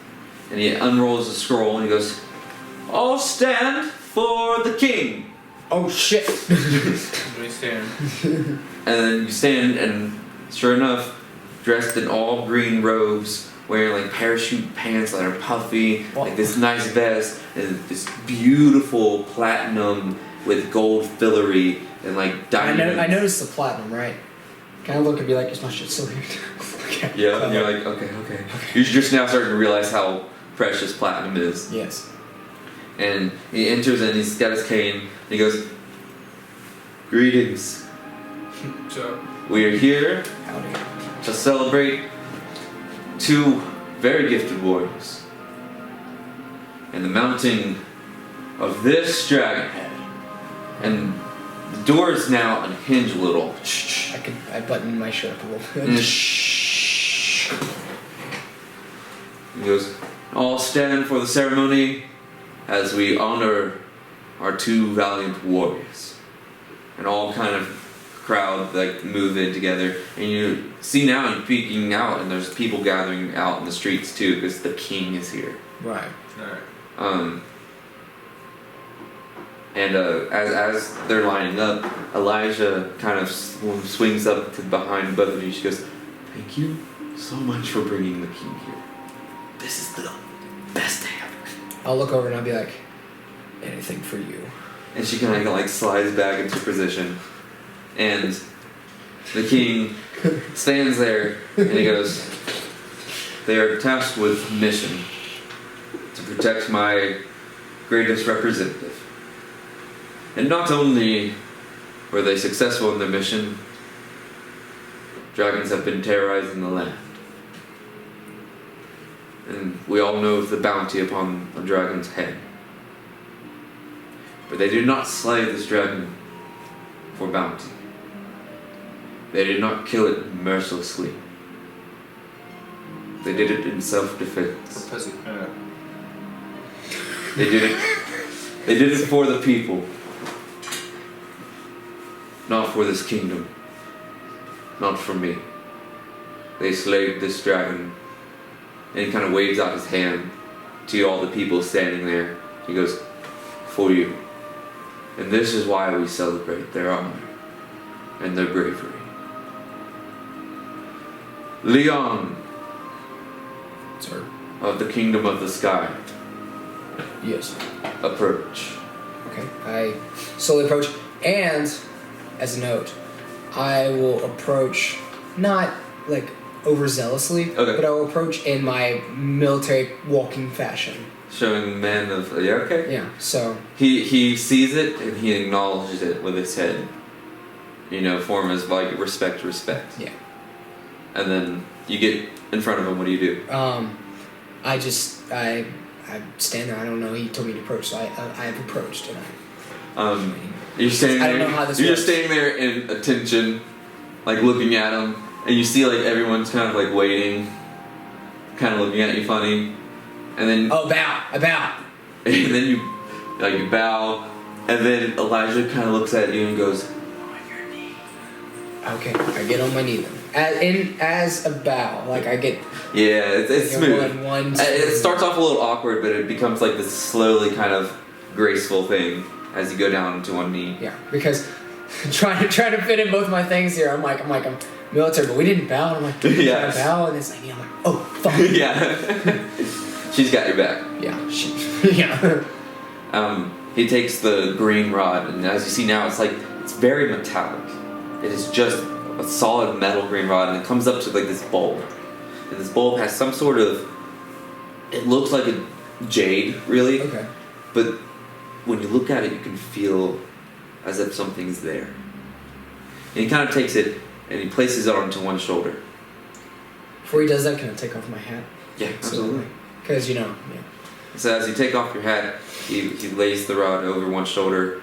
and he unrolls the scroll, and he goes, "All stand for the king." Oh shit! We stand. And then you stand, and sure enough, dressed in all green robes, wearing like parachute pants that are puffy, like this nice vest, and this beautiful platinum with gold filigree and like diamonds. I noticed the platinum, right? Kind of look and be like, is my shit so weird? Okay. Yeah, and you're like, okay. You're just now starting to realize how precious platinum is. Yes. And he enters and he's got his cane, and he goes, "Greetings. So, We are here Howdy. to celebrate 2 very gifted warriors and the mounting of this dragon head." And the doors now unhinge a little. I buttoned my shirt up a little bit. And shh. He goes, "All stand for the ceremony as we honor our 2 valiant warriors." And all kind of crowd like move in together, and you see now you're peeking out, and there's people gathering out in the streets too because the king is here. Right. alright. And as they're lining up, Elijah kind of swings up to behind both of you. She goes, "Thank you so much for bringing the king here. This is the best day ever." I'll look over and I'll be like, anything for you. And she kind of like slides back into position, and the king stands there and he goes, "They are tasked with mission to protect my greatest representative. And not only were they successful in their mission, dragons have been terrorizing the land. And we all know of the bounty upon a dragon's head. But they did not slay this dragon for bounty. They did not kill it mercilessly. They did it in self-defense. They did it for the people. Not for this kingdom. Not for me. They slayed this dragon." And he kind of waves out his hand to all the people standing there. He goes, "For you. And this is why we celebrate their honor and their bravery. Leon Sir. of the Kingdom of the Sky, Yes. approach." Okay. I slowly approach, and as a note, I will approach not like overzealously, Okay. but I will approach in my military walking fashion. Showing men of, yeah, okay. Yeah. So. He sees it and he acknowledges it with his head. Form as like respect. Yeah. And then you get in front of him. What do you do? I I stand there. I don't know. He told me to approach, so I have approached, and You're standing I there. don't know how this You're works. just standing there in attention, like looking at him, and you see like everyone's kind of like waiting, kind of looking at you funny, and then bow. I bow. and then you bow, and then Elijah kind of looks at you and goes, Okay, I get on my knee then. As a bow, like I get. yeah, it's smooth. One, It starts off a little awkward, but it becomes like this slowly kind of graceful thing as you go down to one knee. Yeah, because trying to fit in both my things here. I'm military, but we didn't bow. And I'm like, Yeah. I bow, and it's like, I'm like, oh fuck. Yeah. She's got your back. Yeah. Yeah. He takes the green rod, and as you see now, it's very metallic. It is just a solid metal green rod, and it comes up to like this bulb. And this bulb has some sort of, it looks like a jade, really. Okay. But when you look at it, you can feel as if something's there. And he kind of takes it and he places it onto one shoulder. Before he does that, can I take off my hat? Yeah, absolutely. Because yeah. So as you take off your hat, he lays the rod over one shoulder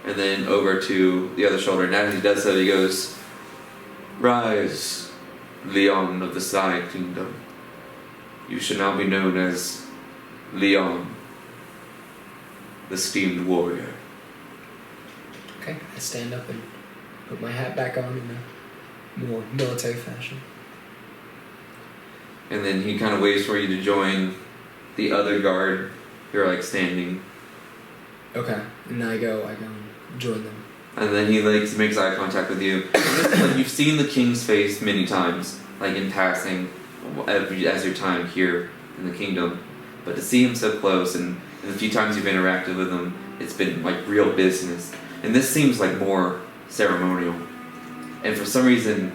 and then over to the other shoulder. And as he does so, he goes, "Rise, Leon of the Side Kingdom. You shall now be known as Leon, the Steamed Warrior." Okay, I stand up and put my hat back on in a more military fashion. And then he kind of waits for you to join the other guard. You're like standing. Okay, and then I go and join them. And then he makes eye contact with you. Like, you've seen the king's face many times, like in passing, as your time here in the kingdom. But to see him so close, and the few times you've interacted with him, it's been like real business. And this seems like more ceremonial. And for some reason,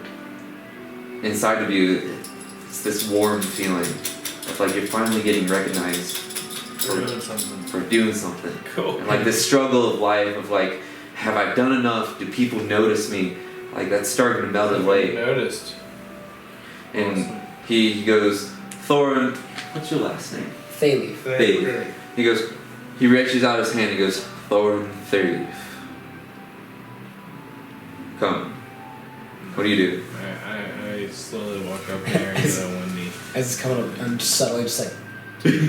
inside of you, it's this warm feeling of like you're finally getting recognized for doing something. Cool. And like this struggle of life of like, have I done enough? Do people notice me? Like that's starting to melt away. Noticed. And Awesome. he goes, "Thorin, what's your last name?" Thayleaf. Thayleaf. He goes, he reaches out his hand. He goes, "Thorin Thayleaf, come." What do you do? I slowly walk up there and get on one knee. As it's coming up, I'm just subtly just like, Did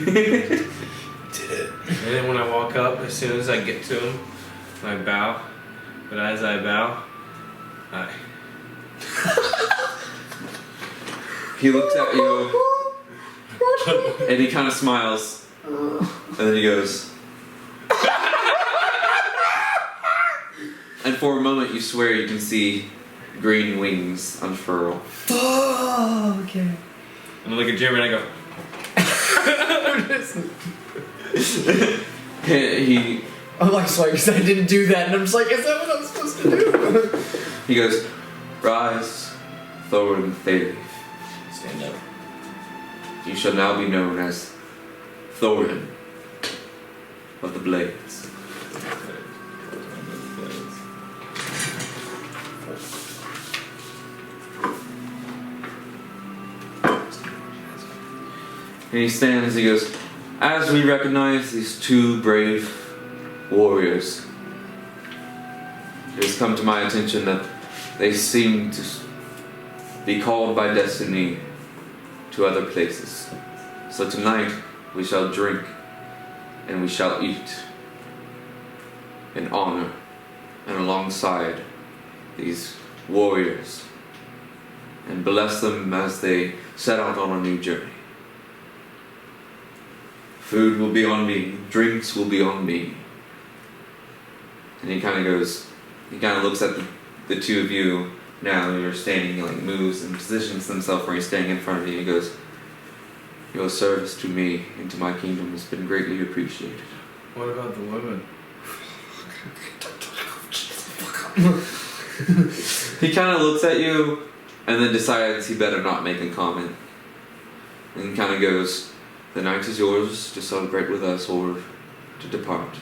it. And then when I walk up, as soon as I get to him, I bow. But as I bow, He looks at you and he kind of smiles, and then he goes, and for a moment you swear you can see green wings unfurl. oh, okay. And I look at Jeremy and I go, I'm like, sorry, because I didn't do that, and I'm just like, is that what I'm supposed to do? He goes, "Rise, Thorin Thayleaf. stand up. You shall now be known as Thorin of the Blades." And he stands, he goes, "As we recognize these two brave warriors, it has come to my attention that they seem to be called by destiny to other places. So tonight we shall drink and we shall eat in honor and alongside these warriors and bless them as they set out on a new journey. Food will be on me, drinks will be on me." And he kind of looks at the two of you now. You're standing, he like moves and positions himself where he's standing in front of you. He goes, "Your service to me and to my kingdom has been greatly appreciated." What about the women? He kind of looks at you and then decides he better not make a comment. And kind of goes, "The night is yours to celebrate with us or to depart.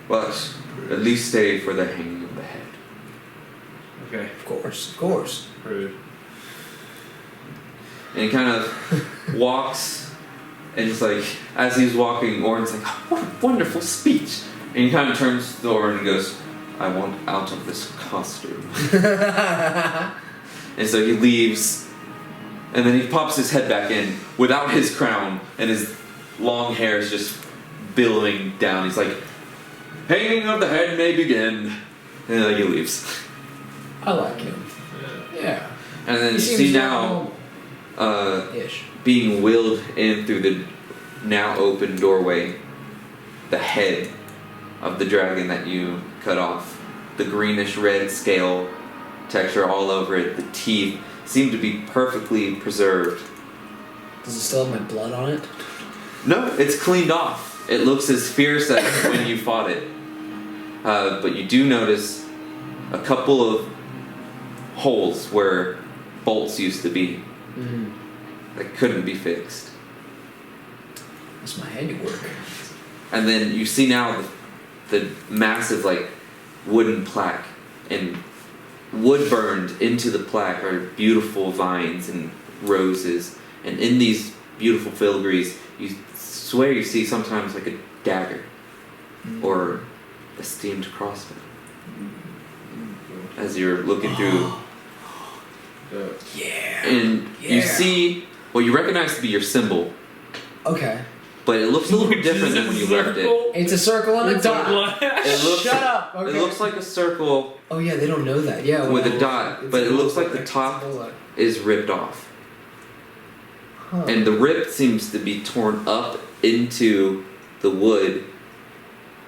But at least stay for the hanging of the head." Okay. Of course. Rude. And he kind of walks And it's like, as he's walking, Orin's like, oh, what a wonderful speech. And he kind of turns to Orin and goes, I want out of this costume. And so he leaves, and then he pops his head back in without his crown, and his long hair is just billowing down. He's like, hanging of the head may begin. And then he leaves. I like him. Yeah. And then He you seems see now, ish. being wheeled in through the now open doorway, the head of the dragon that you cut off. The greenish red scale texture all over it. The teeth seem to be perfectly preserved. Does it still have my blood on it? No, it's cleaned off. It looks as fierce as when you fought it. But you do notice a couple of holes where bolts used to be that couldn't be fixed. That's my handiwork. And then you see now the massive like wooden plaque, and wood burned into the plaque are beautiful vines and roses, and in these beautiful filigrees you swear you see sometimes like a dagger or a steamed crossbow as you're looking through. Yeah. And you see what you recognize to be your symbol, Okay. but it looks a little bit different than when you left it. It's a circle and a It's a dot. blood. It looks, Shut up. Okay. It looks like a circle Oh yeah, they don't know that. Yeah. with well, a dot, it's but a it looks bullseye. like the It's a top bullseye. is ripped off. Huh. And the rip seems to be torn up into the wood,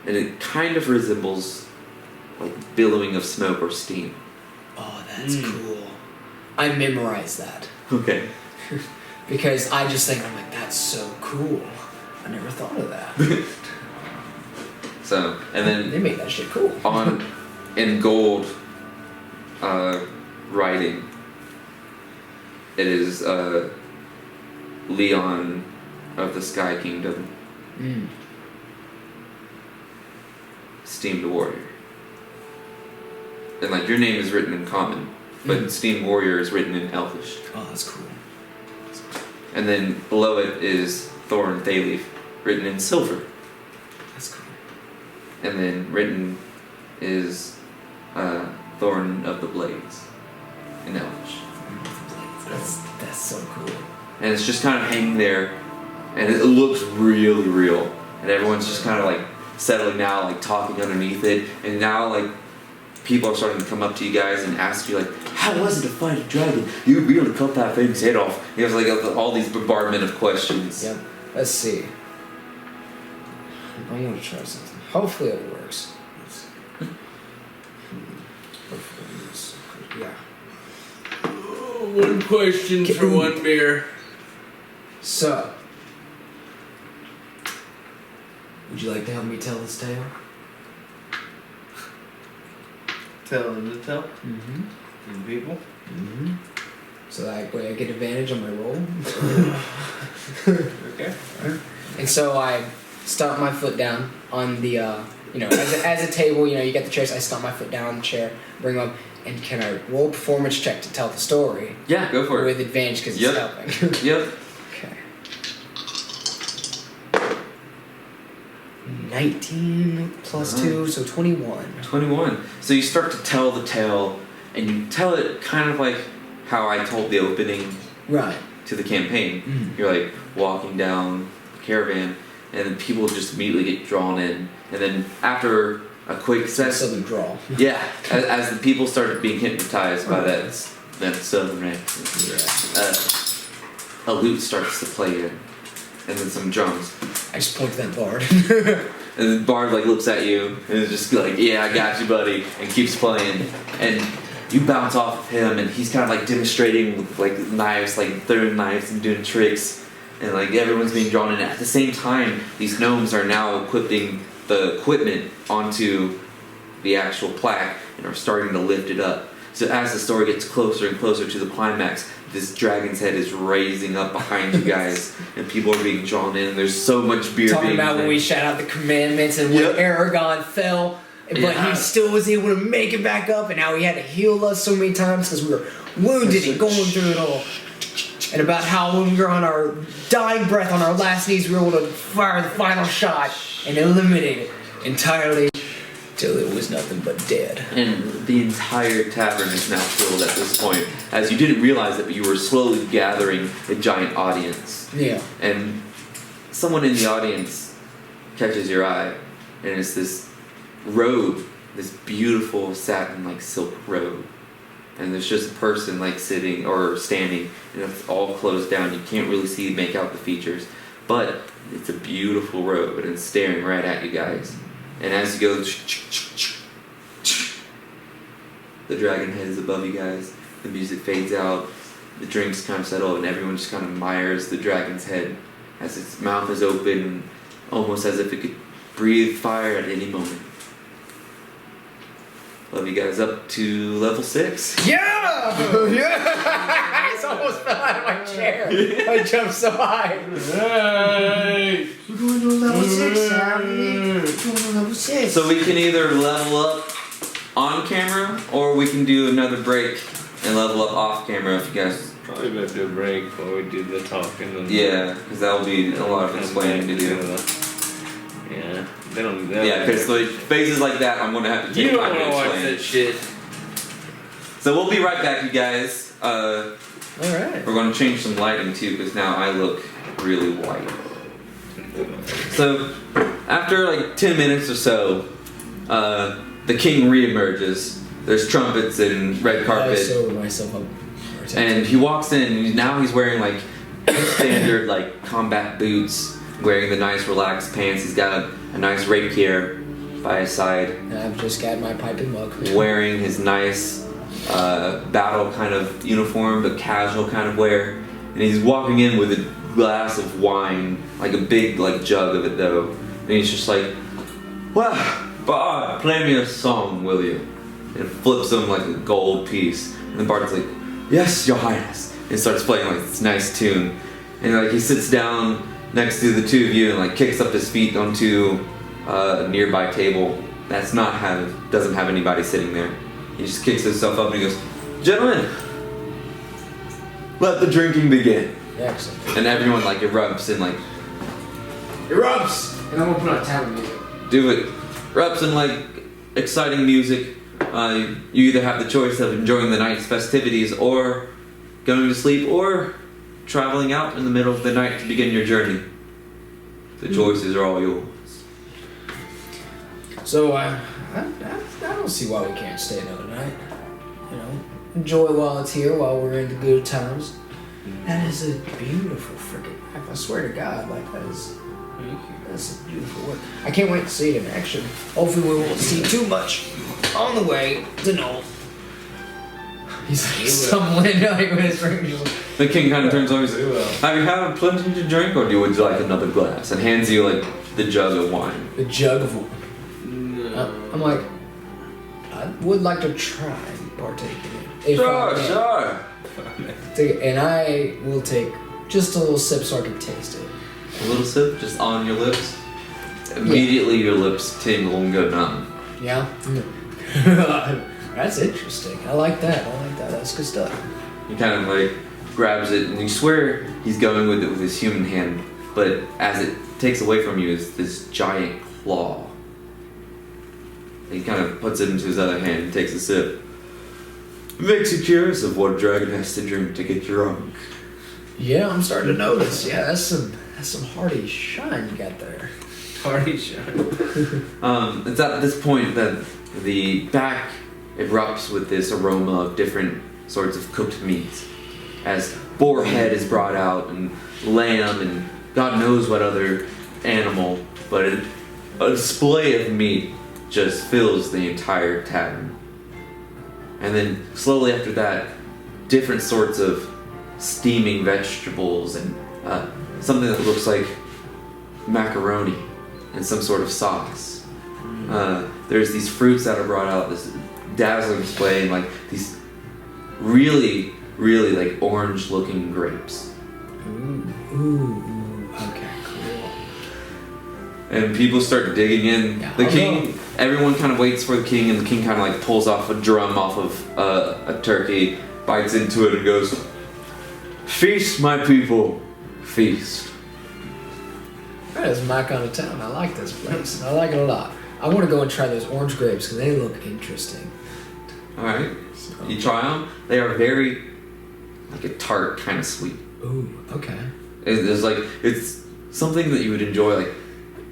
and it kind of resembles like billowing of smoke or steam. Oh, that's cool. I memorized that Okay. because I just think I'm like, that's so cool. I never thought of that. So, and then They made that shit cool. on in gold writing, it is Leon of the Sky Kingdom, Steamed Warrior. And like your name is written in common, but Steamed Warrior is written in Elvish. Oh, that's cool. And then below it is Thorn Thayleaf, written in silver. That's cool. And then written is Thorn of the Blades in Elvish. That's so cool. And it's just kind of hanging there, and it looks really real. And everyone's just kind of like settling now, like talking underneath it. And now like people are starting to come up to you guys and ask you like, how was it to fight a dragon? You really cut that thing's head off. You have like all these bombardment of questions. Yep. Let's see. I'm gonna try something. Hopefully it works. Hopefully it works. Yeah. One question for one beer. So, would you like to help me tell this tale? Tell them to tell. Mm-hmm. And people. Mm-hmm. So that way I get advantage on my roll. Okay. And so I stomp my foot down on the, as a table, you get the chairs, I stomp my foot down on the chair, bring them up, and can I roll a performance check to tell the story? Yeah, go for it. With advantage because it's helping. Yep. Okay. 19 plus 2, so 21. 21. So you start to tell the tale, and you tell it kind of like how I told the opening Right. to the campaign. Mm. You're like walking down the caravan, and then people just immediately get drawn in. And then after a quick session, Southern draw. yeah, as the people started being hypnotized by that southern accent, a lute starts to play in, and then some drums. I just point to that bard. And then Bard like looks at you and is just like, yeah, I got you, buddy, and keeps playing. And you bounce off of him, and he's kind of like demonstrating with like knives, like throwing knives and doing tricks, and like everyone's being drawn in. At the same time, these gnomes are now equipping the equipment onto the actual plaque and are starting to lift it up. So as the story gets closer and closer to the climax, this dragon's head is raising up behind you guys, and people are being drawn in. And there's so much beer Talking being about when we shout out the commandments and when Aragorn fell, but he still was able to make it back up, and now he had to heal us so many times because we were wounded and going through it all. and about how when we were on our dying breath, on our last knees, we were able to fire the final shot and eliminate it entirely till it was nothing but dead. And the entire tavern is now filled at this point, as you didn't realize it, but you were slowly gathering a giant audience. Yeah. And someone in the audience catches your eye, and it's this robe, this beautiful satin like silk robe. And there's just a person like sitting or standing, and it's all closed down. You can't really make out the features, but it's a beautiful robe, and it's staring right at you guys. And as you go, the dragon head is above you guys. The music fades out. The drinks kind of settle, and everyone just kind of admires the dragon's head as its mouth is open, almost as if it could breathe fire at any moment. Love you guys up to level 6. Yeah! Yeah! I almost fell out of my chair. I jumped so high. Hey! We're going to level 6, Sam. We're going to level 6. So we can either level up on camera, or we can do another break and level up off camera if you guys... Probably better do a break while we do the talking. And Yeah, because that will be a lot of explaining to do. Yeah, they don't do that. Yeah, because like faces like that, I'm going to have to take you don't time want to to watch explain that it. shit. So we'll be right back, you guys. Alright. We're going to change some lighting too, because now I look really white. So, after like 10 minutes or so, the king reemerges. There's trumpets and red carpet. I sewed myself up. And he walks in, and now he's wearing like standard like combat boots, wearing the nice relaxed pants. He's got a nice rapier by his side. And I've just got my pipe and mug. Wearing his nice battle kind of uniform, but casual kind of wear. And he's walking in with a glass of wine, like a big like jug of it though. And he's just like, "Well, Bard, play me a song, will you?" And flips him like a gold piece. And the Bard's like, "Yes, your highness." And starts playing like this nice tune. And like he sits down next to the two of you and like kicks up his feet onto a nearby table doesn't have anybody sitting there. He just kicks himself up and he goes, "Gentlemen, let the drinking begin." Excellent. And everyone like erupts and like Erupts! And I'm gonna put on tavern music. do it. Erupts in like exciting music. You either have the choice of enjoying the night's festivities or going to sleep or traveling out in the middle of the night to begin your journey. The choices are all yours. So I don't see why we can't stay another night. You know, enjoy while it's here, while we're in the good times. That is a beautiful freaking life. I swear to God, like that's a beautiful work. I can't wait to see it in action. Hopefully we won't see too much on the way to Noel. He's like stumbling like with his drink. He's like, The king kind of turns over and says, "Have you had plenty to drink, or would you like another glass?" And hands you like the jug of wine. a jug of wine. I'm like, I would like to try and partake in it. If I can. Sure. And I will take just a little sip so I can taste it. A little sip, just on your lips. Immediately your lips tingle and go numb. Yeah? That's interesting. I like that. That's good stuff. He kind of like grabs it, and you swear he's going with it with his human hand, but as it takes away from you is this giant claw. And he kind of puts it into his other hand and takes a sip. It makes you curious of what a dragon has to drink to get drunk. Yeah, I'm starting to notice. Yeah, that's some hearty shine you got there. Party shot. It's at this point that the back erupts with this aroma of different sorts of cooked meats. As boar head is brought out, and lamb, and God knows what other animal, but a display of meat just fills the entire tavern. And then slowly after that, different sorts of steaming vegetables and something that looks like macaroni and some sort of sauce. There's these fruits that are brought out, this dazzling display, and like these really like orange looking grapes. Ooh. Okay, cool. And people start digging in. Yeah, The I'll king, go. everyone kind of waits for the king, and the king kind of like pulls off a drum off of a turkey, bites into it and goes, Feast, my people, feast. That is my kind of town. I like this place. I like it a lot. I want to go and try those orange grapes because they look interesting. All right, So. you try them. They are very like a tart kind of sweet. Ooh, okay. It's something that you would enjoy like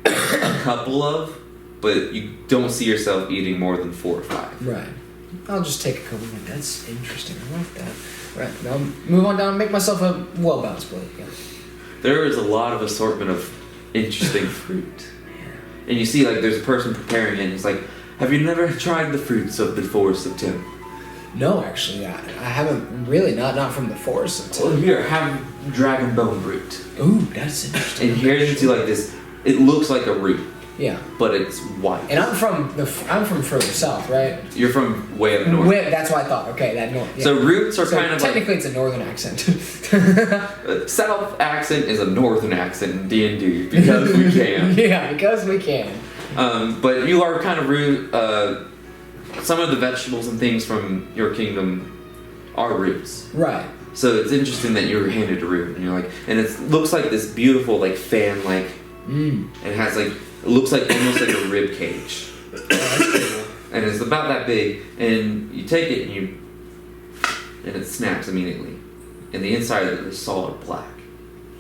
a couple of, but you don't see yourself eating more than 4 or 5. Right. I'll just take a couple. That's interesting. I like that. Right. Now move on down and make myself a well-balanced plate. Yeah. There is a lot of assortment of interesting fruit. And you see, like, there's a person preparing it, and he's like, have you never tried the fruits of the Forest of Tim? No, actually, I haven't really. Not from the forest. Well, here, have dragon bone root. Ooh, that's interesting. And here you see, like, this, it looks like a root, Yeah. but it's white. And I'm from further south, right? You're from way up north. That's what I thought. Okay, that north. Yeah. So roots are kind of like... technically it's a northern accent. South accent is a northern accent in D&D, because we can. Yeah, because we can. But you are kind of root... some of the vegetables and things from your kingdom are roots. Right. So it's interesting that you were handed a root, and you're like... And it looks like this beautiful, like, fan-like... It has, like... It looks like almost like a rib cage. And it's about that big, and you take it and it snaps immediately. And the inside of it is solid black.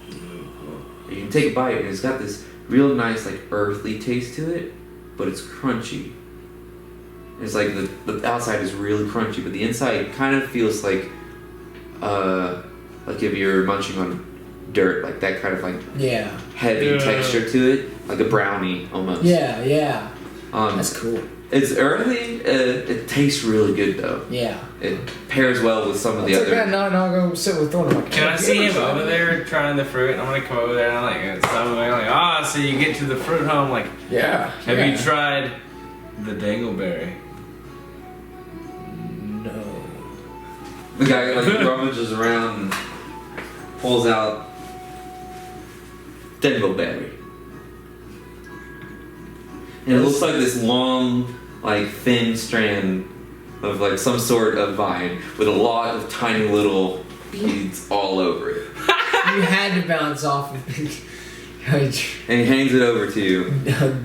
And you can take a bite, and it's got this real nice, like, earthly taste to it, but it's crunchy. It's like the outside is really crunchy, but the inside kind of feels like if you're munching on dirt, like that kind of like heavy texture to it, like a brownie almost. Yeah. That's cool. It's earthy. It tastes really good though. Yeah. It pairs well with some of the other. No, I'll go sit with Thorn. Can I see him over there trying the fruit? I'm gonna come over there and I'm like, so you get to the fruit home, like, Yeah. have you tried the dangleberry? No. The guy like rummages around and pulls out dangleberry. And it looks like this long, like thin strand of like some sort of vine with a lot of tiny little beads all over it. You had to bounce off of me. And he hands it over to you.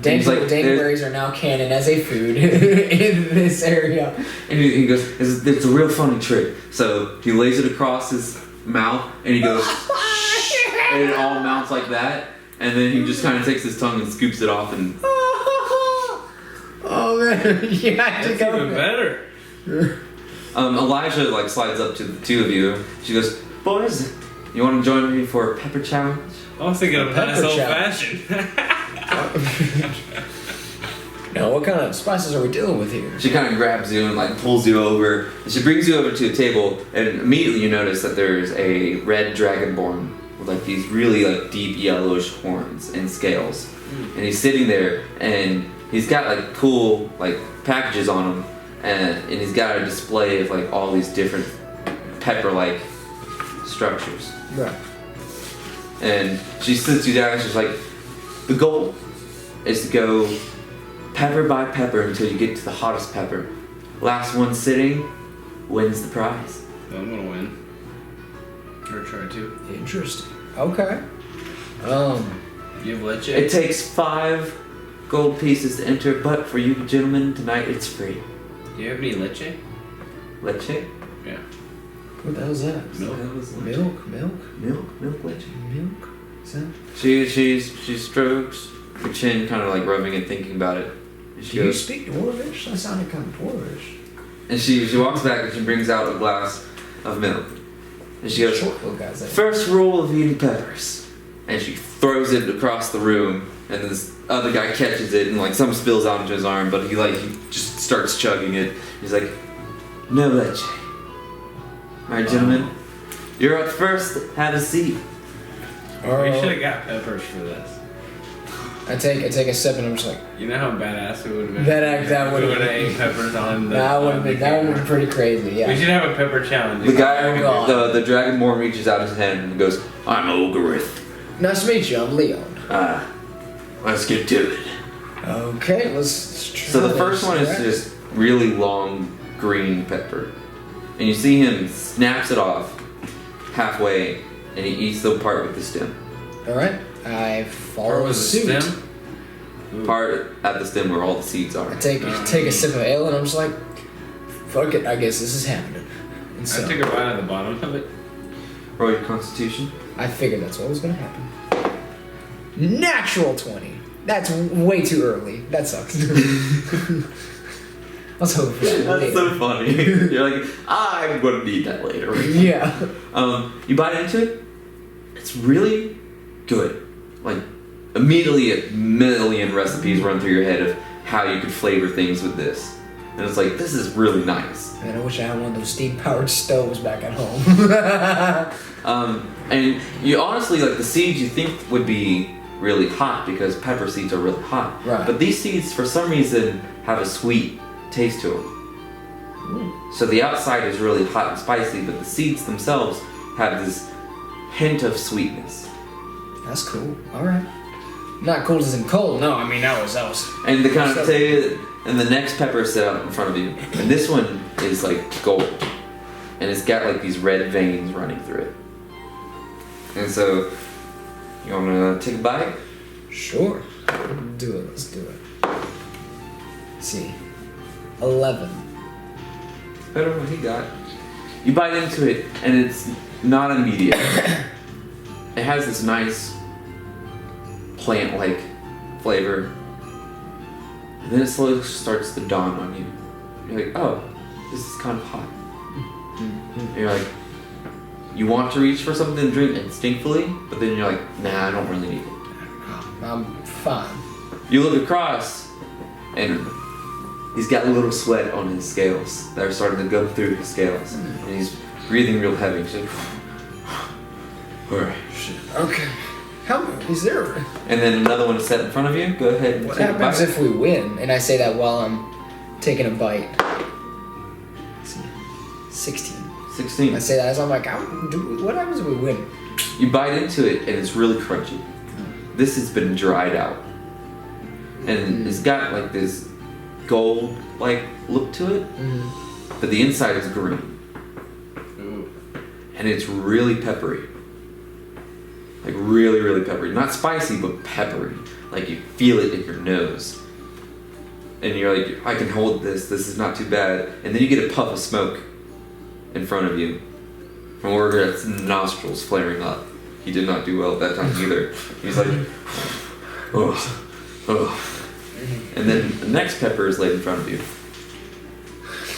Dangleberries are now canon as a food in this area. And he goes, it's a real funny trick. So he lays it across his mouth and he goes, and it all mounts like that. And then he just kind of takes his tongue and scoops it off and... Oh man, you had to That's go even better. Elijah like slides up to the two of you. She goes, boys, you want to join me for a pepper challenge? I was thinking of a nice Pepper old challenge. fashioned. Now, what kind of spices are we dealing with here? She kind of grabs you and like pulls you over. And she brings you over to a table, and immediately you notice that there's a red dragonborn with like these really like deep yellowish horns and scales. And he's sitting there, and he's got like cool like packages on him, and he's got a display of like all these different pepper-like structures. Right. And she sits you down and she's like, the goal is to go pepper by pepper until you get to the hottest pepper. Last one sitting wins the prize. I'm gonna win. Or try to. Interesting. Okay. You have leche? It takes 5 gold pieces to enter, but for you gentlemen tonight it's free. Do you have any leche? Leche? Yeah. What the hell's that? Milk. Milk leche. Milk? Is that? She strokes her chin, kind of like rubbing and thinking about it. And she Do you goes, speak Dwarvish? That sounded kind of Dwarvish. and she walks back and she brings out a glass of milk. And she goes, Short little guys. first rule of eating peppers. And she throws it across the room, and this other guy catches it, and like some spills out into his arm, but he just starts chugging it. He's like, no leche. Alright, gentlemen, you're up first. Have a seat. We should have got peppers for this. I take a sip and I'm just like, You know how badass it would have been? That we would've would have been- ate peppers on the. that would on have the been camera. pretty crazy. Yeah. We should have a pepper challenge. The guy, Oh, God. the dragonborn reaches out his hand and goes, I'm Ogorith. Nice to meet you. I'm Leon. Let's get to it. Okay, let's try So the first this, one is alright? just really long green pepper. And you see him snaps it off, halfway, and he eats the part with the stem. All right, I follow suit. Part at the stem where all the seeds are. I take a sip of ale, and I'm just like, fuck it. I guess this is happening. And so, I took a bite on the bottom of it. Roll your Constitution. I figured that's what was gonna happen. Natural 20. That's way too early. That sucks. I was hoping for that. That's later. so funny. You're like, I'm gonna need that later. Yeah. You bite into it. It's really good. Like immediately, a million recipes run through your head of how you could flavor things with this, and it's like this is really nice. Man, I wish I had one of those steam-powered stoves back at home. And you honestly like the seeds you think would be really hot because pepper seeds are really hot. Right. But these seeds, for some reason, have a sweet taste to them. So the outside is really hot and spicy, but the seeds themselves have this hint of sweetness. That's cool. All right. Not cold as in cold. No, I mean that was. And the kind of and the next pepper is set out in front of you, and this one is like gold, and it's got like these red veins running through it. And so, you wanna take a bite? Sure. Do it. Let's do it. Let's see. 11. Better than what he got. You bite into it, and it's not immediate. It has this nice plant-like flavor, and then it slowly starts to dawn on you. You're like, oh, this is kind of hot. And you're like, you want to reach for something to drink instinctively, but then you're like, nah, I don't really need it. I'm fine. You look across, and he's got a little sweat on his scales that are starting to go through his scales, and he's breathing real heavy. He's like, all right. Okay. How is there? And then another one is set in front of you. Go ahead and What take a happens bite. if we win? And I say that while I'm taking a bite. Let's see. 16. 16. I say that as I'm like, what happens if we win? You bite into it, and it's really crunchy. This has been dried out, and it's got like this gold-like look to it, but the inside is green. Ooh. And it's really peppery. Like really, really peppery. Not spicy, but peppery. Like you feel it in your nose. And you're like, I can hold this. This is not too bad. And then you get a puff of smoke in front of you from Orgrett's nostrils flaring up. He did not do well at that time either. He's like, oh. And then the next pepper is laid in front of you.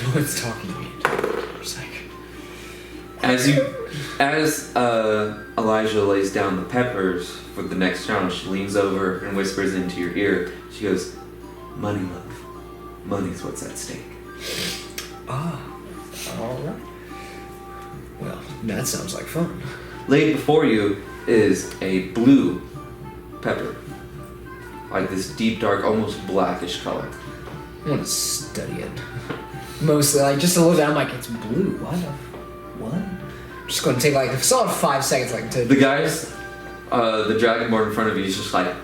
No one's talking to me. It's like, As Elijah lays down the peppers for the next round, she leans over and whispers into your ear. She goes, money, love. Money's what's at stake. all right. Well, that sounds like fun. Laid before you is a blue pepper. Like this deep, dark, almost blackish color. I want to study it. Mostly, like, just to look at it, I'm like, it's blue. What? I'm just going to take, like, a solid 5 seconds, like, to... The guys, the dragonborn in front of you is just like...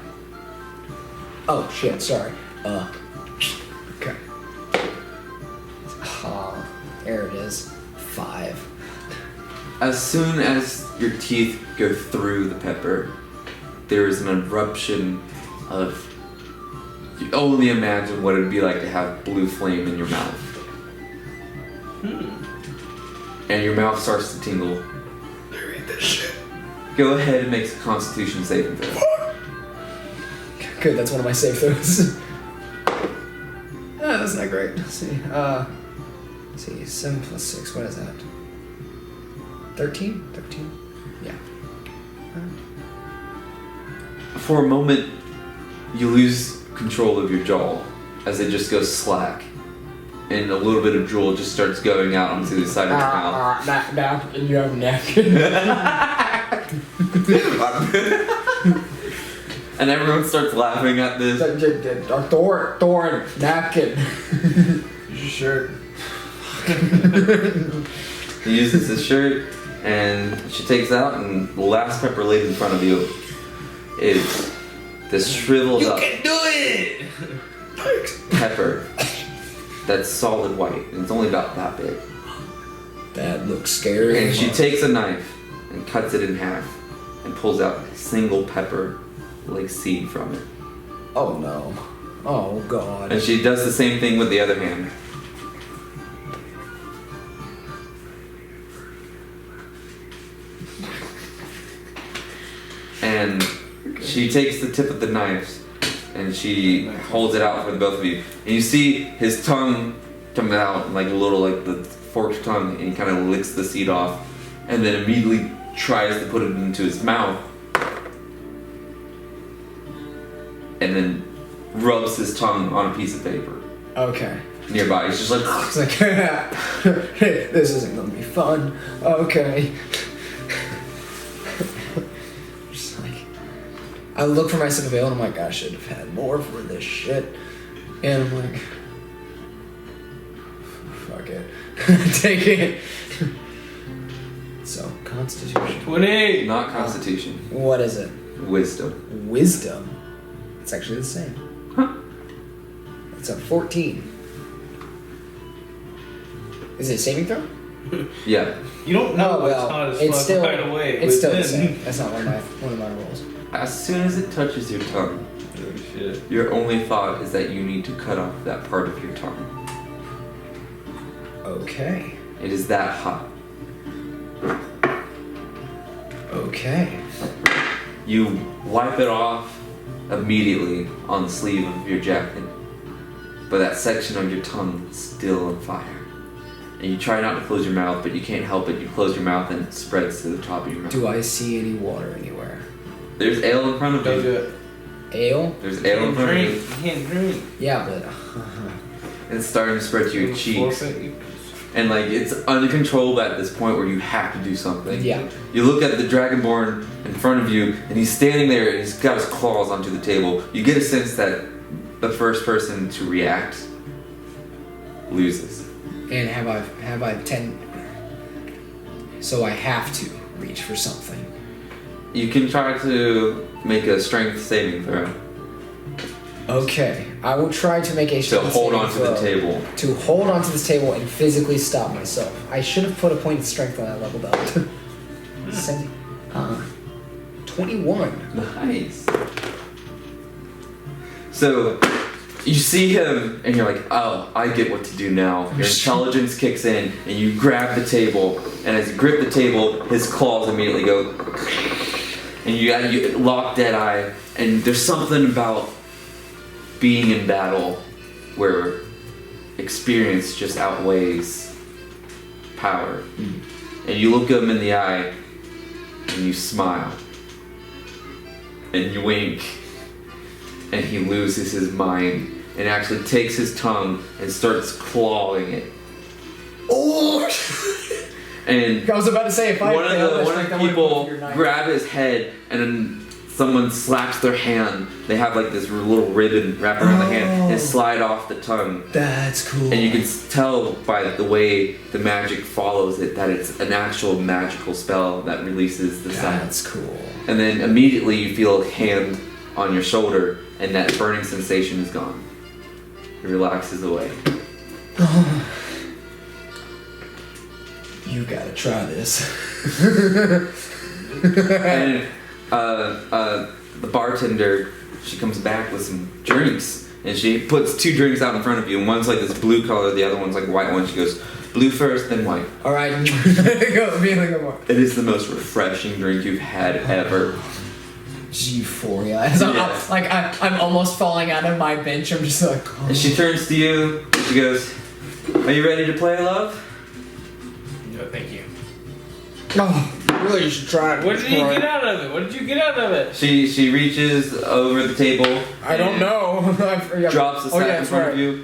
Oh, shit, sorry. Okay. Oh, there it is. 5. As soon as your teeth go through the pepper, there is an eruption of... You only imagine what it would be like to have blue flame in your mouth. And your mouth starts to tingle. I read this shit. Go ahead and make a Constitution saving throw. Good, that's one of my safe throws. That's not great. Let's see. 7 plus 6, what is that? 13? 13? Yeah. For a moment, you lose control of your jaw as it just goes slack. And a little bit of drool just starts going out onto the side of your mouth. Napkin, you have a napkin. And everyone starts laughing at this. Thorn, napkin. Shirt. He uses his shirt, and she takes it out, and the last pepper laid in front of you is this shriveled up You can do it! pepper that's solid white, and it's only about that big. That looks scary. And she takes a knife, and cuts it in half and pulls out a single pepper like seed from it. Oh no. Oh god. And she does the same thing with the other hand. And she takes the tip of the knife and she holds it out for the both of you. And you see his tongue come out like a little like the forked tongue, and he kind of licks the seed off and then immediately tries to put it into his mouth and then rubs his tongue on a piece of paper Okay. nearby. He's just like, It's like, this isn't gonna be fun. Okay. Just like, I look for my sip of ale and I'm like, I should have had more for this shit. And I'm like, fuck it. Take it. So, Constitution. 20. not Constitution, What is it? Wisdom. Wisdom. It's actually the same. Huh. It's a 14. Is it a saving throw? Yeah. You don't know Oh, well, it's hot as it's fuck still, right away. it's still the but then- same. That's not one of my rolls. As soon as it touches your tongue, Oh shit. your only thought is that you need to cut off that part of your tongue. Okay. It is that hot. Okay. You wipe it off immediately on the sleeve of your jacket, but that section of your tongue is still on fire. And you try not to close your mouth, but you can't help it. You close your mouth and it spreads to the top of your mouth. Do I see any water anywhere? There's ale in front of Don't do you. it. Ale? There's You ale in can't front of drink. you. You can't drink. Yeah, but And it's starting to spread to your cheeks. You- And like it's uncontrollable at this point where you have to do something. yeah. You look at the Dragonborn in front of you, and he's standing there, and he's got his claws onto the table. You get a sense that the first person to react loses. And have I 10? So I have to reach for something. You can try to make a strength saving throw Okay, I will try to make a to strength hold saving onto the throw table. To hold onto this table and physically stop myself. I should have put a point of strength on that level though. 21. Nice. So you see him, and you're like, "Oh, I get what to do now." Your intelligence kicks in, and you grab the table. And as you grip the table, his claws immediately go, and you lock dead eye. And there's something about being in battle where experience just outweighs power. And you look him in the eye, and you smile, and you wink, and he loses his mind and actually takes his tongue and starts clawing it. Oh! And I was about to say if I one failed of that the strength, I would've people moved your knife. grab his head, and then someone slaps their hand. They have like this little ribbon wrapped around the hand and slide off the tongue. That's cool. And you can tell by the way the magic follows it that it's an actual magical spell that releases the sound. That's cool. And then immediately you feel a hand on your shoulder, and that burning sensation is gone. It relaxes away. You gotta try this. And the bartender, she comes back with some drinks, and she puts two drinks out in front of you, and one's like this blue color, the other one's like white one. She goes, blue first, then white. Alright, go, be like more. It is the most refreshing drink you've had ever. Euphoria. I'm almost falling out of my bench. I'm just like, oh. And she turns to you, she goes, are you ready to play, love? No, thank you. Oh, really, you should try it. What did you get out of it? What did you get out of it? She reaches over the table. I don't and know. I forgot. Drops the sack in that's front right. of you.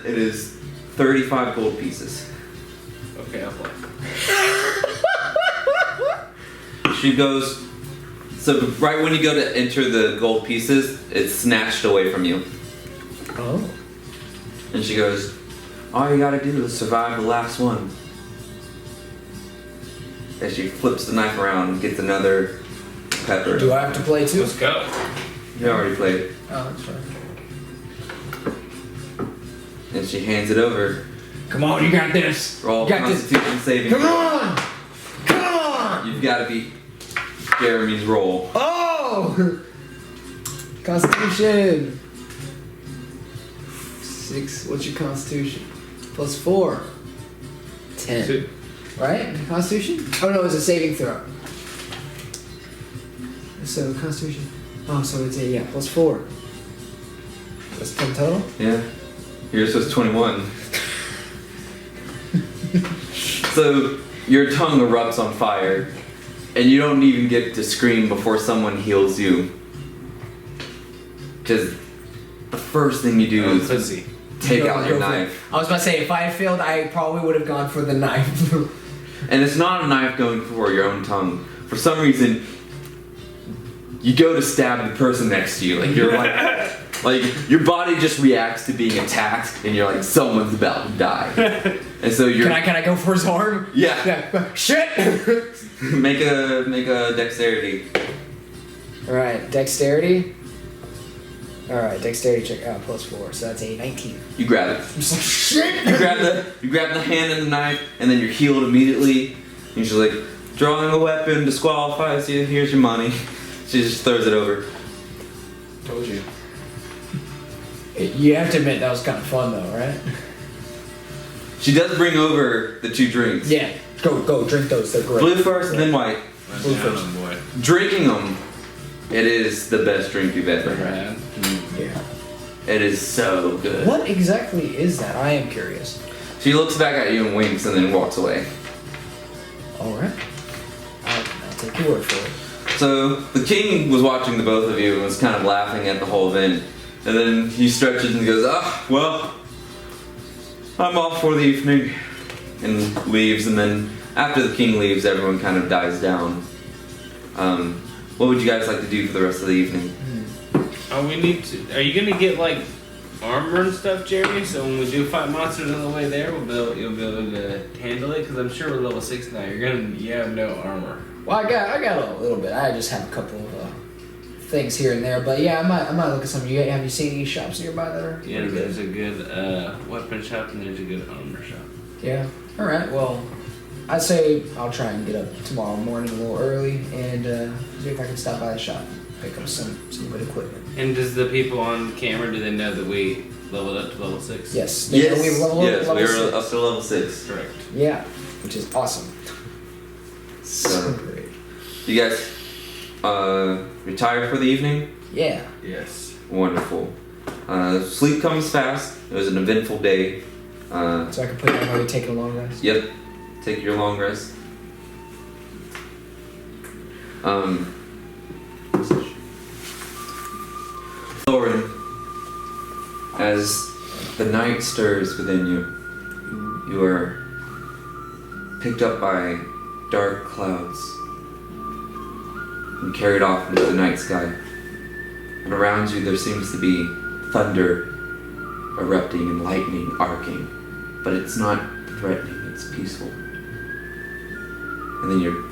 It is 35 gold pieces. Okay, I'll play. She goes, so right when you go to enter the gold pieces, it's snatched away from you. Oh. And she goes, all you gotta do is survive the last one. As she flips the knife around and gets another pepper. Do I have to play too? Let's go. You already played. Oh, that's right. And she hands it over. Come on, you got this. Roll You got this. Constitution saving Come throw. on! Come on! You've gotta beat Jeremy's roll. Oh! Constitution. 6. What's your Constitution? +4. 10. Right? Constitution? Oh no, it's a saving throw. So Constitution. Oh, so it's a +4. That's 10 total? Yeah. Yours was 21. So your tongue erupts on fire, and you don't even get to scream before someone heals you. Because the first thing you do is pussy. take out your Go for it. knife. I was about to say, if I had failed, I probably would have gone for the knife. And it's not a knife going for your own tongue. For some reason, you go to stab the person next to you. Like you're like your body just reacts to being attacked, and you're like, someone's about to die. And so you're. Can I go for his arm? Yeah. Shit! make a dexterity. Alright, dexterity. Alright, dexterity check +4, so that's a 19. You grab it. I'm just like, shit! You grab the hand and the knife, and then you're healed immediately. And she's like, drawing a weapon disqualifies you. Here's your money. She just throws it over. Told you. You have to admit that was kind of fun though, right? She does bring over the 2 drinks. Yeah, go drink those. They're great. Blue first, and then white. Blue first. Boy. Drinking them, it is the best drink you've ever had. Yeah. It is so good. What exactly is that? I am curious. She looks back at you and winks, and then walks away. All right. I'll take your word for it. So the king was watching the both of you and was kind of laughing at the whole event. And then he stretches and goes, well, I'm off for the evening. And leaves, and then after the king leaves, everyone kind of dies down. What would you guys like to do for the rest of the evening? Oh, we need to. Are you gonna get like armor and stuff, Jeremy? So when we do fight monsters on the way there, you'll be able to handle it. Because I'm sure we're level 6 now. You have no armor. Well, I got a little bit. I just have a couple of things here and there, but yeah, I might look at some. Have you seen any shops nearby that are Yeah, pretty there's a good weapon shop and there's a good armor shop. Yeah. All right. Well, I'd say I'll try and get up tomorrow morning a little early and see if I can stop by the shop, pick up some good equipment. And does the people on camera, do they know that we leveled up to level 6? Yes. Yes, We level yes, level we were 6. up to level 6. Correct. Yeah, which is awesome. So great. You guys retire for the evening? Yeah. Yes. Wonderful. Sleep comes fast. It was an eventful day. So I can put down while you're taking a long rest. Yep. Take your long rest. Thorin, as the night stirs within you, you are picked up by dark clouds and carried off into the night sky. And around you there seems to be thunder erupting and lightning arcing, but it's not threatening, it's peaceful. And then you're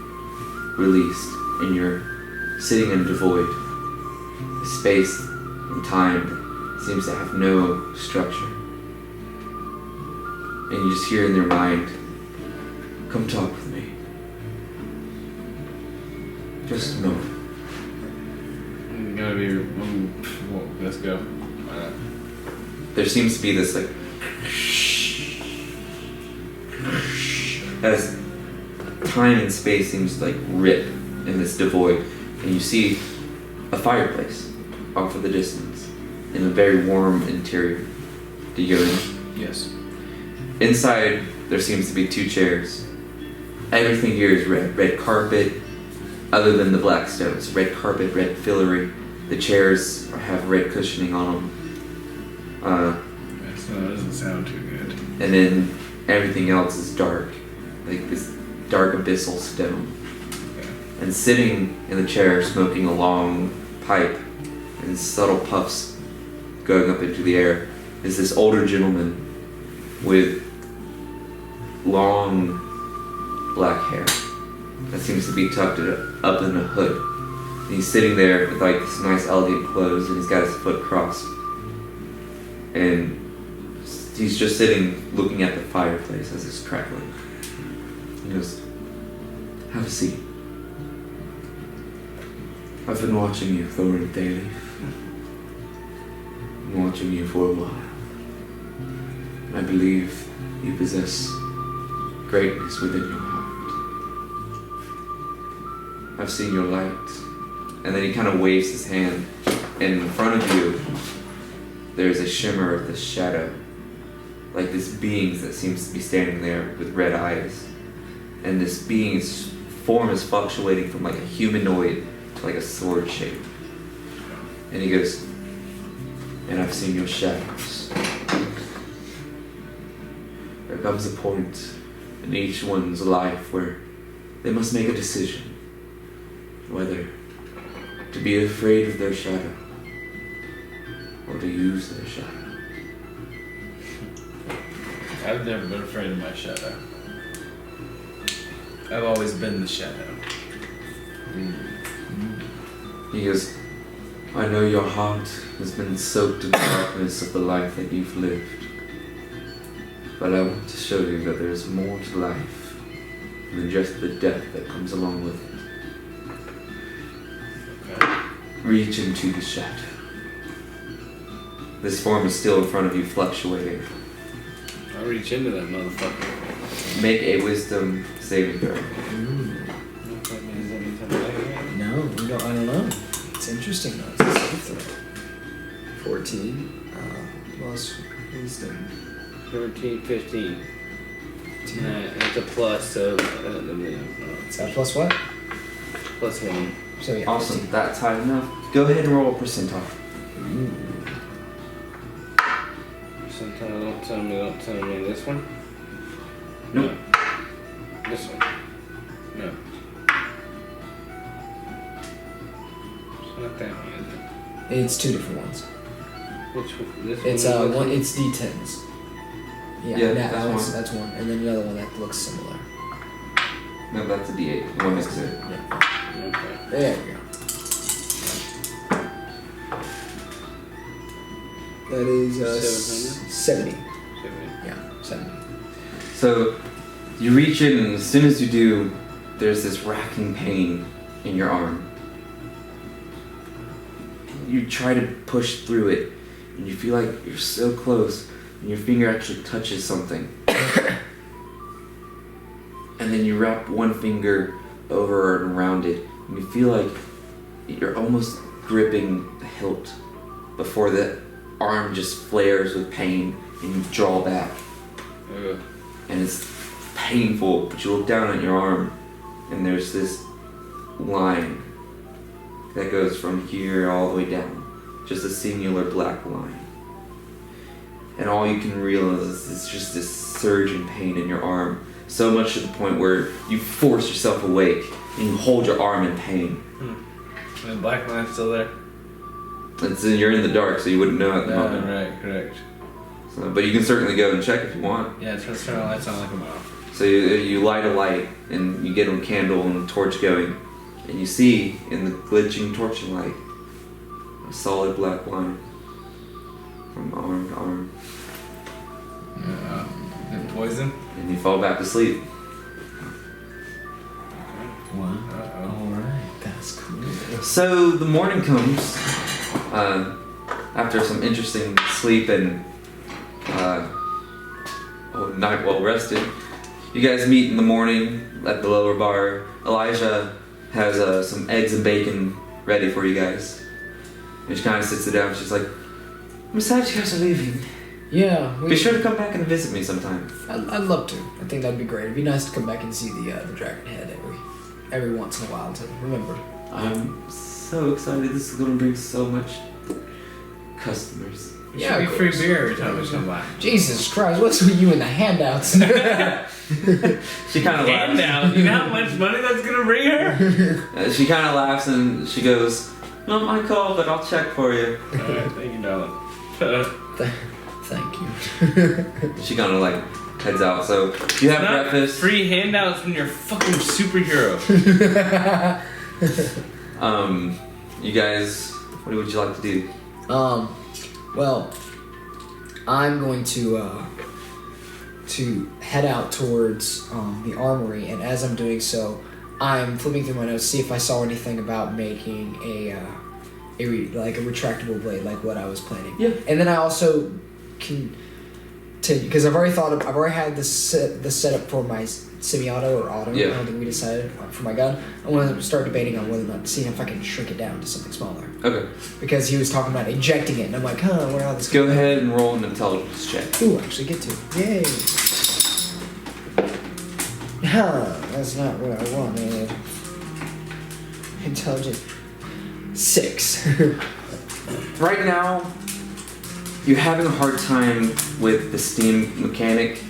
released and you're sitting in the void. The space and time seems to have no structure. And you just hear in your mind, come talk with me. Just a moment. I'm gonna be. Well, let's go. There seems to be this like as time and space seems to like rip in this devoid, and you see a fireplace off in the distance in a very warm interior. Do you go in? Yes. Inside there seems to be 2 chairs. Everything here is red carpet, other than the black stones. Red carpet, red filigree. The chairs have red cushioning on them. That doesn't sound too good. And then everything else is dark, like this dark abyssal stone. Okay. And sitting in the chair, smoking a long pipe, and subtle puffs going up into the air, is this older gentleman with long black hair that seems to be tucked up in a hood. And he's sitting there with like this nice elegant clothes, and he's got his foot crossed. And he's just sitting looking at the fireplace as it's crackling. He goes, have a seat. I've been watching you, Thorin Daily. I'm watching you for a while. I believe you possess greatness within your heart. I've seen your light. And then he kind of waves his hand, and in front of you, there's a shimmer of this shadow. Like this being that seems to be standing there with red eyes. And this being's form is fluctuating from like a humanoid to like a sword shape. And he goes, and I've seen your shadows. There comes a point in each one's life where they must make a decision. Whether to be afraid of their shadow or to use their shadow. I've never been afraid of my shadow. I've always been the shadow. He goes, I know your heart has been soaked in the darkness of the life that you've lived. But I want to show you that there's more to life than just the death that comes along with it. Okay. Reach into the shadow. This form is still in front of you, fluctuating. I'll reach into that motherfucker. Make a wisdom saving throw. No, we don't. I don't know. It's interesting though. It's a safe throw. 14 plus wisdom. 13, 15. It's a plus, so Is that plus what? plus 1. So yeah. Awesome, 15. that's high enough. Go ahead and roll a percentile. Ooh. Sometimes don't tell me this one. Nope. No. This one. No. It's not that one, is it? It's two different ones. Which one? This It's one? one. It's D10s. Yeah, that that's one's, one. that's one, and then the other one that looks similar. No, that's a D8. The one next to it. Yeah. Okay. There we go. That is 700? 70. Yeah, 70. So, you reach in, and as soon as you do, there's this racking pain in your arm. You try to push through it, and you feel like you're so close, and your finger actually touches something. And then you wrap one finger over and around it, and you feel like you're almost gripping the hilt before the arm just flares with pain, and you draw back. Ugh. And it's painful, but you look down at your arm, and there's this line that goes from here all the way down. Just a singular black line. And all you can realize is it's just this surge in pain in your arm. So much to the point where you force yourself awake, and you hold your arm in pain. The black line's still there? You're in the dark, so you wouldn't know at the No, moment. right, correct. So, but you can certainly go and check if you want. Yeah, turn the lights on like a off. So you light a light, and you get a candle and a torch going, and you see in the glitching torching light a solid black line from arm to arm, And poison? and you fall back to sleep. Wow. Uh-oh. Alright, that's cool. So the morning comes after some interesting sleep and night well rested. You guys meet in the morning at the lower bar. Elijah has some eggs and bacon ready for you guys. And she kind of sits it down. She's like, I'm sad you guys are leaving. Yeah, Be sure to come back and visit me sometime. I'd love to. I think that'd be great. It'd be nice to come back and see the dragon head every once in a while to remember. I'm so excited. This is going to bring so much customers. Yeah, Should of be free course. beer every time we come by. Jesus Christ, what's with you and the handouts? She kind of laughs. Handout. You know how much money that's gonna bring her? She kind of laughs and she goes, not my call, but I'll check for you. Alright, thank you, darling. Thank you. She kind of like heads out. So you have Not breakfast. free handouts when you're a fucking superhero. You guys, what would you like to do? Well, I'm going to head out towards the armory, and as I'm doing so, I'm flipping through my notes to see if I saw anything about making a retractable blade, like what I was planning. Yeah. And then I also can, because I've already had the setup for my semi-auto or auto. Yeah. I don't think we decided for my gun. I want to start debating on whether or not seeing if I can shrink it down to something smaller. Okay. Because he was talking about ejecting it, and I'm like, where how this? Go ahead and roll an intelligence check. Ooh, actually get to. Yay. That's not what I wanted. Intelligence 6. Right now, you're having a hard time with the steam mechanic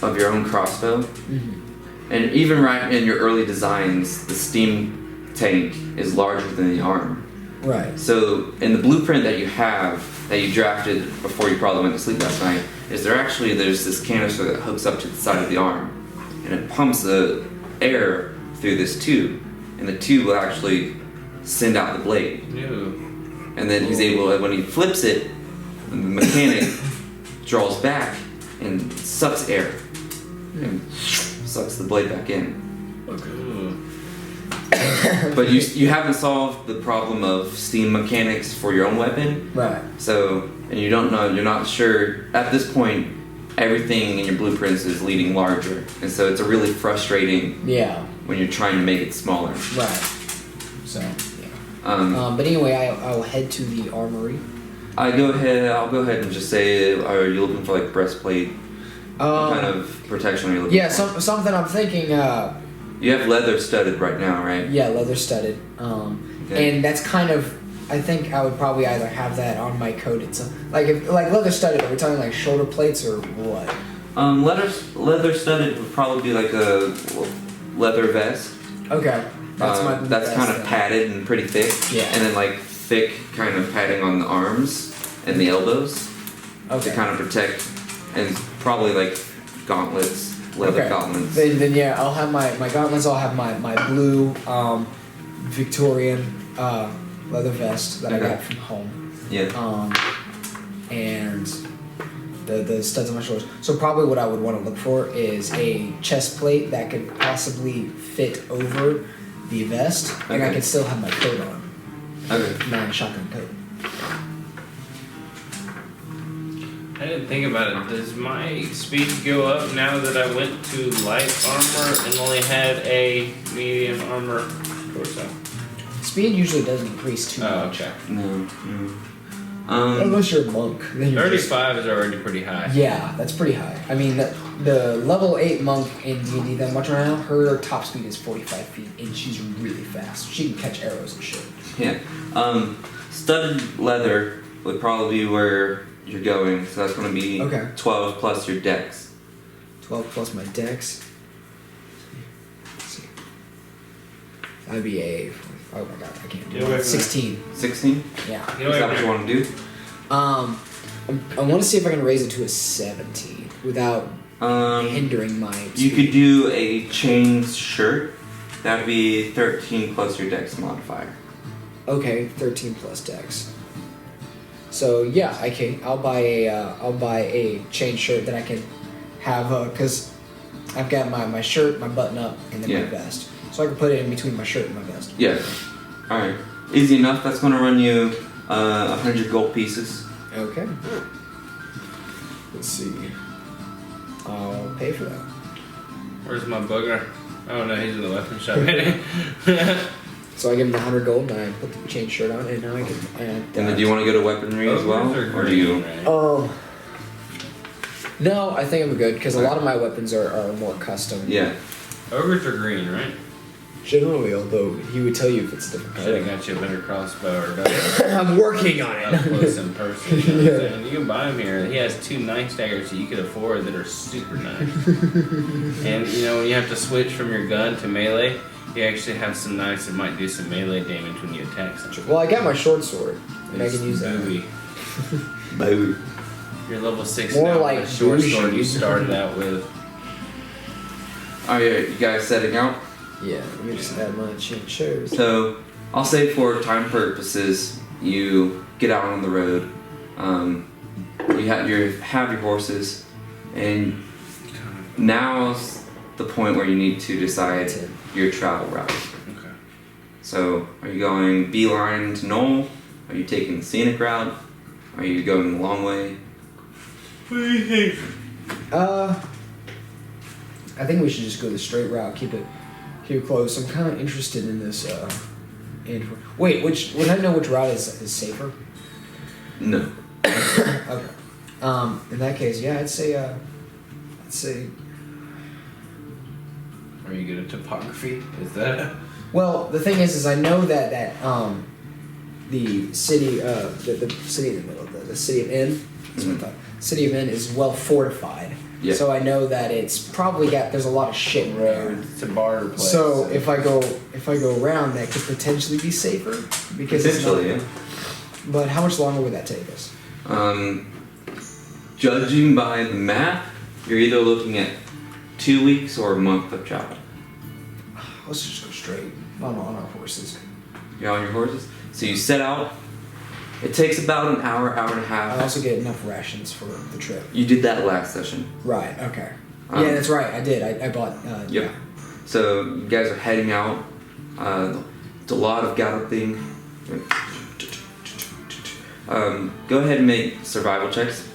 of your own crossbow. Mm-hmm. And even right in your early designs, the steam tank is larger than the arm. Right. So in the blueprint that you have, that you drafted before you probably went to sleep last night, there's this canister that hooks up to the side of the arm, and it pumps the air through this tube, and the tube will actually send out the blade. Ew. And then he's able, when he flips it, the mechanic draws back and sucks air and sucks the blade back in. Ooh. But you haven't solved the problem of steam mechanics for your own weapon. Right. So, and you don't know, you're not sure, at this point, everything in your blueprints is leading larger. And so it's a really frustrating Yeah. when you're trying to make it smaller. Right. So, yeah. But anyway, I will head to the armory. I'll go ahead and just say, are you looking for like breastplate? What kind of protection are you looking Yeah, for? something I'm thinking, You have leather studded right now, right? yeah, leather studded. Okay. And that's kind of, I think I would probably either have that on my coat itself. Like leather studded, are we talking like shoulder plates or what? Leather studded would probably be like a leather vest. Okay. That's That's kind of padded and pretty thick. Yeah. And then like thick kind of padding on the arms and the elbows Okay. to kind of protect, and probably like gauntlets, leather gauntlets. Then yeah, I'll have my gauntlets. I'll have my blue Victorian leather vest that I got from home. Yeah. And the studs on my shoulders. So probably what I would want to look for is a chest plate that could possibly fit over the vest, and I Okay. could still have my coat on. Okay. My shotgun coat. I didn't think about it. Does my speed go up now that I went to light armor and only had a medium armor torso? Speed usually doesn't increase too Oh, much. okay. No. Unless you're a monk. Then you're just- 35 is already pretty high. Yeah, that's pretty high. I mean, the level 8 monk in D&D that I'm watching right now, her top speed is 45 feet, and she's really fast. She can catch arrows and shit. Yeah. Studded leather would probably be where you're going, so that's going to be Okay. 12 plus your dex. 12 plus my dex. Let's see. That'd be a... Oh my god, I can't do Yeah, wait, it. 16. 16? Yeah. You know Is that what? what you want to do? I want to see if I can raise it to a 17 without hindering my You speed. could do a chain shirt. That'd be 13 plus your dex modifier. Okay, 13 plus dex. So yeah, okay, I'll buy a chain shirt that I can have because I've got my shirt, my button up, and then my vest. So I can put it in between my shirt and my vest. Yeah. All right. Easy enough. That's going to run you 100 gold pieces. Okay. Let's see. I'll pay for that. Where's my booger? Oh no, he's in the weapon shop. So I give him the 100 gold, and I put the chain shirt on, and now I can. And then do you want to go to weaponry as well, or do you? No, I think I'm good because a lot of my weapons are more custom. Yeah. Ogres are green, right? Generally, although he would tell you if it's a different Should color. have got you a better crossbow or better. I'm working on Up it. close in person. You know what I'm saying? You can buy him here. He has 2 knife daggers that you could afford that are super nice. And you know when you have to switch from your gun to melee, you actually have some knives that might do some melee damage when you attack something. Well, I got my short sword, and I can use that. Booby. Boo. You're level 6 More now. like with a short bougie. sword you started out with. Oh yeah, you guys setting out? Yeah, let me just add my chain shirt. So I'll say for time purposes, you get out on the road. You have your horses, and now's the point where you need to decide your travel route. Okay. So, are you going beeline to Knoll? Are you taking the scenic route? Are you going the long way? What do you think? I think we should just go the straight route. Keep it close. I'm kind of interested in this. Wait, would I know which route is safer? No. Okay. In that case, yeah, I'd say. Are you good at topography? Is that? Well, the thing is I know that the city, the city in the middle, the city of N, that's what I thought. City of N is well fortified. Yeah. So I know that it's probably there's a lot of shit in there. It's a barter place. So if I go around, that could potentially be safer because Potentially, yeah. But how much longer would that take us? Judging by the map, you're either looking at 2 weeks or a month of travel. Let's just go straight on our horses. You're on your horses? So you set out. It takes about an hour, hour and a I half. also get enough rations for the trip. You did that last session. Right. Okay. Yeah, that's right. I did. I bought. Yep. Yeah. So you guys are heading out. It's a lot of galloping. Go ahead and make survival checks.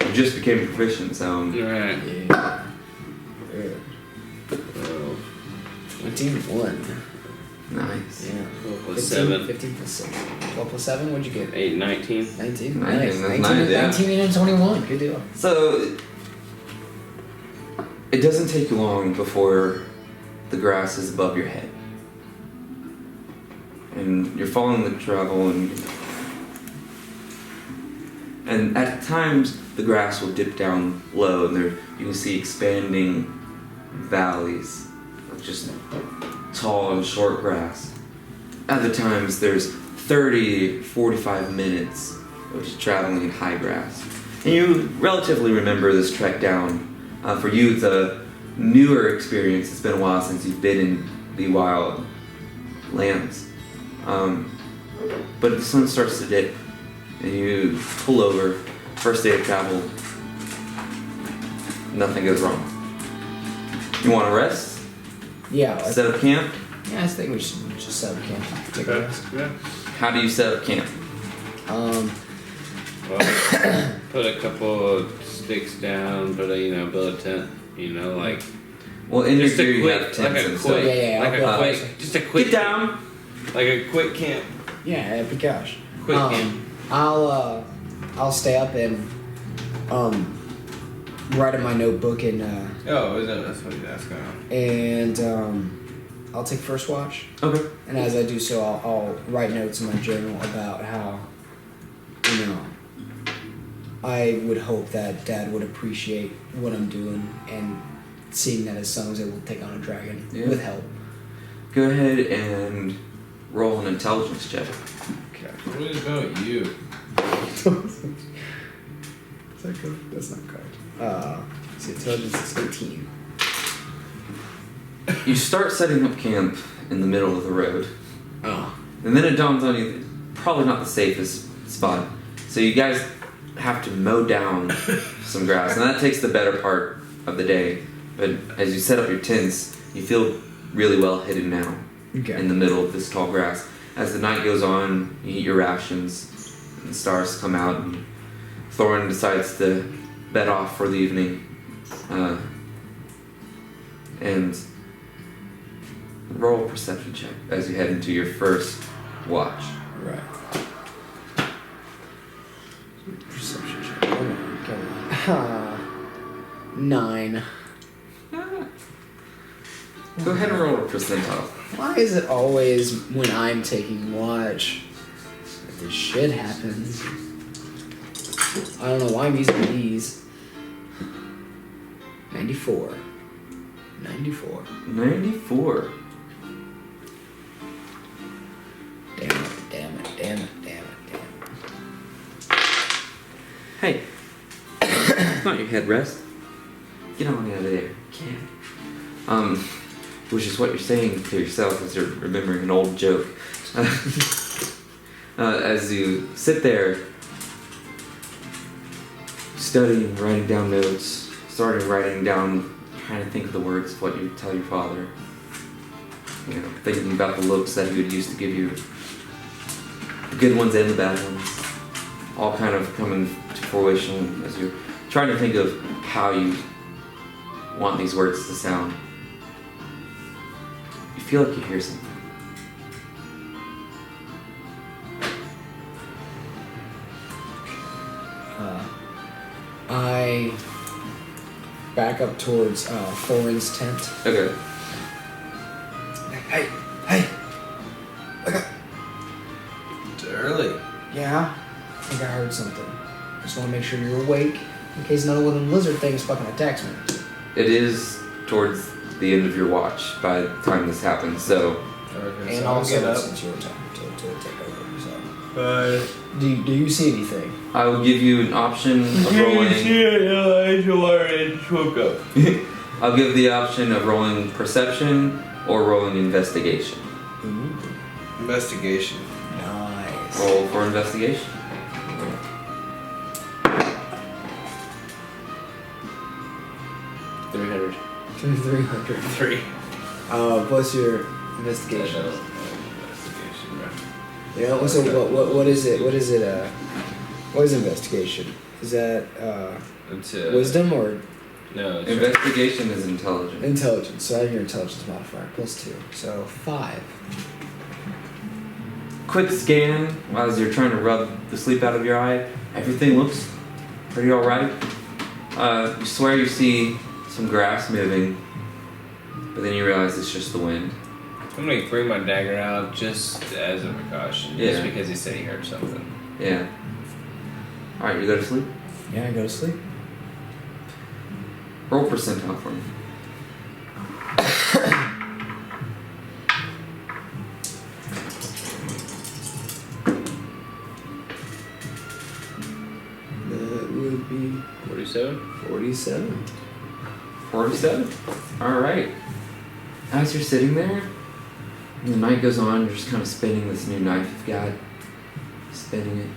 You just became proficient, so. Alright. Yeah. 21. Nice. Yeah. 12 plus 7. 15 plus 6. 12 plus 7, what'd you get? 8, 19. 19. 19, Nice. that's 19, nice, yeah. 19 and 21. Good deal. So it doesn't take you long before the grass is above your head. And you're following the travel and at times the grass will dip down low and there you can see expanding valleys of just tall and short grass. Other times there's 30, 45 minutes of just traveling in high grass. And you relatively remember this trek down. For you, it's a newer experience. It's been a while since you've been in the wild lands. But the sun starts to dip and you pull over. First day of travel, nothing goes wrong. You want to rest? Yeah. Set up camp? Yeah, I think we should just set up camp. Take a Okay. rest. Yeah. How do you set up camp? Well, put a couple of sticks down, build a tent, like. Well, in your Just a gear you quick, have tents like a and quick, stuff. Yeah, like I'll a build quick, just a quick. Get down! Like a quick camp. Yeah, gosh. Quick camp. I'll stay up and write in my notebook and That's what he's asking. I'll take first watch. Okay. And as I do so, I'll write notes in my journal about how, I would hope that Dad would appreciate what I'm doing and seeing that his son was able to take on a dragon with help. Go ahead and roll an intelligence check. Okay. What is about you? Is that good? That's not correct. So intelligence is 18. You start setting up camp in the middle of the road. Oh. And then it dawns on you, probably not the safest spot. So you guys have to mow down some grass. And that takes the better part of the day. But as you set up your tents, you feel really well hidden now in the middle of this tall grass. As the night goes on, you eat your rations, and the stars come out, and Thorin decides to bed off for the evening. And roll a perception check as you head into your first watch. Right. Perception check. Come on. 9. Go ahead and roll a percentile. Why is it always when I'm taking watch that this shit happens? I don't know why I'm using these. 94. 94. 94. Damn it, damn it, damn it, damn it, damn it. Hey, it's not your head rest. Get on out of there. Can't. Which is what you're saying to yourself as you're remembering an old joke. As you sit there, studying, writing down notes, starting writing down, trying to think of the words of what you tell your father. You know, thinking about the looks that he would used to give you, the good ones and the bad ones, all kind of coming to fruition as you're trying to think of how you want these words to sound. You feel like you hear something. I back up towards Thorin's tent. Okay. Hey! Look up! It's early. Yeah? I think I heard something. Just want to make sure you're awake in case none of them lizard things fucking attacks me. It is towards the end of your watch by the time this happens, so... Okay, And so I'll also, get up. it's your time to take over. So. Bye. Do you see anything? I will give you an option of rolling... I just woke up. I'll give the option of rolling perception or rolling investigation. Ooh. Investigation. Nice. Roll for investigation. $300. 300. 3. What's your investigation? Investigation, bro. Yeah. So what is it? What is it? What is investigation? Is that It's wisdom or No, it's Investigation is intelligence. intelligence? So I have your intelligence modifier +2. So 5. Quick scan as you're trying to rub the sleep out of your eye. Everything looks pretty alright. You swear you see some grass moving, but then you realize it's just the wind. I'm gonna bring my dagger out just as a precaution, just Yeah. because he said he heard something. Yeah. Alright, you go to sleep? Yeah, I go to sleep. Roll percentile for me. That would be 47? 47. 47? Alright. As you're sitting there, and the night goes on, you're just kind of spinning this new knife you've got. Spinning it.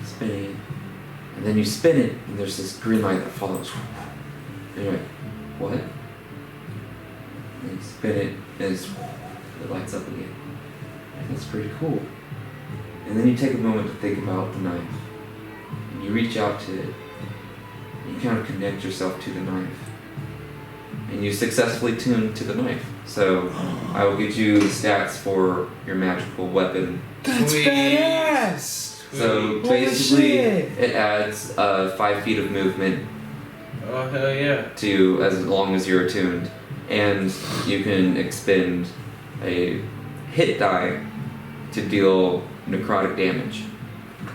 Spinning it. And then you spin it, and there's this green light that follows. And you're like, what? And you spin it, and it lights up again. And that's pretty cool. And then you take a moment to think about the knife. And you reach out to it. You kind of connect yourself to the knife. And you successfully tune to the knife. So I will get you the stats for your magical weapon. That's Sweet. badass! So Holy basically, shit. it adds 5 feet of movement Oh, hell yeah. to you as long as you're attuned. And you can expend a hit die to deal necrotic damage.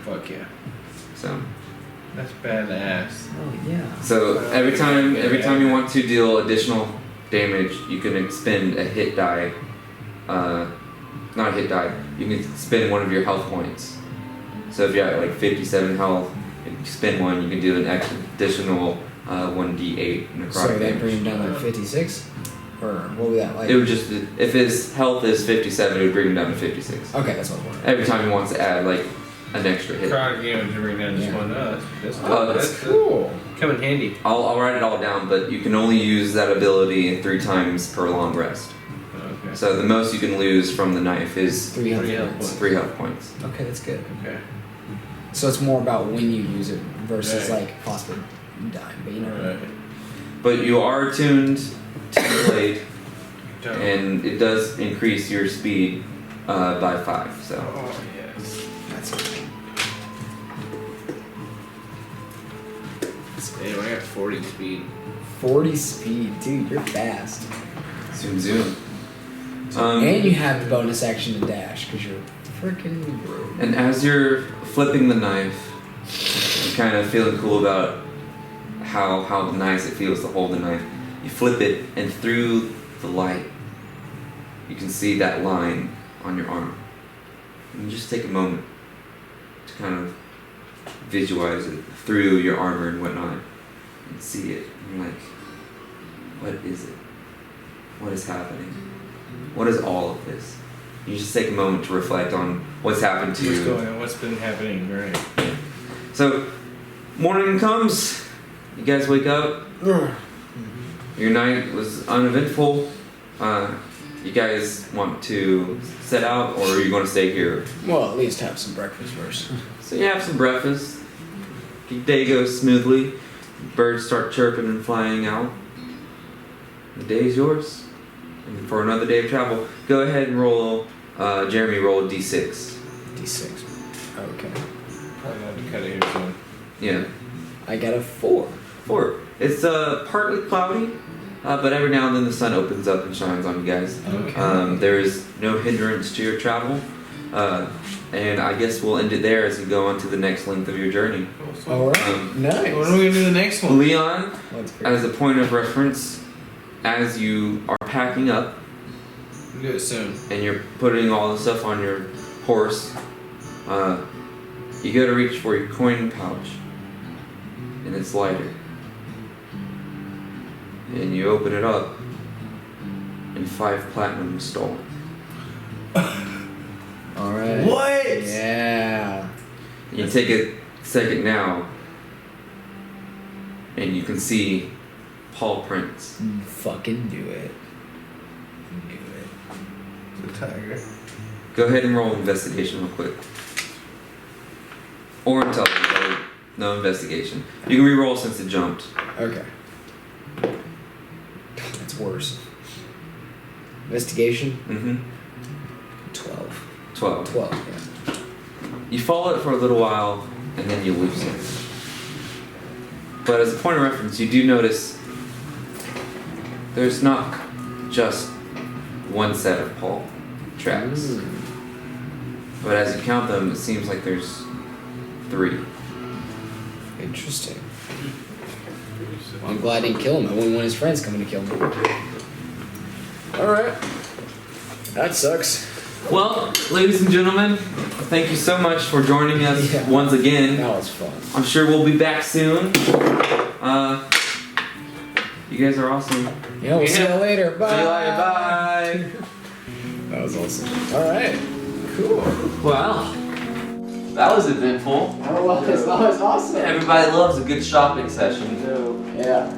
Fuck yeah. So That's badass. Oh yeah. So every time you want to deal additional damage, you can expend a hit die. Not a hit die. You can spend one of your health points. So if you're at like 57 health, if you spend one, you can do an additional 1d8 necrotic So that damage. bring him down like 56? Or what would that like? It would just, if his health is 57, it would bring him down to 56. Okay, that's what I wanted. Every time he wants to add like an extra hit. Chronic damage to bring down just Yeah. one. That's Oh, that's cool. Come in handy. I'll write it all down, but you can only use that ability 3 times per long rest. Okay. So the most you can lose from the knife is 3 health 3 health points. 3 health points. Okay, that's good. Okay. So it's more about when you use it versus Right. like possibly dying, but you know. Alright. But you are attuned to the blade, Dope. and it does increase your speed by 5. So Oh, yes. That's okay. Damn, I got 40 speed. 40 speed, dude, you're fast. zoom zoom. And you have the bonus action to dash because you're freaking rude. And as you're flipping the knife, you're kind of feeling cool about how nice it feels to hold the knife. You flip it, and through the light, you can see that line on your arm. And you just take a moment to kind of visualize it through your armor and whatnot, and see it. And you're like, what is it? What is happening? What is all of this? You just take a moment to reflect on what's happened to What's you. going on? What's been happening? Right. So, Morning comes. You guys wake up. Your night was uneventful. You guys want to set out, or are you going to stay here? Well, at least have some breakfast first. So you have some breakfast. Your day goes smoothly. Birds start chirping and flying out. The day is yours. And for another day of travel, go ahead and roll. Jeremy, roll a d6. D6. Okay. Probably have to cut it here soon. Yeah. I got a 4. 4. It's partly cloudy, but every now and then the sun opens up and shines on you guys. Okay. There is no hindrance to your travel, and I guess we'll end it there as you go on to the next length of your journey. Alright. Nice. When are we gonna do the next one? Leon, That's great. as a point of reference, as you are packing up We'll do it soon. and you're putting all the stuff on your horse, you go to reach for your coin pouch, and it's lighter. And you open it up, and 5 platinum is stolen. Alright. What? Yeah. You take a second now, and you can see paw prints. Fucking do it. Do it. The tiger. Go ahead and roll investigation real quick. Or intelligence. No investigation. You can re-roll since it jumped. Okay. That's worse. Investigation? Mm-hmm. 12. 12. 12, yeah. You follow it for a little while, and then you lose it. But as a point of reference, you do notice there's not just one set of paw tracks. But as you count them, it seems like there's 3. Interesting. Well, I'm glad I didn't kill him. I wouldn't want his friends coming to kill me. Alright. That sucks. Well, ladies and gentlemen, thank you so much for joining us Yeah. once again. That was fun. I'm sure we'll be back soon. You guys are awesome. Yeah, we'll see you later. Bye. See you later. Bye. That was awesome. Alright. Cool. Wow. That was eventful. That was awesome. Everybody loves a good shopping session. Yeah.